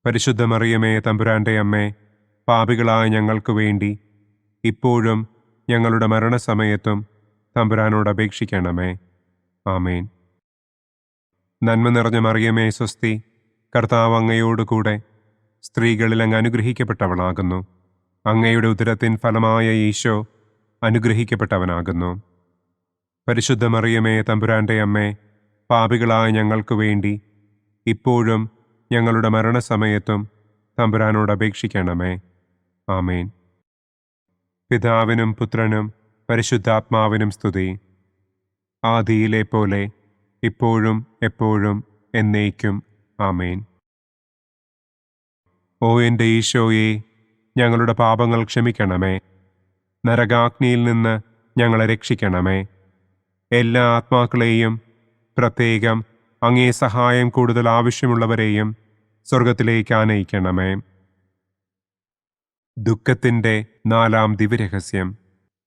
പരിശുദ്ധ മറിയമേ തമ്പുരാന്റെ അമ്മേ, പാപികളായ ഞങ്ങൾക്ക് വേണ്ടി ഇപ്പോഴും ഞങ്ങളുടെ മരണസമയത്തും തമ്പുരാനോട് അപേക്ഷിക്കണമേ. ആമേൻ. നന്മ നിറഞ്ഞ മറിയമേ സ്വസ്തി, കർത്താവ് അങ്ങയോട് കൂടെ സ്ത്രീകളിൽ അങ്ങ് അനുഗ്രഹിക്കപ്പെട്ടവളാകുന്നു. അങ്ങയുടെ ഉദരത്തിൻ ഫലമായ ഈശോ അനുഗ്രഹിക്കപ്പെട്ടവനാകുന്നു. പരിശുദ്ധ മറിയമേ തമ്പുരാന്റെ അമ്മേ, പാപികളായ ഞങ്ങൾക്ക് വേണ്ടി ഇപ്പോഴും ഞങ്ങളുടെ മരണസമയത്തും തമ്പുരാനോട് അപേക്ഷിക്കണമേ. ആമേൻ. പിതാവിനും പുത്രനും പരിശുദ്ധാത്മാവിനും സ്തുതി. ആദിയിലെ പോലെ ഇപ്പോഴും എപ്പോഴും എന്നേക്കും. ആമേൻ. ഓ എൻ്റെ ഈശോയെ, ഞങ്ങളുടെ പാപങ്ങൾ ക്ഷമിക്കണമേ. നരകാഗ്നിയിൽ നിന്ന് ഞങ്ങളെ രക്ഷിക്കണമേ. എല്ലാ ആത്മാക്കളെയും, പ്രത്യേകം അങ്ങേ സഹായം കൂടുതൽ ആവശ്യമുള്ളവരെയും സ്വർഗത്തിലേക്ക് ആനയിക്കണമേ. ദുഃഖത്തിൻ്റെ 4-ാം ദിവ്യരഹസ്യം.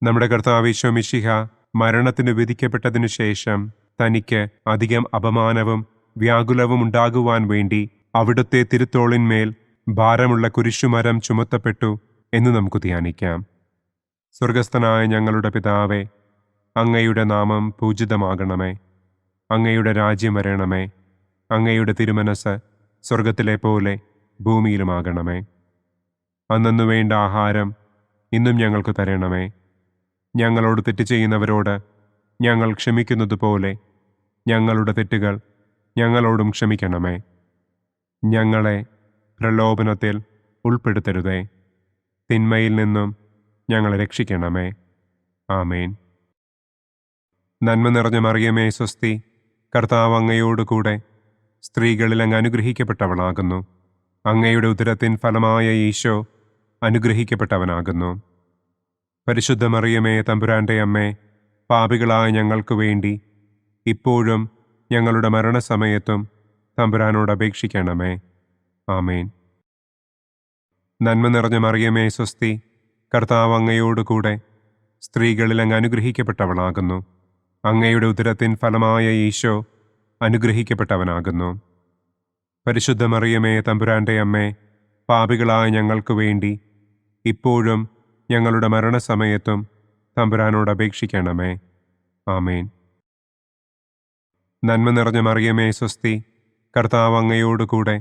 നമ്മുടെ കർത്താവ് ഈശോ മിശിഹ മരണത്തിന് വിധിക്കപ്പെട്ടതിനു ശേഷം തനിക്ക് അധികം അപമാനവും വ്യാകുലവും ഉണ്ടാകുവാൻ വേണ്ടി അവിടുത്തെ തിരുത്തോളിന്മേൽ ഭാരമുള്ള കുരിശുമരം ചുമത്തപ്പെട്ടു എന്ന് നമുക്ക് ധ്യാനിക്കാം. സ്വർഗസ്ഥനായ ഞങ്ങളുടെ പിതാവേ, അങ്ങയുടെ നാമം പൂജിതമാകണമേ. അങ്ങയുടെ രാജ്യം വരണമേ. അങ്ങയുടെ തിരുമനസ് സ്വർഗത്തിലെ പോലെ ഭൂമിയിലുമാകണമേ. അന്നന്നു വേണ്ട ആഹാരം ഇന്നും ഞങ്ങൾക്ക് തരണമേ. ഞങ്ങളോട് തെറ്റ് ചെയ്യുന്നവരോട് ഞങ്ങൾ ക്ഷമിക്കുന്നത് പോലെ ഞങ്ങളുടെ തെറ്റുകൾ ഞങ്ങളോടും ക്ഷമിക്കണമേ. ഞങ്ങളെ പ്രലോഭനത്തിൽ ഉൾപ്പെടുത്തരുതേ. തിന്മയിൽ നിന്നും ഞങ്ങളെ രക്ഷിക്കണമേ. ആമേൻ. നന്മ നിറഞ്ഞ മറിയമേ സ്വസ്തി, കർത്താവ് അങ്ങയോട് കൂടെ സ്ത്രീകളിൽ അങ്ങ് അനുഗ്രഹിക്കപ്പെട്ടവളാകുന്നു. അങ്ങയുടെ ഉദരത്തിൻ ഫലമായ ഈശോ അനുഗ്രഹിക്കപ്പെട്ടവനാകുന്നു. പരിശുദ്ധ മറിയമേ തമ്പുരാന്റെ അമ്മേ, പാപികളായ ഞങ്ങൾക്ക് വേണ്ടി ഇപ്പോഴും ഞങ്ങളുടെ മരണസമയത്തും തമ്പുരാനോട് അപേക്ഷിക്കണമേ. ആമേൻ. നന്മ നിറഞ്ഞ മറിയമേ സ്വസ്തി, കർത്താവ് അങ്ങയോട് കൂടെ സ്ത്രീകളിൽ അങ്ങ് അനുഗ്രഹിക്കപ്പെട്ടവളാകുന്നു. അങ്ങയുടെ ഉദരത്തിൻ ഫലമായ ഈശോ അനുഗ്രഹിക്കപ്പെട്ടവനാകുന്നു. പരിശുദ്ധ മറിയമേ തമ്പുരാന്റെ അമ്മേ, പാപികളായ ഞങ്ങൾക്ക് വേണ്ടി ഇപ്പോഴും ഞങ്ങളുടെ മരണസമയത്തും തമ്പുരാനോട് അപേക്ഷിക്കണമേ. ആമേൻ. നന്മ നിറഞ്ഞ മറിയമേ സ്വസ്തി, കർത്താവ് അങ്ങയോട് കൂടെ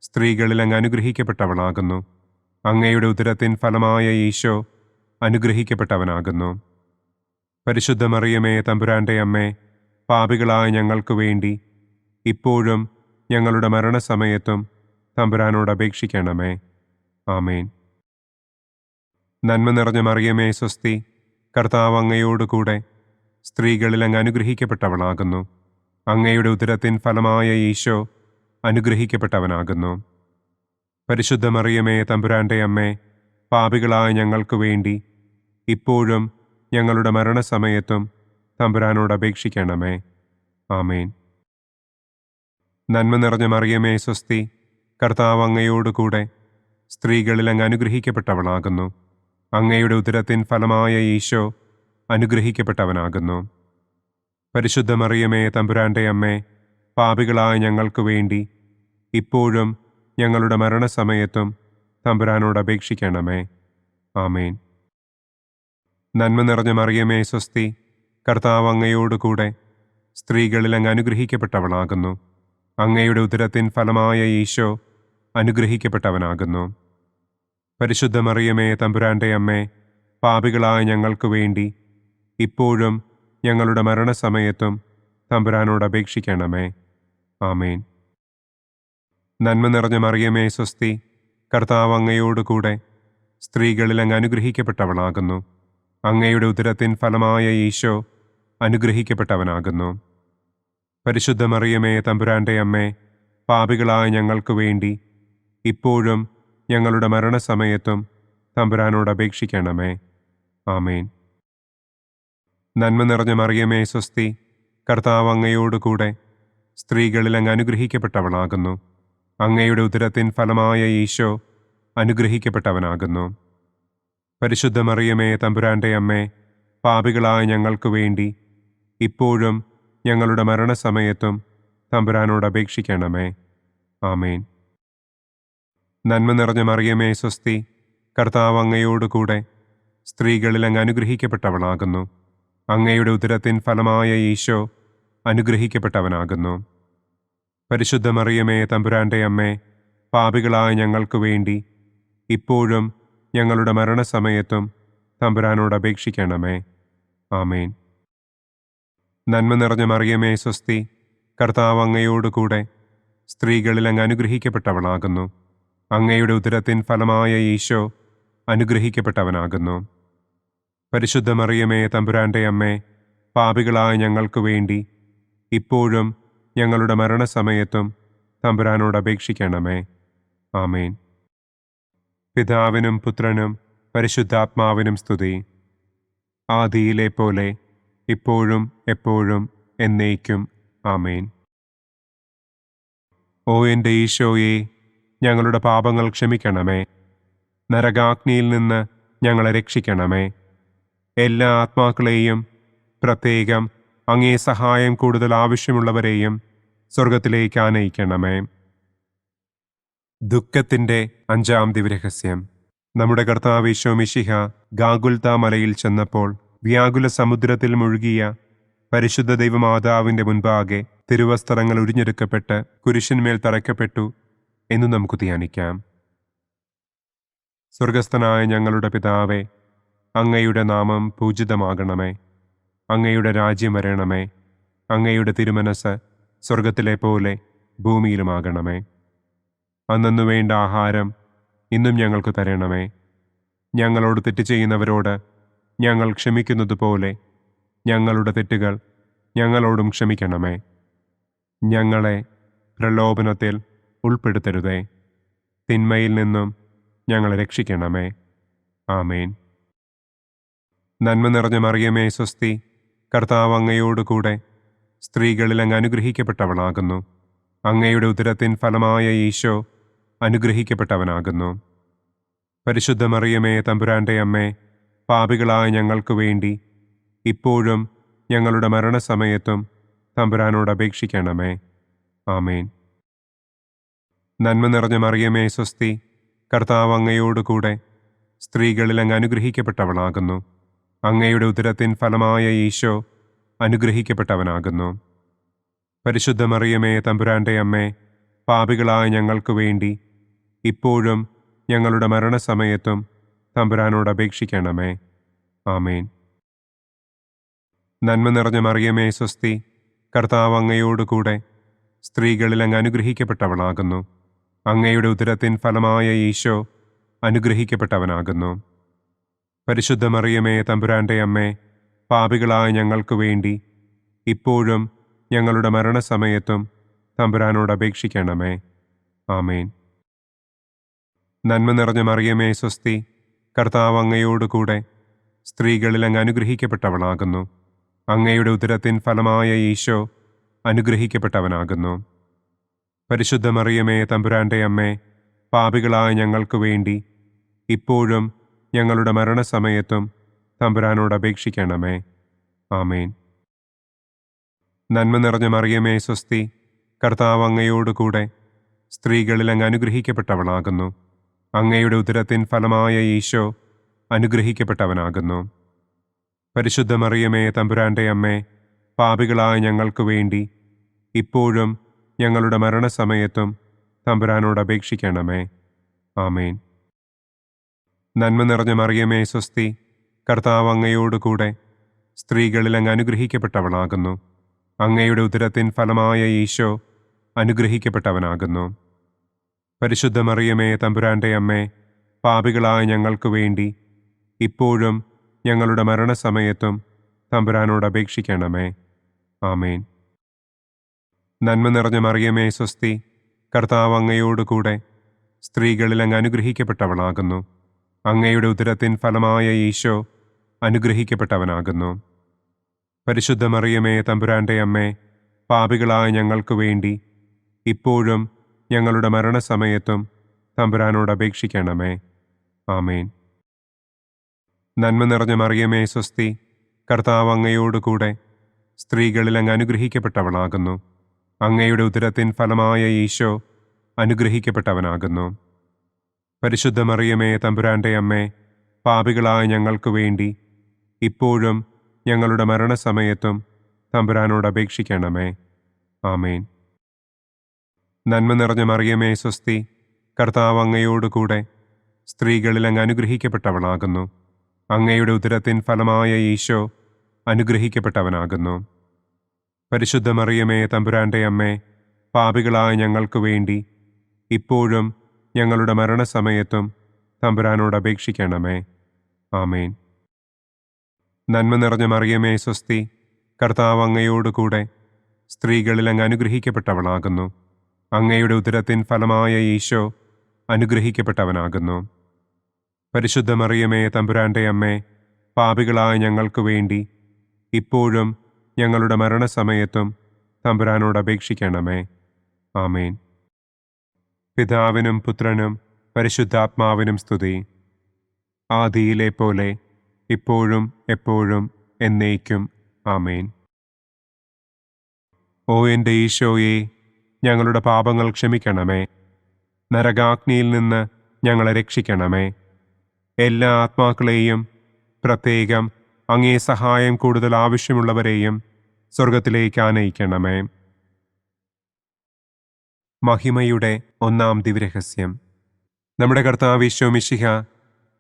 സ്ത്രീകളിൽ അങ്ങ് അനുഗ്രഹിക്കപ്പെട്ടവളാകുന്നു. അങ്ങയുടെ ഉദരത്തിൻ ഫലമായ ഈശോ അനുഗ്രഹിക്കപ്പെട്ടവനാകുന്നു. പരിശുദ്ധ മറിയമേ തമ്പുരാന്റെ അമ്മേ, പാപികളായ ഞങ്ങൾക്ക് വേണ്ടി ഇപ്പോഴും ഞങ്ങളുടെ മരണസമയത്തും തമ്പുരാനോട് അപേക്ഷിക്കണമേ. ആമേൻ. നന്മ നിറഞ്ഞ മറിയമേ സ്വസ്തി, കർത്താവ് അങ്ങയോട് കൂടെ സ്ത്രീകളിൽ അങ്ങ് അനുഗ്രഹിക്കപ്പെട്ടവളാകുന്നു. അങ്ങയുടെ ഉദരത്തിൻ ഫലമായ ഈശോ അനുഗ്രഹിക്കപ്പെട്ടവനാകുന്നു. പരിശുദ്ധ മറിയമേ തമ്പുരാന്റെ അമ്മേ, പാപികളായ ഞങ്ങൾക്ക് വേണ്ടി ഇപ്പോഴും ഞങ്ങളുടെ മരണസമയത്തും തമ്പുരാനോട് അപേക്ഷിക്കണമേ. ആമേൻ. നന്മ നിറഞ്ഞ മറിയമേ സ്വസ്തി, കർത്താവ് അങ്ങയോട് കൂടെ സ്ത്രീകളിൽ അങ്ങ് അനുഗ്രഹിക്കപ്പെട്ടവളാകുന്നു. അങ്ങയുടെ ഉദരത്തിൻ ഫലമായ ഈശോ അനുഗ്രഹിക്കപ്പെട്ടവനാകുന്നു. പരിശുദ്ധ മറിയമേ, തമ്പുരാന്റെ അമ്മേ, പാപികളായ ഞങ്ങൾക്ക് വേണ്ടി ഇപ്പോഴും ഞങ്ങളുടെ മരണസമയത്തും തമ്പുരാനോട് അപേക്ഷിക്കണമേ. ആമേൻ. നന്മ നിറഞ്ഞ മറിയമേ, സ്വസ്തി. കർത്താവ് അങ്ങയോടുകൂടെ സ്ത്രീകളിൽ അങ്ങ് അനുഗ്രഹിക്കപ്പെട്ടവളാകുന്നു. അങ്ങയുടെ ഉദരത്തിൻ ഫലമായ ഈശോ അനുഗ്രഹിക്കപ്പെട്ടവനാകുന്നു. പരിശുദ്ധ മറിയമേ, തമ്പുരാന്റെ അമ്മേ, പാപികളായ ഞങ്ങൾക്ക് വേണ്ടി ഇപ്പോഴും ഞങ്ങളുടെ മരണസമയത്തും തമ്പുരാനോട് അപേക്ഷിക്കണമേ. ആമേൻ. നന്മ നിറഞ്ഞ മറിയമേ, സ്വസ്തി. കർത്താവ് അങ്ങയോടുകൂടെ സ്ത്രീകളിൽ അങ്ങ് അനുഗ്രഹിക്കപ്പെട്ടവളാകുന്നു. അങ്ങയുടെ ഉദരത്തിൻ ഫലമായ ഈശോ അനുഗ്രഹിക്കപ്പെട്ടവനാകുന്നു. പരിശുദ്ധ മറിയമേ, തമ്പുരാന്റെ അമ്മേ, പാപികളായ ഞങ്ങൾക്ക് വേണ്ടി ഇപ്പോഴും ഞങ്ങളുടെ മരണസമയത്തും തമ്പുരാനോട് അപേക്ഷിക്കണമേ. ആമേൻ. നന്മ നിറഞ്ഞ മറിയമേ, സ്വസ്തി. കർത്താവ് അങ്ങയോടുകൂടെ സ്ത്രീകളിൽ അങ്ങ് അനുഗ്രഹിക്കപ്പെട്ടവളാകുന്നു. അങ്ങയുടെ ഉദരത്തിൻ ഫലമായ ഈശോ അനുഗ്രഹിക്കപ്പെട്ടവനാകുന്നു. പരിശുദ്ധ മറിയമേ, തമ്പുരാന്റെ അമ്മേ, പാപികളായ ഞങ്ങൾക്ക് വേണ്ടി ഇപ്പോഴും ഞങ്ങളുടെ മരണസമയത്തും തമ്പുരാനോട് അപേക്ഷിക്കണമേ. ആമേൻ. നന്മ നിറഞ്ഞ മറിയമേ, സ്വസ്തി. കർത്താവ് അങ്ങയോടുകൂടെ സ്ത്രീകളിൽ അങ്ങ് അനുഗ്രഹിക്കപ്പെട്ടവളാകുന്നു. അങ്ങയുടെ ഉദരത്തിൻ ഫലമായ ഈശോ അനുഗ്രഹിക്കപ്പെട്ടവനാകുന്നു. പരിശുദ്ധ മറിയമേ, തമ്പുരാന്റെ അമ്മേ, പാപികളായ ഞങ്ങൾക്ക് വേണ്ടി ഇപ്പോഴും ഞങ്ങളുടെ മരണസമയത്തും തമ്പുരാനോട് അപേക്ഷിക്കണമേ. ആമേൻ. നന്മ നിറഞ്ഞ മറിയമേ, സ്വസ്തി. കർത്താവ് അങ്ങയോടുകൂടെ സ്ത്രീകളിൽ അങ്ങ് അനുഗ്രഹിക്കപ്പെട്ടവളാകുന്നു. അങ്ങയുടെ ഉദരത്തിൻ ഫലമായ ഈശോ അനുഗ്രഹിക്കപ്പെട്ടവനാകുന്നു. പരിശുദ്ധ മറിയമേ, തമ്പുരാന്റെ അമ്മേ, പാപികളായ ഞങ്ങൾക്ക് വേണ്ടി ഇപ്പോഴും ഞങ്ങളുടെ മരണസമയത്തും തമ്പുരാനോട് അപേക്ഷിക്കണമേ. ആമേൻ. പിതാവിനും പുത്രനും പരിശുദ്ധാത്മാവിനും സ്തുതി. ആദിയിലെ പോലെ ഇപ്പോഴും എപ്പോഴും എന്നേക്കും. ആമേൻ. ഓ എൻ്റെ ഈശോയെ, ഞങ്ങളുടെ പാപങ്ങൾ ക്ഷമിക്കണമേ. നരകാഗ്നിയിൽ നിന്ന് ഞങ്ങളെ രക്ഷിക്കണമേ. എല്ലാ ആത്മാക്കളെയും, പ്രത്യേകം അങ്ങേ സഹായം കൂടുതൽ ആവശ്യമുള്ളവരെയും സ്വർഗത്തിലേക്ക് ആനയിക്കണമേ. ദുഃഖത്തിൻ്റെ 5-ാം ദിവ്യരഹസ്യം. നമ്മുടെ കർത്താവ് ഈശോ മിശിഹ ഗാഗുൽത്ത മലയിൽ ചെന്നപ്പോൾ വ്യാകുല സമുദ്രത്തിൽ മുഴുകിയ പരിശുദ്ധ ദൈവമാതാവിൻ്റെ മുൻപാകെ തിരുവസ്ത്രങ്ങൾ ഉരിഞ്ഞെടുക്കപ്പെട്ട് കുരിശിന്മേൽ തറയ്ക്കപ്പെട്ടു എന്ന് നമുക്ക് ധ്യാനിക്കാം. സ്വർഗസ്ഥനായ ഞങ്ങളുടെ പിതാവേ, അങ്ങയുടെ നാമം പൂജിതമാകണമേ. അങ്ങയുടെ രാജ്യം വരണമേ. അങ്ങയുടെ തിരുമനസ് സ്വർഗത്തിലെ പോലെ ഭൂമിയിലുമാകണമേ. അന്നന്നു വേണ്ട ആഹാരം ഇന്നും ഞങ്ങൾക്ക് തരണമേ. ഞങ്ങളോട് തെറ്റ് ചെയ്യുന്നവരോട് ഞങ്ങൾ ക്ഷമിക്കുന്നത് പോലെ ഞങ്ങളുടെ തെറ്റുകൾ ഞങ്ങളോടും ക്ഷമിക്കണമേ. ഞങ്ങളെ പ്രലോഭനത്തിൽ ഉൾപ്പെടുത്തരുതേ. തിന്മയിൽ നിന്നും ഞങ്ങളെ രക്ഷിക്കണമേ. ആമേൻ. നന്മ നിറഞ്ഞ മറിയമേ, സ്വസ്തി. കർത്താവ് അങ്ങയോടുകൂടെ സ്ത്രീകളിൽ അങ്ങ് അനുഗ്രഹിക്കപ്പെട്ടവളാകുന്നു. അങ്ങയുടെ ഉദരത്തിൻ ഫലമായ ഈശോ അനുഗ്രഹിക്കപ്പെട്ടവനാകുന്നു. പരിശുദ്ധ മറിയമേ, തമ്പുരാന്റെ അമ്മേ, പാപികളായ ഞങ്ങൾക്ക് വേണ്ടി ഇപ്പോഴും ഞങ്ങളുടെ മരണസമയത്തും തമ്പുരാനോട് അപേക്ഷിക്കണമേ. ആമേൻ. നന്മ നിറഞ്ഞ മറിയമേ, സ്വസ്തി. കർത്താവ് അങ്ങയോടുകൂടെ സ്ത്രീകളിൽ അങ്ങ് അനുഗ്രഹിക്കപ്പെട്ടവളാകുന്നു. അങ്ങയുടെ ഉദരത്തിൻ ഫലമായ ഈശോ അനുഗ്രഹിക്കപ്പെട്ടവനാകുന്നു. പരിശുദ്ധ മറിയമേ, തമ്പുരാന്റെ അമ്മേ, പാപികളായ ഞങ്ങൾക്ക് വേണ്ടി ഇപ്പോഴും ഞങ്ങളുടെ മരണസമയത്തും തമ്പുരാനോട് അപേക്ഷിക്കണമേ. ആമേൻ. നന്മ നിറഞ്ഞ മറിയമേ, സ്വസ്തി. കർത്താവ് അങ്ങയോടുകൂടെ സ്ത്രീകളിൽ അങ്ങ് അനുഗ്രഹിക്കപ്പെട്ടവളാകുന്നു. അങ്ങയുടെ ഉദരത്തിൻ ഫലമായ ഈശോ അനുഗ്രഹിക്കപ്പെട്ടവനാകുന്നു. പരിശുദ്ധ മറിയമേ, തമ്പുരാന്റെ അമ്മേ, പാപികളായ ഞങ്ങൾക്ക് വേണ്ടി ഇപ്പോഴും ഞങ്ങളുടെ മരണസമയത്തും തമ്പുരാനോട് അപേക്ഷിക്കണമേ. ആമേൻ. നന്മ നിറഞ്ഞ മറിയമേ, സ്വസ്തി. കർത്താവ് അങ്ങയോടുകൂടെ സ്ത്രീകളിൽ അങ്ങ് അനുഗ്രഹിക്കപ്പെട്ടവളാകുന്നു. അങ്ങയുടെ ഉദരത്തിൻ ഫലമായ ഈശോ അനുഗ്രഹിക്കപ്പെട്ടവനാകുന്നു. പരിശുദ്ധ മറിയമേ, തമ്പുരാന്റെ അമ്മേ, പാപികളായ ഞങ്ങൾക്ക് വേണ്ടി ഇപ്പോഴും ഞങ്ങളുടെ മരണസമയത്തും തമ്പുരാനോട് അപേക്ഷിക്കണമേ. ആമേൻ. നന്മ നിറഞ്ഞ മറിയമേ സ്വസ്തി, കർത്താവ് അങ്ങയോടുകൂടെ സ്ത്രീകളിൽ അങ്ങ് അനുഗ്രഹിക്കപ്പെട്ടവളാകുന്നു. അങ്ങയുടെ ഉദരത്തിൻ ഫലമായ ഈശോ അനുഗ്രഹിക്കപ്പെട്ടവനാകുന്നു. പരിശുദ്ധ മറിയമേ തമ്പുരാന്റെ അമ്മേ, പാപികളായ ഞങ്ങൾക്ക് വേണ്ടി ഇപ്പോഴും ഞങ്ങളുടെ മരണസമയത്തും തമ്പുരാനോട് അപേക്ഷിക്കണമേ. ആമേൻ. നന്മ നിറഞ്ഞ മറിയമേ സ്വസ്തി, കർത്താവ് അങ്ങയോടുകൂടെ സ്ത്രീകളിൽ അങ്ങ് അനുഗ്രഹിക്കപ്പെട്ടവളാകുന്നു. അങ്ങയുടെ ഉദരത്തിൻ ഫലമായ ഈശോ അനുഗ്രഹിക്കപ്പെട്ടവനാകുന്നു. പരിശുദ്ധ മറിയമേ തമ്പുരാന്റെ അമ്മേ, പാപികളായ ഞങ്ങൾക്ക് വേണ്ടി ഇപ്പോഴും ഞങ്ങളുടെ മരണസമയത്തും തമ്പുരാനോട് അപേക്ഷിക്കണമേ. ആമേൻ. നന്മ നിറഞ്ഞ മറിയമേ സ്വസ്തി, കർത്താവ് അങ്ങയോടുകൂടെ സ്ത്രീകളിൽ അങ്ങ് അനുഗ്രഹിക്കപ്പെട്ടവളാകുന്നു. അങ്ങയുടെ ഉദരത്തിൻ ഫലമായ ഈശോ അനുഗ്രഹിക്കപ്പെട്ടവനാകുന്നു. പരിശുദ്ധ മറിയമേ തമ്പുരാന്റെ അമ്മേ, പാപികളായ ഞങ്ങൾക്ക് വേണ്ടി ഇപ്പോഴും ഞങ്ങളുടെ മരണസമയത്തും തമ്പുരാനോട് അപേക്ഷിക്കണമേ. ആമേൻ. നന്മ നിറഞ്ഞ മറിയമേ സ്വസ്തി, കർത്താവ് അങ്ങയോടുകൂടെ സ്ത്രീകളിൽ അങ്ങ് അനുഗ്രഹിക്കപ്പെട്ടവളാകുന്നു. അങ്ങയുടെ ഉദരത്തിൻ ഫലമായ ഈശോ അനുഗ്രഹിക്കപ്പെട്ടവനാകുന്നു. പരിശുദ്ധ മറിയമേ തമ്പുരാന്റെ അമ്മേ, പാപികളായ ഞങ്ങൾക്ക് വേണ്ടി ഇപ്പോഴും ഞങ്ങളുടെ മരണസമയത്തും തമ്പുരാനോട് അപേക്ഷിക്കണമേ. ആമേൻ. നന്മ നിറഞ്ഞ മറിയമേ സ്വസ്തി, കർത്താവ് അങ്ങയോടുകൂടെ സ്ത്രീകളിൽ അങ്ങ് അനുഗ്രഹിക്കപ്പെട്ടവളാകുന്നു. അങ്ങയുടെ ഉദരത്തിൻ ഫലമായ ഈശോ അനുഗ്രഹിക്കപ്പെട്ടവനാകുന്നു. പരിശുദ്ധ മറിയമേ തമ്പുരാന്റെ അമ്മേ, പാപികളായ ഞങ്ങൾക്ക് വേണ്ടി ഇപ്പോഴും ഞങ്ങളുടെ മരണസമയത്തും തമ്പുരാനോട് അപേക്ഷിക്കണമേ. ആമേൻ. നന്മ നിറഞ്ഞ മറിയമേ സ്വസ്തി, കർത്താവ് അങ്ങയോടുകൂടെ സ്ത്രീകളിൽ അങ്ങ് അനുഗ്രഹിക്കപ്പെട്ടവളാകുന്നു. അങ്ങയുടെ ഉദരത്തിൻ ഫലമായ ഈശോ അനുഗ്രഹിക്കപ്പെട്ടവനാകുന്നു. പരിശുദ്ധ മറിയമേ തമ്പുരാന്റെ അമ്മേ, പാപികളായ ഞങ്ങൾക്ക് വേണ്ടി ഇപ്പോഴും ഞങ്ങളുടെ മരണസമയത്തും തമ്പുരാനോട് അപേക്ഷിക്കണമേ. ആമേൻ. പിതാവിനും പുത്രനും പരിശുദ്ധാത്മാവിനും സ്തുതി. ആദിയിലെ പോലെ ഇപ്പോഴും എപ്പോഴും എന്നേക്കും. ആമേൻ. ഓ എൻ്റെ ഈശോയെ, ഞങ്ങളുടെ പാപങ്ങൾ ക്ഷമിക്കണമേ. നരകാഗ്നിയിൽ നിന്ന് ഞങ്ങളെ രക്ഷിക്കണമേ. എല്ലാ ആത്മാക്കളെയും, പ്രത്യേകം അങ്ങേ സഹായം കൂടുതൽ ആവശ്യമുള്ളവരെയും സ്വർഗത്തിലേക്ക് ആനയിക്കണമേ. മഹിമയുടെ ഒന്നാം ദിവ്യരഹസ്യം. നമ്മുടെ കർത്താവ് ഈശോ മിശിഹ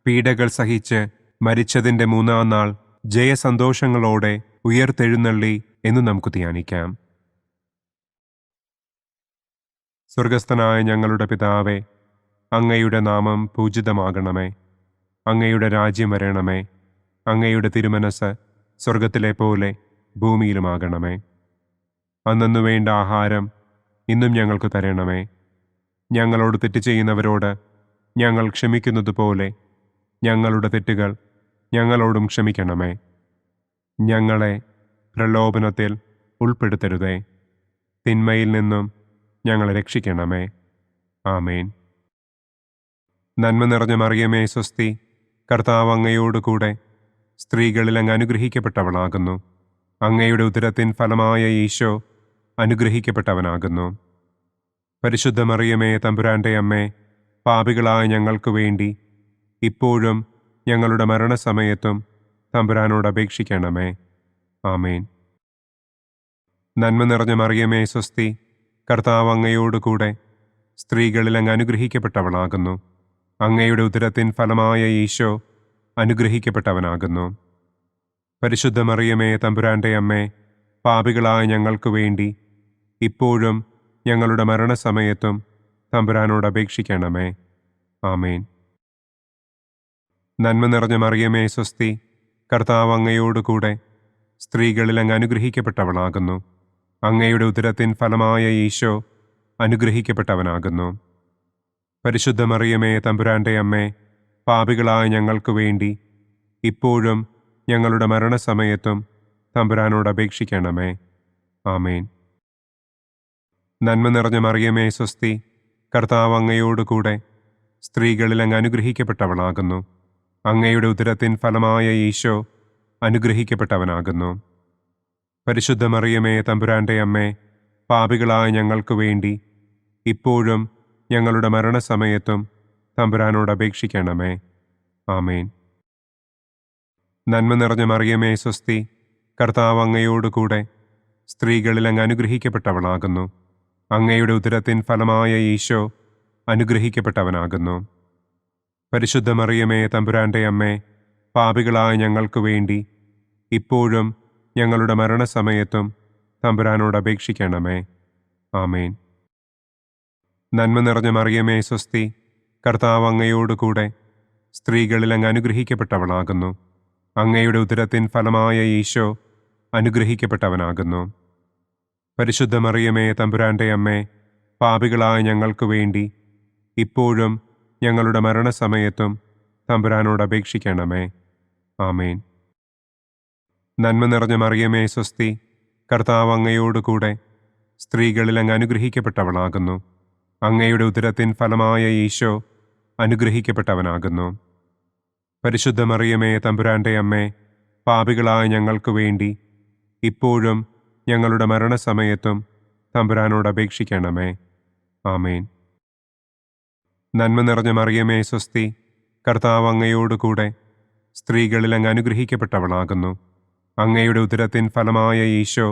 പീഡകൾ സഹിച്ച് മരിച്ചതിൻ്റെ മൂന്നാം നാൾ ജയസന്തോഷങ്ങളോടെ ഉയർത്തെഴുന്നള്ളി എന്ന് നമുക്ക് ധ്യാനിക്കാം. സ്വർഗസ്ഥനായ ഞങ്ങളുടെ പിതാവേ, അങ്ങയുടെ നാമം പൂജിതമാകണമേ. അങ്ങയുടെ രാജ്യം വരണമേ. അങ്ങയുടെ തിരുമനസ് സ്വർഗത്തിലെ പോലെ ഭൂമിയിലുമാകണമേ. അന്നന്നു വേണ്ട ആഹാരം ഇന്നും ഞങ്ങൾക്ക് തരണമേ. ഞങ്ങളോട് തെറ്റ് ചെയ്യുന്നവരോട് ഞങ്ങൾ ക്ഷമിക്കുന്നത് പോലെ ഞങ്ങളുടെ തെറ്റുകൾ ഞങ്ങളോടും ക്ഷമിക്കണമേ. ഞങ്ങളെ പ്രലോഭനത്തിൽ ഉൾപ്പെടുത്തരുതേ. തിന്മയിൽ നിന്നും ഞങ്ങളെ രക്ഷിക്കണമേ. ആമേൻ. നന്മ നിറഞ്ഞ മറിയമേ സ്വസ്തി, കർത്താവ് അങ്ങയോടുകൂടെ സ്ത്രീകളിൽ അങ്ങ് അനുഗ്രഹിക്കപ്പെട്ടവളാകുന്നു. അങ്ങയുടെ ഉദരത്തിൻ ഫലമായ ഈശോ അനുഗ്രഹിക്കപ്പെട്ടവനാകുന്നു. പരിശുദ്ധ മറിയമേ തമ്പുരാന്റെ അമ്മേ, പാപികളായ ഞങ്ങൾക്ക് വേണ്ടി ഇപ്പോഴും ഞങ്ങളുടെ മരണസമയത്തും തമ്പുരാനോട് അപേക്ഷിക്കണമേ. ആമേൻ. നന്മ നിറഞ്ഞ മറിയമേ സ്വസ്തി, കർത്താവ് അങ്ങയോടുകൂടെ സ്ത്രീകളിൽ അങ്ങ് അനുഗ്രഹിക്കപ്പെട്ടവളാകുന്നു. അങ്ങയുടെ ഉദരത്തിൻ ഫലമായ ഈശോ അനുഗ്രഹിക്കപ്പെട്ടവനാകുന്നു. പരിശുദ്ധ മറിയമേ തമ്പുരാന്റെ അമ്മേ, പാപികളായ ഞങ്ങൾക്ക് വേണ്ടി ഇപ്പോഴും ഞങ്ങളുടെ മരണസമയത്തും തമ്പുരാനോട് അപേക്ഷിക്കണമേ. ആമേൻ. നന്മ നിറഞ്ഞ മറിയമേ സ്വസ്തി, കർത്താവ് അങ്ങയോടുകൂടെ സ്ത്രീകളിൽ അങ്ങ് അനുഗ്രഹിക്കപ്പെട്ടവളാകുന്നു. അങ്ങയുടെ ഉദരത്തിൻ ഫലമായ ഈശോ അനുഗ്രഹിക്കപ്പെട്ടവനാകുന്നു. പരിശുദ്ധ മറിയമേ തമ്പുരാന്റെ അമ്മേ, പാപികളായ ഞങ്ങൾക്ക് വേണ്ടി ഇപ്പോഴും ഞങ്ങളുടെ മരണസമയത്തും തമ്പുരാനോട് അപേക്ഷിക്കണമേ. ആമേൻ. നന്മ നിറഞ്ഞ മറിയമേ സ്വസ്തി, കർത്താവ് അങ്ങയോടുകൂടെ സ്ത്രീകളിൽ അങ്ങ് അനുഗ്രഹിക്കപ്പെട്ടവളാകുന്നു. അങ്ങയുടെ ഉദരത്തിൻ ഫലമായ ഈശോ അനുഗ്രഹിക്കപ്പെട്ടവനാകുന്നു. പരിശുദ്ധ മറിയമേ, തമ്പുരാന്റെ അമ്മേ, പാപികളായ ഞങ്ങൾക്ക് വേണ്ടി ഇപ്പോഴും ഞങ്ങളുടെ മരണസമയത്തും തമ്പുരാനോട് അപേക്ഷിക്കണമേ. ആമേൻ. നന്മ നിറഞ്ഞ മറിയമേ, സ്വസ്തി, കർത്താവ് അങ്ങയോടുകൂടെ സ്ത്രീകളിൽ അങ്ങ് അനുഗ്രഹിക്കപ്പെട്ടവളാകുന്നു. അങ്ങയുടെ ഉദരത്തിൻ ഫലമായ ഈശോ അനുഗ്രഹിക്കപ്പെട്ടവനാകുന്നു. പരിശുദ്ധ മറിയമേ, തമ്പുരാന്റെ അമ്മേ, പാപികളായ ഞങ്ങൾക്ക് വേണ്ടി ഇപ്പോഴും ഞങ്ങളുടെ മരണസമയത്തും തമ്പുരാനോട് അപേക്ഷിക്കണമേ. ആമേൻ. നന്മ നിറഞ്ഞ മറിയമേ, സ്വസ്തി, കർത്താവ് അങ്ങയോടുകൂടെ സ്ത്രീകളിൽ അങ്ങ് അനുഗ്രഹിക്കപ്പെട്ടവളാകുന്നു. അങ്ങയുടെ ഉദരത്തിൻ ഫലമായ ഈശോ അനുഗ്രഹിക്കപ്പെട്ടവനാകുന്നു. പരിശുദ്ധ മറിയമേ, തമ്പുരാന്റെ അമ്മേ, പാപികളായ ഞങ്ങൾക്ക് വേണ്ടി ഇപ്പോഴും ഞങ്ങളുടെ മരണസമയത്തും തമ്പുരാനോട് അപേക്ഷിക്കണമേ. ആമേൻ. നന്മ നിറഞ്ഞ മറിയമേ, സ്വസ്തി, കർത്താവ് അങ്ങയോടുകൂടെ സ്ത്രീകളിൽ അങ്ങ് അനുഗ്രഹിക്കപ്പെട്ടവളാകുന്നു. അങ്ങയുടെ ഉദരത്തിൻ ഫലമായ ഈശോ അനുഗ്രഹിക്കപ്പെട്ടവനാകുന്നു. പരിശുദ്ധ മറിയമേ, തമ്പുരാന്റെ അമ്മേ, പാപികളായ ഞങ്ങൾക്ക് വേണ്ടി ഇപ്പോഴും ഞങ്ങളുടെ മരണസമയത്തും തമ്പുരാനോട് അപേക്ഷിക്കണമേ. ആമേൻ. നന്മ നിറഞ്ഞ മറിയമേ, സ്വസ്തി, കർത്താവ് അങ്ങയോടുകൂടെ സ്ത്രീകളിൽ അങ്ങ് അനുഗ്രഹിക്കപ്പെട്ടവളാകുന്നു. അങ്ങയുടെ ഉദരത്തിൻ ഫലമായ ഈശോ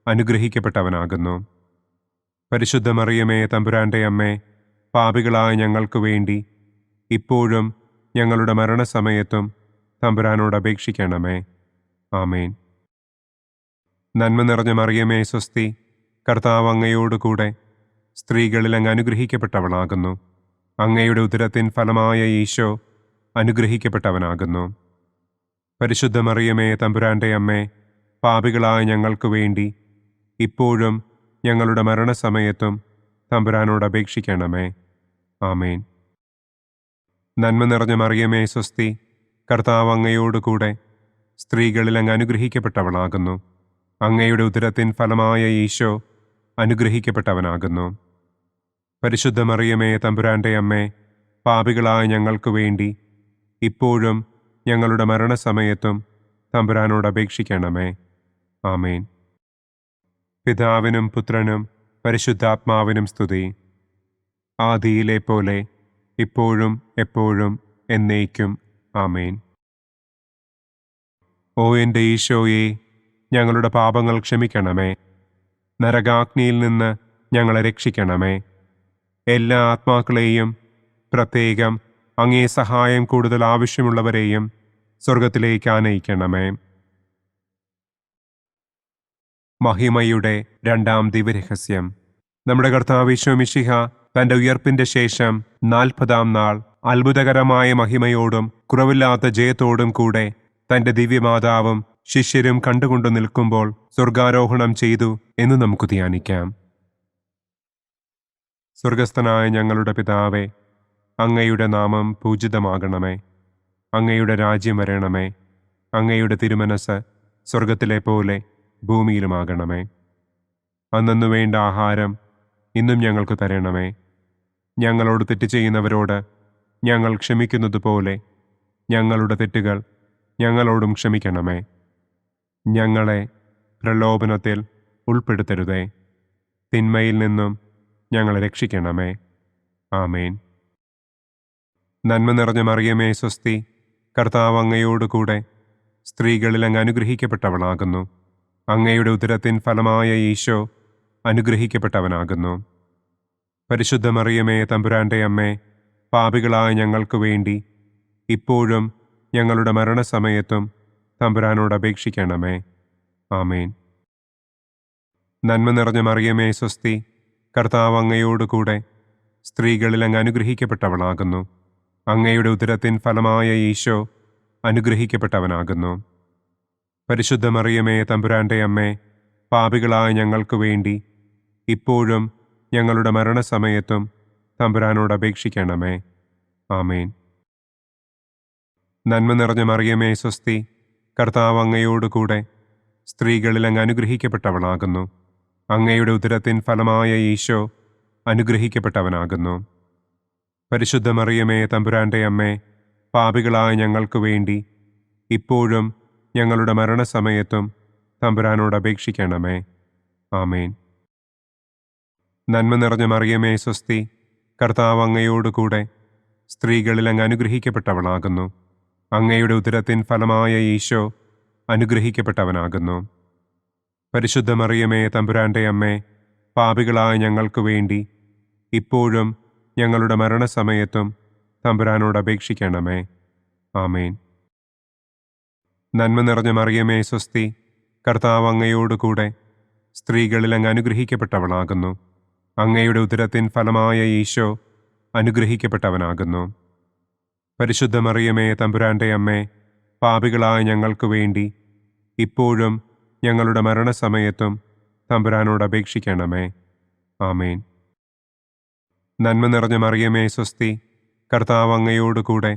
അനുഗ്രഹിക്കപ്പെട്ടവനാകുന്നു. പരിശുദ്ധ മറിയമേ, തമ്പുരാന്റെ അമ്മേ, പാപികളായ ഞങ്ങൾക്ക് വേണ്ടി ഇപ്പോഴും ഞങ്ങളുടെ മരണസമയത്തും തമ്പുരാനോട് അപേക്ഷിക്കണമേ. ആമേൻ. നന്മ നിറഞ്ഞ മറിയമേ, സ്വസ്തി, കർത്താവ് അങ്ങയോടുകൂടെ സ്ത്രീകളിൽ അങ്ങ് അനുഗ്രഹിക്കപ്പെട്ടവളാകുന്നു. അങ്ങയുടെ ഉദരത്തിൻ ഫലമായ ഈശോ അനുഗ്രഹിക്കപ്പെട്ടവനാകുന്നു. പരിശുദ്ധ മറിയമേ, തമ്പുരാന്റെ അമ്മേ, പാപികളായ ഞങ്ങൾക്ക് വേണ്ടി ഇപ്പോഴും ഞങ്ങളുടെ മരണസമയത്തും തമ്പുരാനോട് അപേക്ഷിക്കണമേ. ആമേൻ. നന്മ നിറഞ്ഞ മറിയമേ, സ്വസ്തി, കർത്താവ് അങ്ങയോടുകൂടെ സ്ത്രീകളിൽ അങ്ങ് അനുഗ്രഹിക്കപ്പെട്ടവളാകുന്നു. അങ്ങയുടെ ഉദരത്തിൻ ഫലമായ ഈശോ അനുഗ്രഹിക്കപ്പെട്ടവനാകുന്നു. പരിശുദ്ധ മറിയമേ, തമ്പുരാന്റെ അമ്മേ, പാപികളായ ഞങ്ങൾക്ക് വേണ്ടി ഇപ്പോഴും ഞങ്ങളുടെ മരണസമയത്തും തമ്പുരാനോട് അപേക്ഷിക്കണമേ. ആമേൻ. പിതാവിനും പുത്രനും പരിശുദ്ധാത്മാവിനും സ്തുതി. ആദിയിലെ പോലെ ഇപ്പോഴും എപ്പോഴും എന്നേക്കും. ആമേൻ. ഓ എൻ്റെ ഈശോയെ, ഞങ്ങളുടെ പാപങ്ങൾ ക്ഷമിക്കണമേ. നരകാഗ്നിയിൽ നിന്ന് ഞങ്ങളെ രക്ഷിക്കണമേ. എല്ലാ ആത്മാക്കളെയും, പ്രത്യേകം അങ്ങേ സഹായം കൂടുതൽ ആവശ്യമുള്ളവരെയും സ്വർഗത്തിലേക്ക് ആനയിക്കണമേ. മഹിമയുടെ രണ്ടാം ദിവ്യരഹസ്യം. നമ്മുടെ കർത്താവ് ഈശോ മിശിഹ തന്റെ ഉയർപ്പിന്റെ ശേഷം 40-ാം നാൾ അത്ഭുതകരമായ മഹിമയോടും കുറവില്ലാത്ത ജയത്തോടും കൂടെ തന്റെ ദിവ്യമാതാവും ശിഷ്യരും കണ്ടുകൊണ്ടു നിൽക്കുമ്പോൾ സ്വർഗാരോഹണം ചെയ്തു എന്ന് നമുക്ക് ധ്യാനിക്കാം. സ്വർഗസ്ഥനായ ഞങ്ങളുടെ പിതാവേ, അങ്ങയുടെ നാമം പൂജിതമാകണമേ. അങ്ങയുടെ രാജ്യം വരണമേ. അങ്ങയുടെ തിരുമനസ് സ്വർഗത്തിലെ പോലെ ഭൂമിയിലുമാകണമേ. അന്നു വേണ്ട ആഹാരം ഇന്നും ഞങ്ങൾക്ക് തരണമേ. ഞങ്ങളോട് തെറ്റ് ചെയ്യുന്നവരോട് ഞങ്ങൾ ക്ഷമിക്കുന്നത് പോലെ ഞങ്ങളുടെ തെറ്റുകൾ ഞങ്ങളോടും ക്ഷമിക്കണമേ. ഞങ്ങളെ പ്രലോഭനത്തിൽ ഉൾപ്പെടുത്തരുതേ. തിന്മയിൽ നിന്നും ഞങ്ങളെ രക്ഷിക്കണമേ. ആമേൻ. നന്മ നിറഞ്ഞ മറിയമേ, സ്വസ്തി, കർത്താവ് അങ്ങയോടുകൂടെ സ്ത്രീകളിൽ അങ്ങ് അനുഗ്രഹിക്കപ്പെട്ടവളാകുന്നു. അങ്ങയുടെ ഉദരത്തിൻ ഫലമായ ഈശോ അനുഗ്രഹിക്കപ്പെട്ടവനാകുന്നു. പരിശുദ്ധ മറിയമേ, തമ്പുരാന്റെ അമ്മേ, പാപികളായ ഞങ്ങൾക്ക് വേണ്ടി ഇപ്പോഴും ഞങ്ങളുടെ മരണസമയത്തും തമ്പുരാനോട് അപേക്ഷിക്കണമേ. ആമേൻ. നന്മ നിറഞ്ഞ മറിയമേ, സ്വസ്തി, കർത്താവ് അങ്ങയോടുകൂടെ സ്ത്രീകളിൽ അങ്ങ് അനുഗ്രഹിക്കപ്പെട്ടവളാകുന്നു. അങ്ങയുടെ ഉദരത്തിൻ ഫലമായ ഈശോ അനുഗ്രഹിക്കപ്പെട്ടവനാകുന്നു. പരിശുദ്ധ മറിയമേ, തമ്പുരാന്റെ അമ്മേ, പാപികളായ ഞങ്ങൾക്ക് വേണ്ടി ഇപ്പോഴും ഞങ്ങളുടെ മരണസമയത്തും തമ്പുരാനോട് അപേക്ഷിക്കണമേ. ആമേൻ. നന്മ നിറഞ്ഞ മറിയമേ, സ്വസ്തി, കർത്താവ് അങ്ങയോടുകൂടെ സ്ത്രീകളിൽ അങ്ങ് അനുഗ്രഹിക്കപ്പെട്ടവളാകുന്നു. അങ്ങയുടെ ഉദരത്തിൻ ഫലമായ ഈശോ അനുഗ്രഹിക്കപ്പെട്ടവനാകുന്നു. പരിശുദ്ധ മറിയമേ തമ്പുരാന്റെ അമ്മേ, പാപികളായ ഞങ്ങൾക്ക് വേണ്ടി ഇപ്പോഴും ഞങ്ങളുടെ മരണസമയത്തും തമ്പുരാനോട് അപേക്ഷിക്കണമേ. ആമേൻ. നന്മ നിറഞ്ഞ മറിയമേ സ്വസ്തി, കർത്താവ് അങ്ങയോടുകൂടെ സ്ത്രീകളിൽ അങ്ങ് അനുഗ്രഹിക്കപ്പെട്ടവളാകുന്നു. അങ്ങയുടെ ഉദരത്തിൻ ഫലമായ ഈശോ അനുഗ്രഹിക്കപ്പെട്ടവനാകുന്നു. പരിശുദ്ധ മറിയമേ തമ്പുരാന്റെ അമ്മേ, പാപികളായ ഞങ്ങൾക്ക് വേണ്ടി ഇപ്പോഴും ഞങ്ങളുടെ മരണസമയത്തും തമ്പുരാനോട് അപേക്ഷിക്കണമേ. ആമേൻ. നന്മ നിറഞ്ഞ മറിയമേ സ്വസ്തി, കർത്താവ് അങ്ങയോടുകൂടെ സ്ത്രീകളിൽ അങ്ങ് അനുഗ്രഹിക്കപ്പെട്ടവളാകുന്നു. അങ്ങയുടെ ഉദരത്തിൻ ഫലമായ ഈശോ അനുഗ്രഹിക്കപ്പെട്ടവനാകുന്നു. പരിശുദ്ധ മറിയമേ തമ്പുരാന്റെ അമ്മേ, പാപികളായ ഞങ്ങൾക്ക് വേണ്ടി ഇപ്പോഴും ഞങ്ങളുടെ മരണസമയത്തും തമ്പുരാനോട് അപേക്ഷിക്കണമേ. ആമേൻ. നന്മ നിറഞ്ഞ മറിയമേ സ്വസ്തി, കർത്താവ് അങ്ങയോടുകൂടെ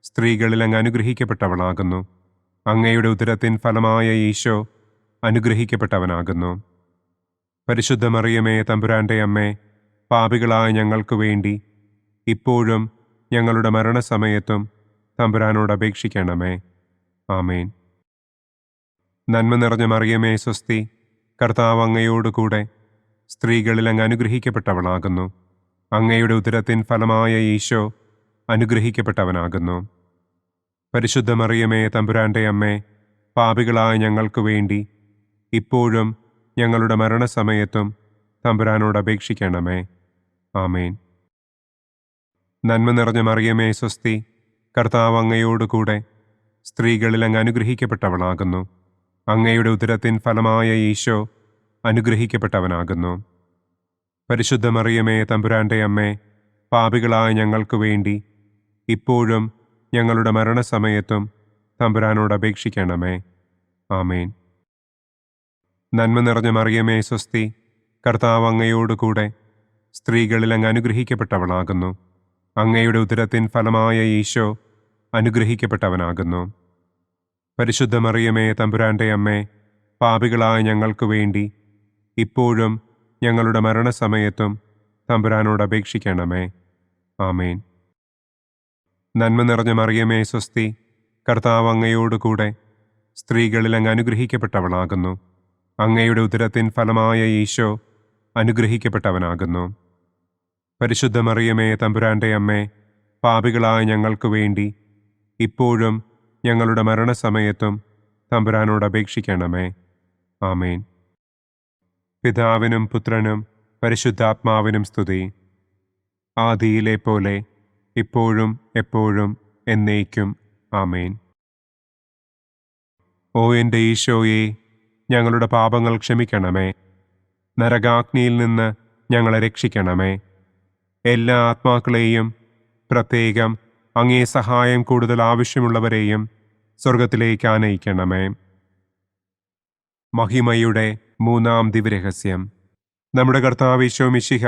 സ്ത്രീകളിൽ അങ്ങ് അനുഗ്രഹിക്കപ്പെട്ടവളാകുന്നു. അങ്ങയുടെ ഉദരത്തിൻ ഫലമായ ഈശോ അനുഗ്രഹിക്കപ്പെട്ടവനാകുന്നു. പരിശുദ്ധ മറിയമേ തമ്പുരാന്റെ അമ്മേ, പാപികളായ ഞങ്ങൾക്ക് വേണ്ടി ഇപ്പോഴും ഞങ്ങളുടെ മരണസമയത്തും തമ്പുരാനോട് അപേക്ഷിക്കണമേ. ആമേൻ. നന്മ നിറഞ്ഞ മറിയമേ സ്വസ്തി, കർത്താവ് അങ്ങയോടുകൂടെ സ്ത്രീകളിൽ അങ്ങ് അനുഗ്രഹിക്കപ്പെട്ടവളാകുന്നു. അങ്ങയുടെ ഉദരത്തിൻ ഫലമായ ഈശോ അനുഗ്രഹിക്കപ്പെട്ടവനാകുന്നു. പരിശുദ്ധ മറിയമേ തമ്പുരാന്റെ അമ്മേ, പാപികളായ ഞങ്ങൾക്ക് വേണ്ടി ഇപ്പോഴും ഞങ്ങളുടെ മരണസമയത്തും തമ്പുരാനോട് അപേക്ഷിക്കണമേ. ആമേൻ. നന്മ നിറഞ്ഞ മറിയമേ സ്വസ്തി, കർത്താവ് അങ്ങയോടുകൂടെ സ്ത്രീകളിൽ അങ്ങ് അനുഗ്രഹിക്കപ്പെട്ടവളാകുന്നു. അങ്ങയുടെ ഉദരത്തിൻ ഫലമായ ഈശോ അനുഗ്രഹിക്കപ്പെട്ടവനാകുന്നു. പരിശുദ്ധ മറിയമേ തമ്പുരാന്റെ അമ്മേ, പാപികളായ ഞങ്ങൾക്ക് വേണ്ടി ഇപ്പോഴും ഞങ്ങളുടെ മരണസമയത്തും തമ്പുരാനോട് അപേക്ഷിക്കണമേ. ആമേൻ. നന്മ നിറഞ്ഞ മറിയമേ സ്വസ്തി, കർത്താവ് അങ്ങയോടുകൂടെ സ്ത്രീകളിൽ അങ്ങ് അനുഗ്രഹിക്കപ്പെട്ടവളാകുന്നു. അങ്ങയുടെ ഉദരത്തിൻ ഫലമായ ഈശോ അനുഗ്രഹിക്കപ്പെട്ടവനാകുന്നു. പരിശുദ്ധ മറിയമേ തമ്പുരാന്റെ അമ്മേ, പാപികളായ ഞങ്ങൾക്ക് വേണ്ടി ഇപ്പോഴും ഞങ്ങളുടെ മരണസമയത്തും തമ്പുരാനോട് അപേക്ഷിക്കണമേ. ആമേൻ. നന്മ നിറഞ്ഞ മറിയമേ സ്വസ്തി, കർത്താവ് അങ്ങയോടുകൂടെ സ്ത്രീകളിൽ അങ്ങ് അനുഗ്രഹിക്കപ്പെട്ടവളാകുന്നു. അങ്ങയുടെ ഉദരത്തിൻ ഫലമായ ഈശോ അനുഗ്രഹിക്കപ്പെട്ടവനാകുന്നു. പരിശുദ്ധ മറിയമേ തമ്പുരാന്റെ അമ്മേ, പാപികളായ ഞങ്ങൾക്ക് വേണ്ടി ഇപ്പോഴും ഞങ്ങളുടെ മരണസമയത്തും തമ്പുരാനോട് അപേക്ഷിക്കണമേ. ആമേൻ. പിതാവിനും പുത്രനും പരിശുദ്ധാത്മാവിനും സ്തുതി. ആദിയിലെ പോലെ ഇപ്പോഴും എപ്പോഴും എന്നേക്കും. ആമേൻ. ഓ എൻ്റെ ഈശോയെ, ഞങ്ങളുടെ പാപങ്ങൾ ക്ഷമിക്കണമേ. നരകാഗ്നിയിൽ നിന്ന് ഞങ്ങളെ രക്ഷിക്കണമേ. എല്ലാ ആത്മാക്കളെയും, പ്രത്യേകം അങ്ങേ സഹായം കൂടുതൽ ആവശ്യമുള്ളവരെയും സ്വർഗത്തിലേക്ക് ആനയിക്കണമേ. മഹിമയുടെ മൂന്നാം ദിവ്യരഹസ്യം. നമ്മുടെ കർത്താവ് ഈശോ മിശിഹ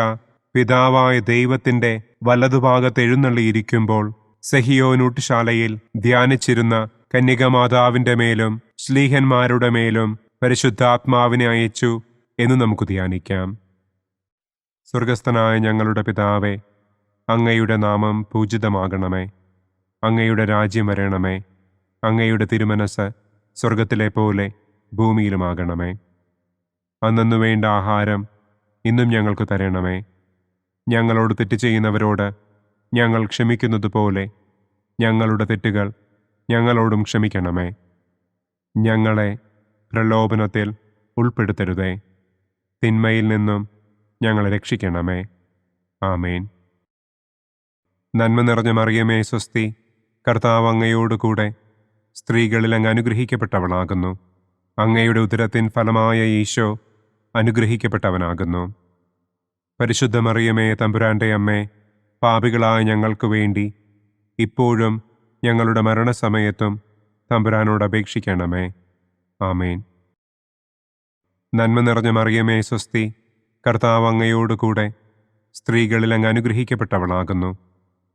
പിതാവായ ദൈവത്തിൻ്റെ വലതുഭാഗത്ത് എഴുന്നള്ളിയിരിക്കുമ്പോൾ സെഹിയോനൂട്ടുശാലയിൽ ധ്യാനിച്ചിരുന്ന കന്യകമാതാവിൻ്റെ മേലും ശ്ലീഹന്മാരുടെ മേലും പരിശുദ്ധാത്മാവിനെ അയച്ചു എന്ന് നമുക്ക് ധ്യാനിക്കാം. സ്വർഗസ്ഥനായ ഞങ്ങളുടെ പിതാവേ, അങ്ങയുടെ നാമം പൂജിതമാകണമേ. അങ്ങയുടെ രാജ്യം വരണമേ. അങ്ങയുടെ തിരുമനസ് സ്വർഗത്തിലെ പോലെ ഭൂമിയിലുമാകണമേ. അന്നു വേണ്ട ആഹാരം ഇന്നും ഞങ്ങൾക്ക് തരണമേ. ഞങ്ങളോട് തെറ്റ് ചെയ്യുന്നവരോട് ഞങ്ങൾ ക്ഷമിക്കുന്നത് പോലെ ഞങ്ങളുടെ തെറ്റുകൾ ഞങ്ങളോടും ക്ഷമിക്കണമേ. ഞങ്ങളെ പ്രലോഭനത്തിൽ ഉൾപ്പെടുത്തരുതേ. തിന്മയിൽ നിന്നും ഞങ്ങളെ രക്ഷിക്കണമേ. ആമേൻ. നന്മ നിറഞ്ഞ മറിയമേ സ്വസ്തി, കർത്താവ് അങ്ങയോടുകൂടെ സ്ത്രീകളിൽ അങ്ങ് അനുഗ്രഹിക്കപ്പെട്ടവളാകുന്നു. അങ്ങയുടെ ഉദരത്തിൻ ഫലമായ ഈശോ അനുഗ്രഹിക്കപ്പെട്ടവനാകുന്നു. പരിശുദ്ധ മറിയമേ തമ്പുരാന്റെ അമ്മേ, പാപികളായ ഞങ്ങൾക്ക് വേണ്ടി ഇപ്പോഴും ഞങ്ങളുടെ മരണസമയത്തും തമ്പുരാനോട് അപേക്ഷിക്കണമേ. ആമേൻ. നന്മ നിറഞ്ഞ മറിയമേ സ്വസ്തി, കർത്താവ് അങ്ങയോടുകൂടെ സ്ത്രീകളിൽ അങ്ങ് അനുഗ്രഹിക്കപ്പെട്ടവളാകുന്നു.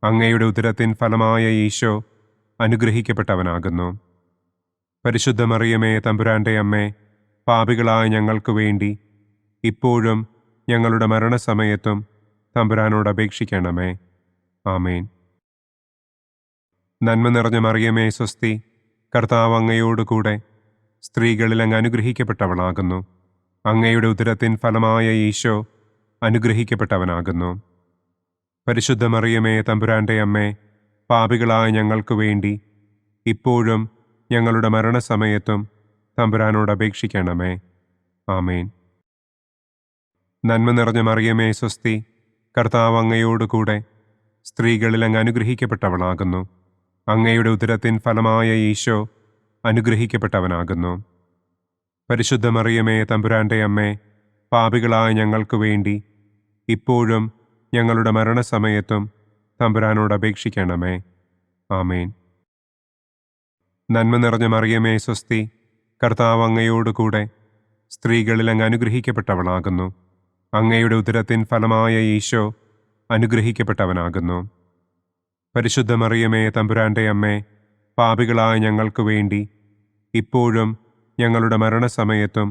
അങ്ങയുടെ ഉദരത്തിൻ ഫലമായ ഈശോ അനുഗ്രഹിക്കപ്പെട്ടവനാകുന്നു. പരിശുദ്ധ മറിയമേ തമ്പുരാന്റെ അമ്മേ, പാപികളായ ഞങ്ങൾക്ക് വേണ്ടി ഇപ്പോഴും ഞങ്ങളുടെ മരണസമയത്തും തമ്പുരാനോട് അപേക്ഷിക്കണമേ. ആമേൻ. നന്മ നിറഞ്ഞ മറിയമേ സ്വസ്തി, കർത്താവ് അങ്ങയോടുകൂടെ സ്ത്രീകളിൽ അങ്ങ് അനുഗ്രഹിക്കപ്പെട്ടവളാകുന്നു. അങ്ങയുടെ ഉദരത്തിൻ ഫലമായ ഈശോ അനുഗ്രഹിക്കപ്പെട്ടവനാകുന്നു. പരിശുദ്ധ മറിയമേ തമ്പുരാന്റെ അമ്മേ, പാപികളായ ഞങ്ങൾക്ക് വേണ്ടി ഇപ്പോഴും ഞങ്ങളുടെ മരണസമയത്തും തമ്പുരാനോട് അപേക്ഷിക്കണമേ. ആമേൻ. നന്മ നിറഞ്ഞ മറിയമേ സ്വസ്തി, കർത്താവ് അങ്ങയോടുകൂടെ സ്ത്രീകളിൽ അങ്ങ് അനുഗ്രഹിക്കപ്പെട്ടവളാകുന്നു. അങ്ങയുടെ ഉദരത്തിൻ ഫലമായ ഈശോ അനുഗ്രഹിക്കപ്പെട്ടവനാകുന്നു. പരിശുദ്ധ മറിയമേ തമ്പുരാന്റെ അമ്മേ, പാപികളായ ഞങ്ങൾക്ക് വേണ്ടി ഇപ്പോഴും ഞങ്ങളുടെ മരണസമയത്തും തമ്പുരാനോട് അപേക്ഷിക്കണമേ. ആമേൻ. നന്മ നിറഞ്ഞ മറിയമേ സ്വസ്തി, കർത്താവ് അങ്ങയോടുകൂടെ സ്ത്രീകളിൽ അങ്ങ് അനുഗ്രഹിക്കപ്പെട്ടവളാകുന്നു. അങ്ങയുടെ ഉദരത്തിൻ ഫലമായ ഈശോ അനുഗ്രഹിക്കപ്പെട്ടവനാകുന്നു. പരിശുദ്ധ മറിയമേ തമ്പുരാന്റെ അമ്മേ, പാപികളായ ഞങ്ങൾക്ക് വേണ്ടി ഇപ്പോഴും ഞങ്ങളുടെ മരണസമയത്തും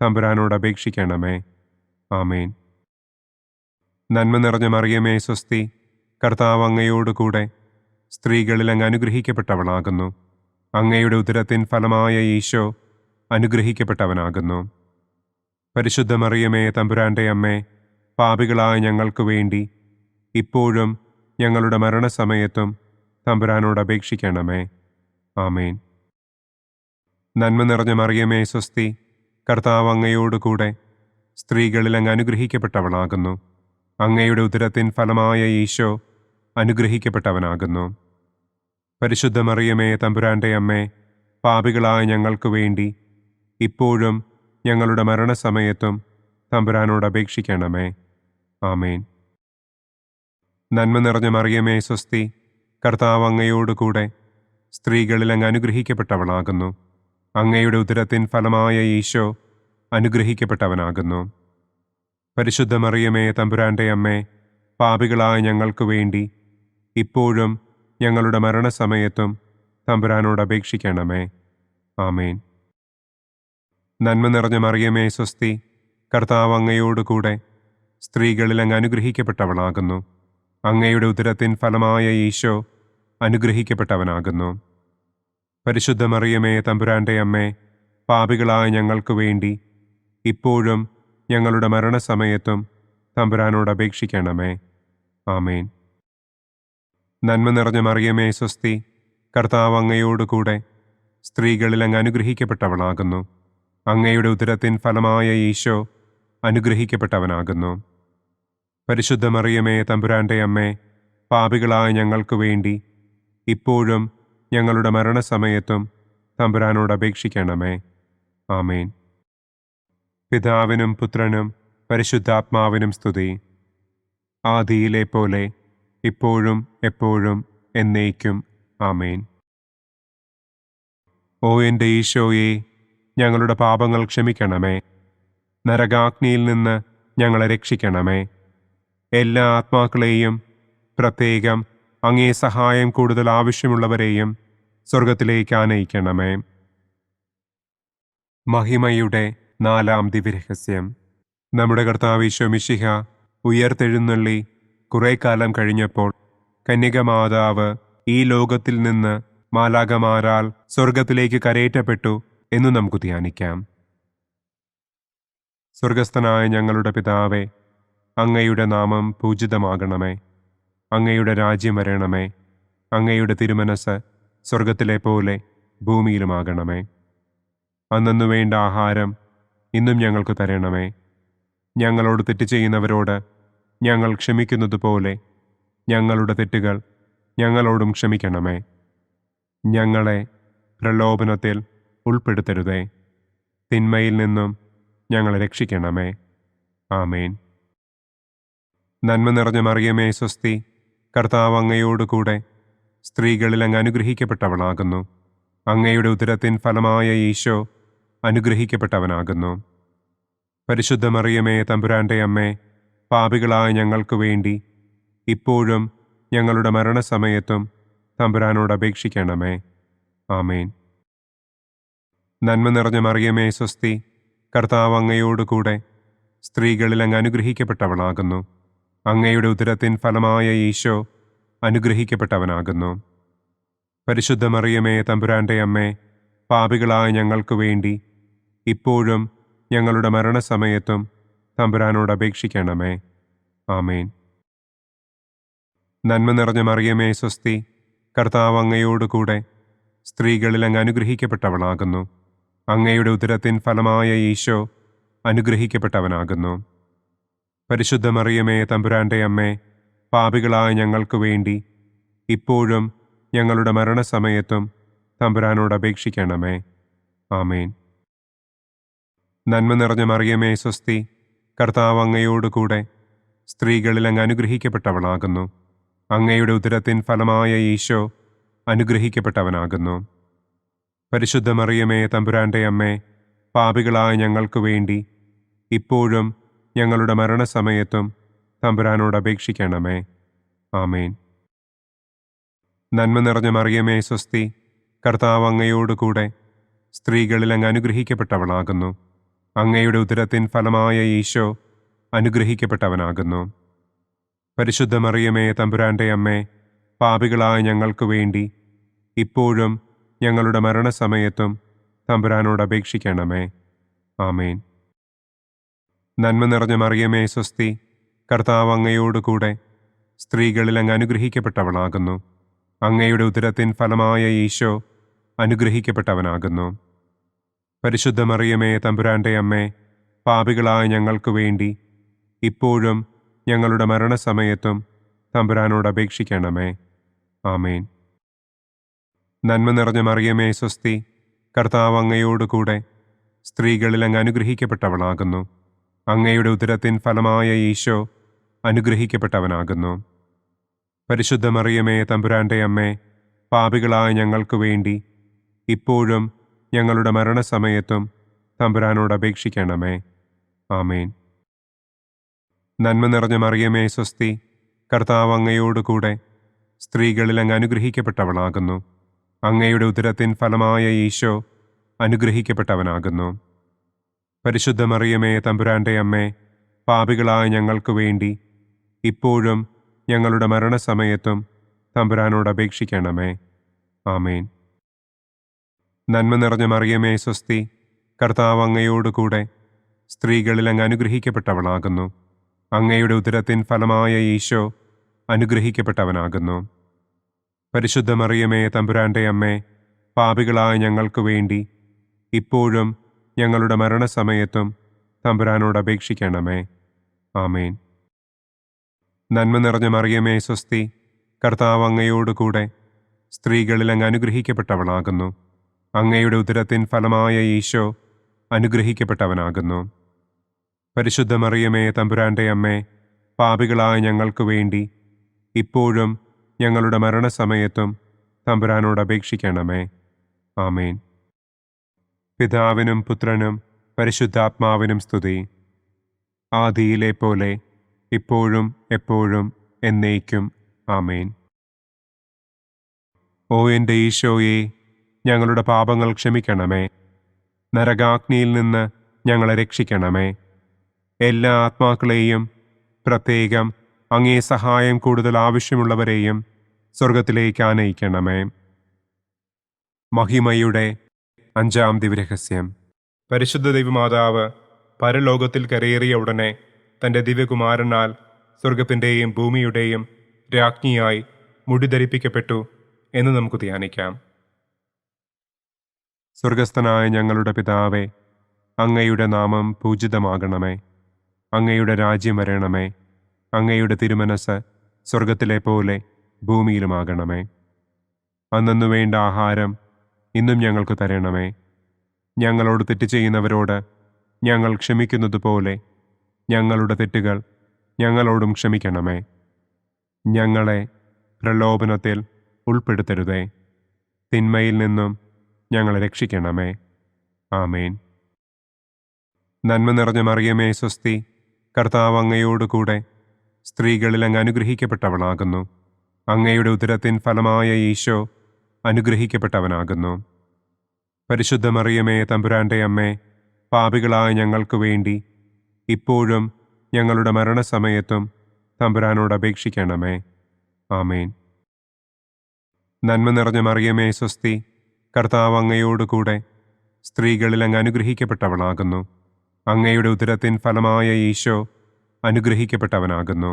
തമ്പുരാനോട് അപേക്ഷിക്കണമേ. ആമേൻ. നന്മ നിറഞ്ഞ മറിയമേ സ്വസ്തി, കർത്താവ് അങ്ങയോടുകൂടെ സ്ത്രീകളിൽ അങ്ങ് അനുഗ്രഹിക്കപ്പെട്ടവളാകുന്നു. അങ്ങയുടെ ഉദരത്തിൻ ഫലമായ ഈശോ അനുഗ്രഹിക്കപ്പെട്ടവനാകുന്നു. പരിശുദ്ധ മറിയമേ തമ്പുരാന്റെ അമ്മേ, പാപികളായ ഞങ്ങൾക്ക് വേണ്ടി ഇപ്പോഴും ഞങ്ങളുടെ മരണസമയത്തും തമ്പുരാനോട് അപേക്ഷിക്കണമേ. ആമേൻ. നന്മ നിറഞ്ഞ മറിയമേ സ്വസ്തി, കർത്താവ് അങ്ങയോടുകൂടെ സ്ത്രീകളിൽ അങ്ങ് അനുഗ്രഹിക്കപ്പെട്ടവളാകുന്നു. അങ്ങയുടെ ഉദരത്തിൻ ഫലമായ ഈശോ അനുഗ്രഹിക്കപ്പെട്ടവനാകുന്നു. പരിശുദ്ധ മറിയമേ തമ്പുരാന്റെ അമ്മേ, പാപികളായ ഞങ്ങൾക്ക് വേണ്ടി ഇപ്പോഴും ഞങ്ങളുടെ മരണസമയത്തും തമ്പുരാനോട് അപേക്ഷിക്കണമേ. ആമേൻ. നന്മ നിറഞ്ഞ മറിയമേ സ്വസ്തി, കർത്താവ് അങ്ങയോടുകൂടെ സ്ത്രീകളിൽ അങ്ങ് അനുഗ്രഹിക്കപ്പെട്ടവളാകുന്നു. അങ്ങയുടെ ഉദരത്തിൻ ഫലമായ ഈശോ അനുഗ്രഹിക്കപ്പെട്ടവനാകുന്നു. പരിശുദ്ധ മറിയമേ തമ്പുരാന്റെ അമ്മേ, പാപികളായ ഞങ്ങൾക്ക് വേണ്ടി ഇപ്പോഴും ഞങ്ങളുടെ മരണസമയത്തും തമ്പുരാനോട് അപേക്ഷിക്കണമേ. ആമേൻ. നന്മ നിറഞ്ഞ മറിയമേ സ്വസ്തി, കർത്താവ് അങ്ങയോടുകൂടെ സ്ത്രീകളിൽ അങ്ങ് അനുഗ്രഹിക്കപ്പെട്ടവളാകുന്നു. അങ്ങയുടെ ഉദരത്തിൻ ഫലമായ ഈശോ അനുഗ്രഹിക്കപ്പെട്ടവനാകുന്നു. പരിശുദ്ധ മറിയമേ തമ്പുരാന്റെ അമ്മേ, പാപികളായ ഞങ്ങൾക്ക് വേണ്ടി ഇപ്പോഴും ഞങ്ങളുടെ മരണസമയത്തും തമ്പുരാനോട് അപേക്ഷിക്കണമേ. ആമേൻ. നന്മ നിറഞ്ഞ മറിയമേ സ്വസ്തി, കർത്താവ് അങ്ങയോടുകൂടെ സ്ത്രീകളിൽ അങ്ങ് അനുഗ്രഹിക്കപ്പെട്ടവളാകുന്നു. അങ്ങയുടെ ഉദരത്തിൻ ഫലമായ ഈശോ അനുഗ്രഹിക്കപ്പെട്ടവനാകുന്നു. പരിശുദ്ധ മറിയമേ തമ്പുരാന്റെ അമ്മേ, പാപികളായ ഞങ്ങൾക്ക് വേണ്ടി ഇപ്പോഴും ഞങ്ങളുടെ മരണസമയത്തും തമ്പുരാനോട് അപേക്ഷിക്കണമേ. ആമേൻ. പിതാവിനും പുത്രനും പരിശുദ്ധാത്മാവിനും സ്തുതി. ആദിയിലെ പോലെ ഇപ്പോഴും എപ്പോഴും എന്നേക്കും. ആമേൻ. ഓ എൻ്റെ ഈശോയെ, ഞങ്ങളുടെ പാപങ്ങൾ ക്ഷമിക്കണമേ. നരകാഗ്നിയിൽ നിന്ന് ഞങ്ങളെ രക്ഷിക്കണമേ. എല്ലാ ആത്മാക്കളെയും, പ്രത്യേകം അങ്ങേ സഹായം കൂടുതൽ ആവശ്യമുള്ളവരെയും സ്വർഗത്തിലേക്ക് ആനയിക്കണമേ. മഹിമയുടെ 4-ാം ദിവ്യരഹസ്യം. നമ്മുടെ കർത്താവ് ഈശോ മിശിഹ ഉയർത്തെഴുന്നള്ളി കുറെ കാലം കഴിഞ്ഞപ്പോൾ കന്യകമാതാവ് ഈ ലോകത്തിൽ നിന്ന് മാലാഖമാരാൽ സ്വർഗത്തിലേക്ക് കരയേറ്റപ്പെട്ടു എന്നു നമുക്ക് ധ്യാനിക്കാം. സ്വർഗസ്ഥനായ ഞങ്ങളുടെ പിതാവേ, അങ്ങയുടെ നാമം പൂജിതമാകണമേ. അങ്ങയുടെ രാജ്യം വരണമേ. അങ്ങയുടെ തിരുമനസ് സ്വർഗത്തിലെ പോലെ ഭൂമിയിലുമാകണമേ. അന്നന്നു വേണ്ട ആഹാരം ഇന്നും ഞങ്ങൾക്ക് തരണമേ. ഞങ്ങളോട് തെറ്റ് ചെയ്യുന്നവരോട് ഞങ്ങൾ ക്ഷമിക്കുന്നത് പോലെ ഞങ്ങളുടെ തെറ്റുകൾ ഞങ്ങളോടും ക്ഷമിക്കണമേ. ഞങ്ങളെ പ്രലോഭനത്തിൽ ഉൾപ്പെടുത്തരുതേ. തിന്മയിൽ നിന്നും ഞങ്ങളെ രക്ഷിക്കണമേ. ആമേൻ. നന്മ നിറഞ്ഞ മറിയമേ സ്വസ്തി, കർത്താവ് അങ്ങയോടുകൂടെ സ്ത്രീകളിൽ അങ്ങ് അനുഗ്രഹിക്കപ്പെട്ടവളാകുന്നു. അങ്ങയുടെ ഉദരത്തിൻ ഫലമായ ഈശോ അനുഗ്രഹിക്കപ്പെട്ടവനാകുന്നു. പരിശുദ്ധ മറിയമേ തമ്പുരാന്റെ അമ്മേ, പാപികളായ ഞങ്ങൾക്ക് വേണ്ടി ഇപ്പോഴും ഞങ്ങളുടെ മരണസമയത്തും തമ്പുരാനോട് അപേക്ഷിക്കണമേ. ആമേൻ. നന്മ നിറഞ്ഞ മറിയമേ സ്വസ്തി, കർത്താവ് അങ്ങയോടുകൂടെ സ്ത്രീകളിൽ അങ്ങ് അനുഗ്രഹിക്കപ്പെട്ടവളാകുന്നു. അങ്ങയുടെ ഉദരത്തിൻ ഫലമായ ഈശോ അനുഗ്രഹിക്കപ്പെട്ടവനാകുന്നു. പരിശുദ്ധ മറിയമേ, തമ്പുരാന്റെ അമ്മേ, പാപികളായ ഞങ്ങൾക്ക് വേണ്ടി ഇപ്പോഴും ഞങ്ങളുടെ മരണസമയത്തും തമ്പുരാനോട് അപേക്ഷിക്കണമേ. ആമേൻ. നന്മ നിറഞ്ഞ മറിയമേ, സ്വസ്തി, കർത്താവ് അങ്ങയോടുകൂടെ സ്ത്രീകളിൽ അങ്ങ് അനുഗ്രഹിക്കപ്പെട്ടവളാകുന്നു. അങ്ങയുടെ ഉദരത്തിൻ ഫലമായ ഈശോ അനുഗ്രഹിക്കപ്പെട്ടവനാകുന്നു. പരിശുദ്ധ മറിയമേ, തമ്പുരാന്റെ അമ്മേ, പാപികളായ ഞങ്ങൾക്ക് വേണ്ടി ഇപ്പോഴും ഞങ്ങളുടെ മരണസമയത്തും തമ്പുരാനോട് അപേക്ഷിക്കണമേ. ആമേൻ. നന്മ നിറഞ്ഞ മറിയമേ, സ്വസ്തി, കർത്താവ് അങ്ങയോടുകൂടെ സ്ത്രീകളിൽ അങ്ങ് അനുഗ്രഹിക്കപ്പെട്ടവളാകുന്നു. അങ്ങയുടെ ഉദരത്തിൻ ഫലമായ ഈശോ അനുഗ്രഹിക്കപ്പെട്ടവനാകുന്നു. പരിശുദ്ധ മറിയമേ, തമ്പുരാന്റെ അമ്മേ, പാപികളായ ഞങ്ങൾക്ക് വേണ്ടി ഇപ്പോഴും ഞങ്ങളുടെ മരണസമയത്തും തമ്പുരാനോട് അപേക്ഷിക്കണമേ. ആമേൻ. നന്മ നിറഞ്ഞ മറിയമേ, സ്വസ്തി, കർത്താവ് അങ്ങയോടുകൂടെ സ്ത്രീകളിൽ അങ്ങ് അനുഗ്രഹിക്കപ്പെട്ടവളാകുന്നു. അങ്ങയുടെ ഉദരത്തിൻ ഫലമായ ഈശോ അനുഗ്രഹിക്കപ്പെട്ടവനാകുന്നു. പരിശുദ്ധ മറിയമേ, തമ്പുരാന്റെ അമ്മേ, പാപികളായ ഞങ്ങൾക്ക് വേണ്ടി ഇപ്പോഴും ഞങ്ങളുടെ മരണസമയത്തും തമ്പുരാനോട് അപേക്ഷിക്കണമേ. ആമേൻ. നന്മ നിറഞ്ഞ മറിയമേ, സ്വസ്തി, കർത്താവ് അങ്ങയോടുകൂടെ സ്ത്രീകളിൽ അങ്ങ് അനുഗ്രഹിക്കപ്പെട്ടവളാകുന്നു. അങ്ങയുടെ ഉദരത്തിൻ ഫലമായ ഈശോ അനുഗ്രഹിക്കപ്പെട്ടവനാകുന്നു. പരിശുദ്ധ മറിയമേ, തമ്പുരാന്റെ അമ്മേ, പാപികളായ ഞങ്ങൾക്ക് വേണ്ടി ഇപ്പോഴും ഞങ്ങളുടെ മരണസമയത്തും തമ്പുരാനോട് അപേക്ഷിക്കണമേ. ആമേൻ. നന്മ നിറഞ്ഞ മറിയമേ, സ്വസ്തി, കർത്താവ് അങ്ങയോടുകൂടെ സ്ത്രീകളിൽ അങ്ങ് അനുഗ്രഹിക്കപ്പെട്ടവളാകുന്നു. അങ്ങയുടെ ഉദരത്തിൻ ഫലമായ ഈശോ അനുഗ്രഹിക്കപ്പെട്ടവനാകുന്നു. പരിശുദ്ധ മറിയമേ, തമ്പുരാന്റെ അമ്മേ, പാപികളായ ഞങ്ങൾക്ക് വേണ്ടി ഇപ്പോഴും ഞങ്ങളുടെ മരണസമയത്തും തമ്പുരാനോട് അപേക്ഷിക്കണമേ. ആമേൻ. നന്മ നിറഞ്ഞ മറിയമേ, സ്വസ്തി, കർത്താവ് അങ്ങയോടുകൂടെ സ്ത്രീകളിൽ അങ്ങ് അനുഗ്രഹിക്കപ്പെട്ടവളാകുന്നു. അങ്ങയുടെ ഉദരത്തിൻ ഫലമായ ഈശോ അനുഗ്രഹിക്കപ്പെട്ടവനാകുന്നു. പരിശുദ്ധ മറിയമേ, തമ്പുരാന്റെ അമ്മേ, പാപികളായ ഞങ്ങൾക്ക് വേണ്ടി ഇപ്പോഴും ഞങ്ങളുടെ മരണസമയത്തും തമ്പുരാനോട് അപേക്ഷിക്കണമേ. ആമേൻ. നന്മ നിറഞ്ഞ മറിയമേ, സ്വസ്തി, കർത്താവ് അങ്ങയോടുകൂടെ സ്ത്രീകളിൽ അങ്ങ് അനുഗ്രഹിക്കപ്പെട്ടവളാകുന്നു. അങ്ങയുടെ ഉദരത്തിൻ ഫലമായ ഈശോ അനുഗ്രഹിക്കപ്പെട്ടവനാകുന്നു. പരിശുദ്ധ മറിയമേ, തമ്പുരാന്റെ അമ്മേ, പാപികളായ ഞങ്ങൾക്ക് വേണ്ടി ഇപ്പോഴും ഞങ്ങളുടെ മരണസമയത്തും തമ്പുരാനോട് അപേക്ഷിക്കണമേ. ആമേൻ. നന്മ നിറഞ്ഞ മറിയമേ, സ്വസ്തി, കർത്താവ് അങ്ങയോടുകൂടെ സ്ത്രീകളിൽ അങ്ങ് അനുഗ്രഹിക്കപ്പെട്ടവളാകുന്നു. അങ്ങയുടെ ഉദരത്തിൻ ഫലമായ ഈശോ അനുഗ്രഹിക്കപ്പെട്ടവനാകുന്നു. പരിശുദ്ധ മറിയമേ, തമ്പുരാന്റെ അമ്മേ, പാപികളായ ഞങ്ങൾക്ക് വേണ്ടി ഇപ്പോഴും ഞങ്ങളുടെ മരണസമയത്തും തമ്പുരാനോട് അപേക്ഷിക്കണമേ. ആമേൻ. പിതാവിനും പുത്രനും പരിശുദ്ധാത്മാവിനും സ്തുതി. ആദിയിലെ പോലെ ഇപ്പോഴും എപ്പോഴും എന്നേക്കും. ആമേൻ. ഓ എൻ്റെ ഈശോയെ, ഞങ്ങളുടെ പാപങ്ങൾ ക്ഷമിക്കണമേ. നരകാഗ്നിയിൽ നിന്ന് ഞങ്ങളെ രക്ഷിക്കണമേ. എല്ലാ ആത്മാക്കളെയും, പ്രത്യേകം അങ്ങേ സഹായം കൂടുതൽ ആവശ്യമുള്ളവരെയും സ്വർഗത്തിലേക്ക് ആനയിക്കണമേ. മഹിമയുടെ 5-ാം ദിവ്യരഹസ്യം. പരിശുദ്ധ ദൈവമാതാവ് പരലോകത്തിൽ കരയേറിയ ഉടനെ തൻ്റെ ദിവ്യകുമാരനാൽ സ്വർഗത്തിൻ്റെയും ഭൂമിയുടെയും രാജ്ഞിയായി മുടിധരിപ്പിക്കപ്പെട്ടു എന്ന് നമുക്ക് ധ്യാനിക്കാം. സ്വർഗസ്ഥനായ ഞങ്ങളുടെ പിതാവേ, അങ്ങയുടെ നാമം പൂജിതമാകണമേ. അങ്ങയുടെ രാജ്യം വരണമേ. അങ്ങയുടെ തിരുമനസ് സ്വർഗത്തിലെ പോലെ ഭൂമിയിലുമാകണമേ. അന്നന്നു വേണ്ട ആഹാരം ഇന്നും ഞങ്ങൾക്ക് തരണമേ. ഞങ്ങളോട് തെറ്റ് ചെയ്യുന്നവരോട് ഞങ്ങൾ ക്ഷമിക്കുന്നത് പോലെ ഞങ്ങളുടെ തെറ്റുകൾ ഞങ്ങളോടും ക്ഷമിക്കണമേ. ഞങ്ങളെ പ്രലോഭനത്തിൽ ഉൾപ്പെടുത്തരുതേ. തിന്മയിൽ നിന്നും ഞങ്ങളെ രക്ഷിക്കണമേ. ആമേൻ. നന്മ നിറഞ്ഞ മറിയമേ, സ്വസ്തി, കർത്താവ് അങ്ങയോടുകൂടെ സ്ത്രീകളിൽ അങ്ങ് അനുഗ്രഹിക്കപ്പെട്ടവളാകുന്നു. അങ്ങയുടെ ഉദരത്തിൻ ഫലമായ ഈശോ അനുഗ്രഹിക്കപ്പെട്ടവനാകുന്നു. പരിശുദ്ധ മറിയമേ, തമ്പുരാന്റെ അമ്മേ, പാപികളായ ഞങ്ങൾക്ക് വേണ്ടി ഇപ്പോഴും ഞങ്ങളുടെ മരണസമയത്തും തമ്പുരാനോട് അപേക്ഷിക്കണമേ. ആമേൻ. നന്മ നിറഞ്ഞ മറിയമേ സ്വസ്തി, കർത്താവ് അങ്ങയോടുകൂടെ സ്ത്രീകളിൽ അങ്ങ് അനുഗ്രഹിക്കപ്പെട്ടവളാകുന്നു. അങ്ങയുടെ ഉദരത്തിൻ ഫലമായ ഈശോ അനുഗ്രഹിക്കപ്പെട്ടവനാകുന്നു.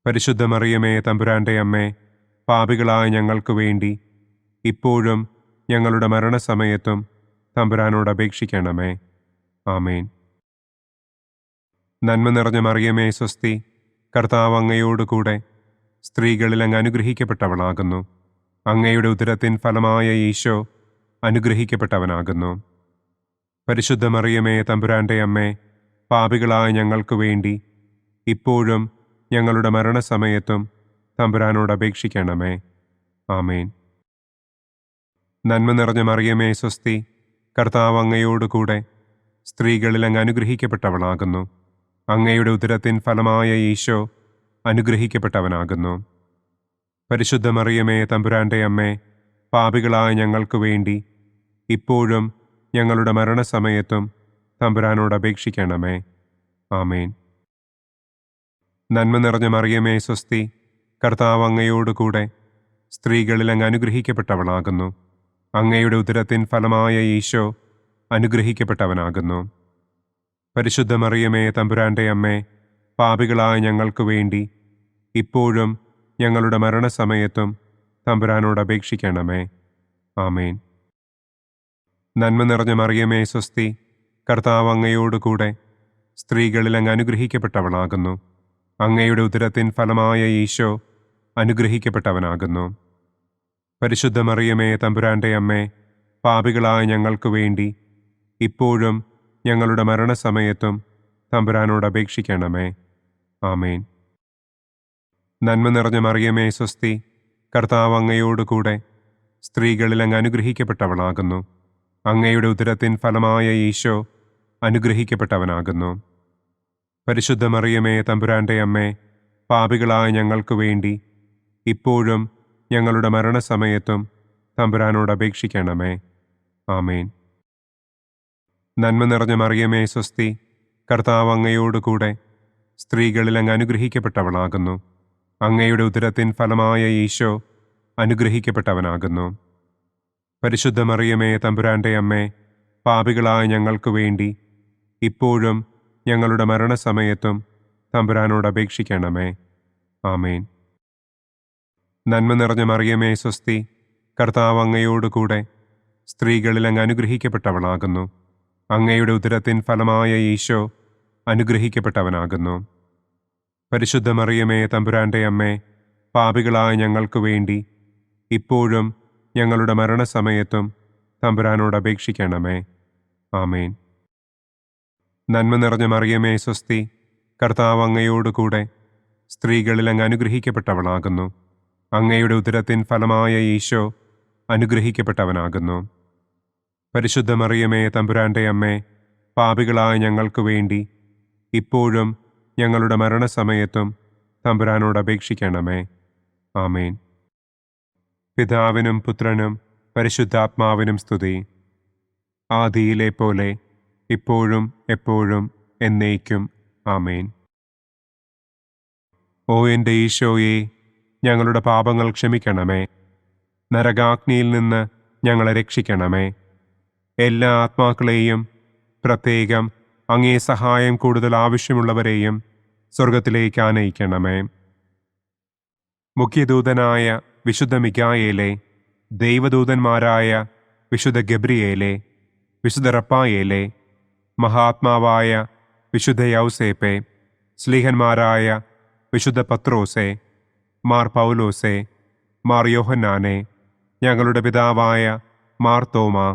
പരിശുദ്ധ മറിയമേ തമ്പുരാന്റെ അമ്മേ, പാപികളായ ഞങ്ങൾക്ക് വേണ്ടി ഇപ്പോഴും ഞങ്ങളുടെ മരണസമയത്തും തമ്പുരാനോട് അപേക്ഷിക്കണമേ. ആമേൻ. നന്മ നിറഞ്ഞ മറിയമേ സ്വസ്തി, കർത്താവ് അങ്ങയോടുകൂടെ സ്ത്രീകളിൽ അങ്ങ് അനുഗ്രഹിക്കപ്പെട്ടവളാകുന്നു. അങ്ങയുടെ ഉദരത്തിൻ ഫലമായ ഈശോ അനുഗ്രഹിക്കപ്പെട്ടവനാകുന്നു. പരിശുദ്ധ മറിയമേ തമ്പുരാന്റെ അമ്മേ, പാപികളായ ഞങ്ങൾക്ക് വേണ്ടി ഇപ്പോഴും ഞങ്ങളുടെ മരണസമയത്തും തമ്പുരാനോട് അപേക്ഷിക്കണമേ. ആമേൻ. നന്മ നിറഞ്ഞ മറിയമേ സ്വസ്തി, കർത്താവ് അങ്ങയോടുകൂടെ സ്ത്രീകളിൽ അങ്ങ് അനുഗ്രഹിക്കപ്പെട്ടവളാകുന്നു. അങ്ങയുടെ ഉദരത്തിൻ ഫലമായ ഈശോ അനുഗ്രഹിക്കപ്പെട്ടവനാകുന്നു. പരിശുദ്ധ മറിയമേ തമ്പുരാന്റെ അമ്മേ, പാപികളായ ഞങ്ങൾക്ക് വേണ്ടി ഇപ്പോഴും ഞങ്ങളുടെ മരണസമയത്തും തമ്പുരാനോട് അപേക്ഷിക്കണമേ. ആമേൻ. നന്മ നിറഞ്ഞ മറിയമേ സ്വസ്തി, കർത്താവ് അങ്ങയോടുകൂടെ സ്ത്രീകളിൽ അങ്ങ് അനുഗ്രഹിക്കപ്പെട്ടവളാകുന്നു. അങ്ങയുടെ ഉദരത്തിൻ ഫലമായ ഈശോ അനുഗ്രഹിക്കപ്പെട്ടവനാകുന്നു. പരിശുദ്ധ മറിയമേ തമ്പുരാന്റെ അമ്മേ, പാപികളായ ഞങ്ങൾക്ക് വേണ്ടി ഇപ്പോഴും ഞങ്ങളുടെ മരണസമയത്തും തമ്പുരാനോട് അപേക്ഷിക്കണമേ. ആമേൻ. നന്മ നിറഞ്ഞ മറിയമേ സ്വസ്തി, കർത്താവ് അങ്ങയോടുകൂടെ സ്ത്രീകളിൽ അങ്ങ് അനുഗ്രഹിക്കപ്പെട്ടവളാകുന്നു. അങ്ങയുടെ ഉദരത്തിൻ ഫലമായ ഈശോ അനുഗ്രഹിക്കപ്പെട്ടവനാകുന്നു. പരിശുദ്ധ മറിയമേ തമ്പുരാന്റെ അമ്മേ, പാപികളായ ഞങ്ങൾക്ക് വേണ്ടി ഇപ്പോഴും ഞങ്ങളുടെ മരണസമയത്തും തമ്പുരാനോട് അപേക്ഷിക്കണമേ. ആമേൻ. നന്മ നിറഞ്ഞ മറിയമേ സ്വസ്തി, കർത്താവ് അങ്ങയോടുകൂടെ സ്ത്രീകളിൽ അങ്ങ് അനുഗ്രഹിക്കപ്പെട്ടവളാകുന്നു. അങ്ങയുടെ ഉദരത്തിൻ ഫലമായ ഈശോ അനുഗ്രഹിക്കപ്പെട്ടവനാകുന്നു. പരിശുദ്ധ മറിയമേ തമ്പുരാന്റെ അമ്മേ, പാപികളായ ഞങ്ങൾക്ക് വേണ്ടി ഇപ്പോഴും ഞങ്ങളുടെ മരണസമയത്തും തമ്പുരാനോട് അപേക്ഷിക്കണമേ. ആമേൻ. നന്മ നിറഞ്ഞ മറിയമേ സ്വസ്തി, കർത്താവ് അങ്ങയോടുകൂടെ സ്ത്രീകളിൽ അങ്ങ് അനുഗ്രഹിക്കപ്പെട്ടവളാകുന്നു. അങ്ങയുടെ ഉദരത്തിൻ ഫലമായ ഈശോ അനുഗ്രഹിക്കപ്പെട്ടവനാകുന്നു. പരിശുദ്ധ മറിയമേ തമ്പുരാന്റെ അമ്മേ, പാപികളായ ഞങ്ങൾക്ക് വേണ്ടി ഇപ്പോഴും ഞങ്ങളുടെ മരണസമയത്തും തമ്പുരാനോട് അപേക്ഷിക്കണമേ. ആമേൻ. നന്മ നിറഞ്ഞ മറിയമേ സ്വസ്തി, കർത്താവ് അങ്ങയോടുകൂടെ സ്ത്രീകളിൽ അങ്ങ് അനുഗ്രഹിക്കപ്പെട്ടവളാകുന്നു. അങ്ങയുടെ ഉദരത്തിൻ ഫലമായ ഈശോ അനുഗ്രഹിക്കപ്പെട്ടവനാകുന്നു. പരിശുദ്ധ മറിയമേ തമ്പുരാന്റെ അമ്മേ, പാപികളായ ഞങ്ങൾക്ക് വേണ്ടി ഇപ്പോഴും ഞങ്ങളുടെ മരണസമയത്തും തമ്പുരാനോട് അപേക്ഷിക്കണമേ. ആമേൻ. നന്മ നിറഞ്ഞ മറിയമേ സ്വസ്തി, കർത്താവ് അങ്ങയോടുകൂടെ സ്ത്രീകളിൽ അങ്ങ് അനുഗ്രഹിക്കപ്പെട്ടവളാകുന്നു. അങ്ങയുടെ ഉദരത്തിൻ ഫലമായ ഈശോ അനുഗ്രഹിക്കപ്പെട്ടവനാകുന്നു. പരിശുദ്ധ മറിയമേ തമ്പുരാന്റെ അമ്മേ, പാപികളായ ഞങ്ങൾക്ക് വേണ്ടി ഇപ്പോഴും ഞങ്ങളുടെ മരണസമയത്തും തമ്പുരാനോട് അപേക്ഷിക്കണമേ. ആമേൻ. പിതാവിനും പുത്രനും പരിശുദ്ധാത്മാവിനും സ്തുതി. ആദിയിലെ പോലെ ഇപ്പോഴും എപ്പോഴും എന്നേക്കും. ആമേൻ. ഓ എൻ്റെ ഈശോയെ, ഞങ്ങളുടെ പാപങ്ങൾ ക്ഷമിക്കണമേ. നരകാഗ്നിയിൽ നിന്ന് ഞങ്ങളെ രക്ഷിക്കണമേ. എല്ലാ ആത്മാക്കളെയും, പ്രത്യേകം അങ്ങേ സഹായം കൂടുതൽ ആവശ്യമുള്ളവരെയും സ്വർഗത്തിലേക്ക് ആനയിക്കണമേ. മുഖ്യദൂതനായ വിശുദ്ധ മിഖായേലേ, ദൈവദൂതന്മാരായ വിശുദ്ധ ഗബ്രിയേലേ, വിശുദ്ധ റപ്പായേലേ, മഹാത്മാവായ വിശുദ്ധ യൗസേപ്പേ, സ്ലീഹന്മാരായ വിശുദ്ധ പത്രോസേ, മാർ പൗലോസേ, മാർ യോഹന്നാനെ, ഞങ്ങളുടെ പിതാവായ മാർ തോമാ,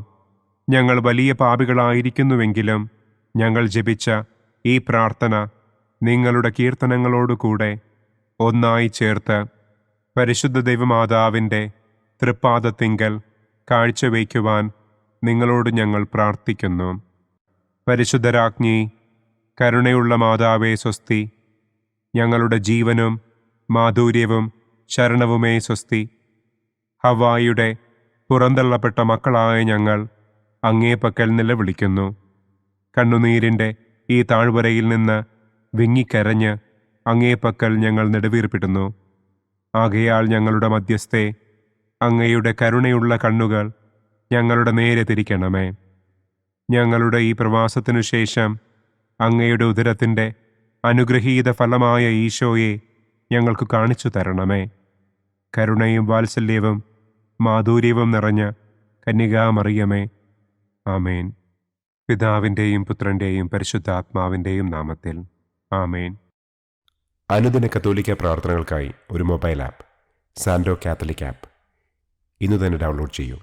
ഞങ്ങൾ വലിയ പാപികളായിരിക്കുന്നുവെങ്കിലും ഞങ്ങൾ ജപിച്ച ഈ പ്രാർത്ഥന നിങ്ങളുടെ കീർത്തനങ്ങളോടുകൂടെ ഒന്നായി ചേർത്ത് പരിശുദ്ധ ദൈവമാതാവിൻ്റെ തൃപ്പാദത്തിങ്കൽ കാഴ്ചവയ്ക്കുവാൻ നിങ്ങളോട് ഞങ്ങൾ പ്രാർത്ഥിക്കുന്നു. പരിശുദ്ധരാജ്ഞി, കരുണയുള്ള മാതാവേ സ്വസ്തി. ഞങ്ങളുടെ ജീവനും മാധുര്യവും ശരണവുമേ സ്വസ്തി. ഹവ്വായുടെ പുറന്തള്ളപ്പെട്ട മക്കളായ ഞങ്ങൾ അങ്ങേപ്പക്കൽ നിലവിളിക്കുന്നു. കണ്ണുനീരിൻ്റെ ഈ താഴ്വരയിൽ നിന്ന് വിങ്ങിക്കരഞ്ഞ് അങ്ങേപ്പക്കൽ ഞങ്ങൾ നെടുവീർപ്പിടുന്നു. ആകയാൽ ഞങ്ങളുടെ മധ്യസ്ഥെ, അങ്ങയുടെ കരുണയുള്ള കണ്ണുകൾ ഞങ്ങളുടെ നേരെ തിരിക്കണമേ. ഞങ്ങളുടെ ഈ പ്രവാസത്തിനു ശേഷം അങ്ങയുടെ ഉദരത്തിൻ്റെ അനുഗ്രഹീത ഫലമായ ഈശോയെ ഞങ്ങൾക്ക് കാണിച്ചു തരണമേ. കരുണയും വാത്സല്യവും മാധുര്യവും നിറഞ്ഞ കന്യകാമറിയമേ, ആമേൻ. പിതാവിൻ്റെയും പുത്രൻ്റെയും പരിശുദ്ധാത്മാവിൻ്റെയും നാമത്തിൽ, ആമേൻ. അനുദിന കത്തോലിക്ക പ്രാർത്ഥനകൾക്കായി ഒരു മൊബൈൽ ആപ്പ്, സാൻഡോ കാത്തലിക് ആപ്പ്, ഇന്ന് തന്നെ ഡൗൺലോഡ് ചെയ്യൂ.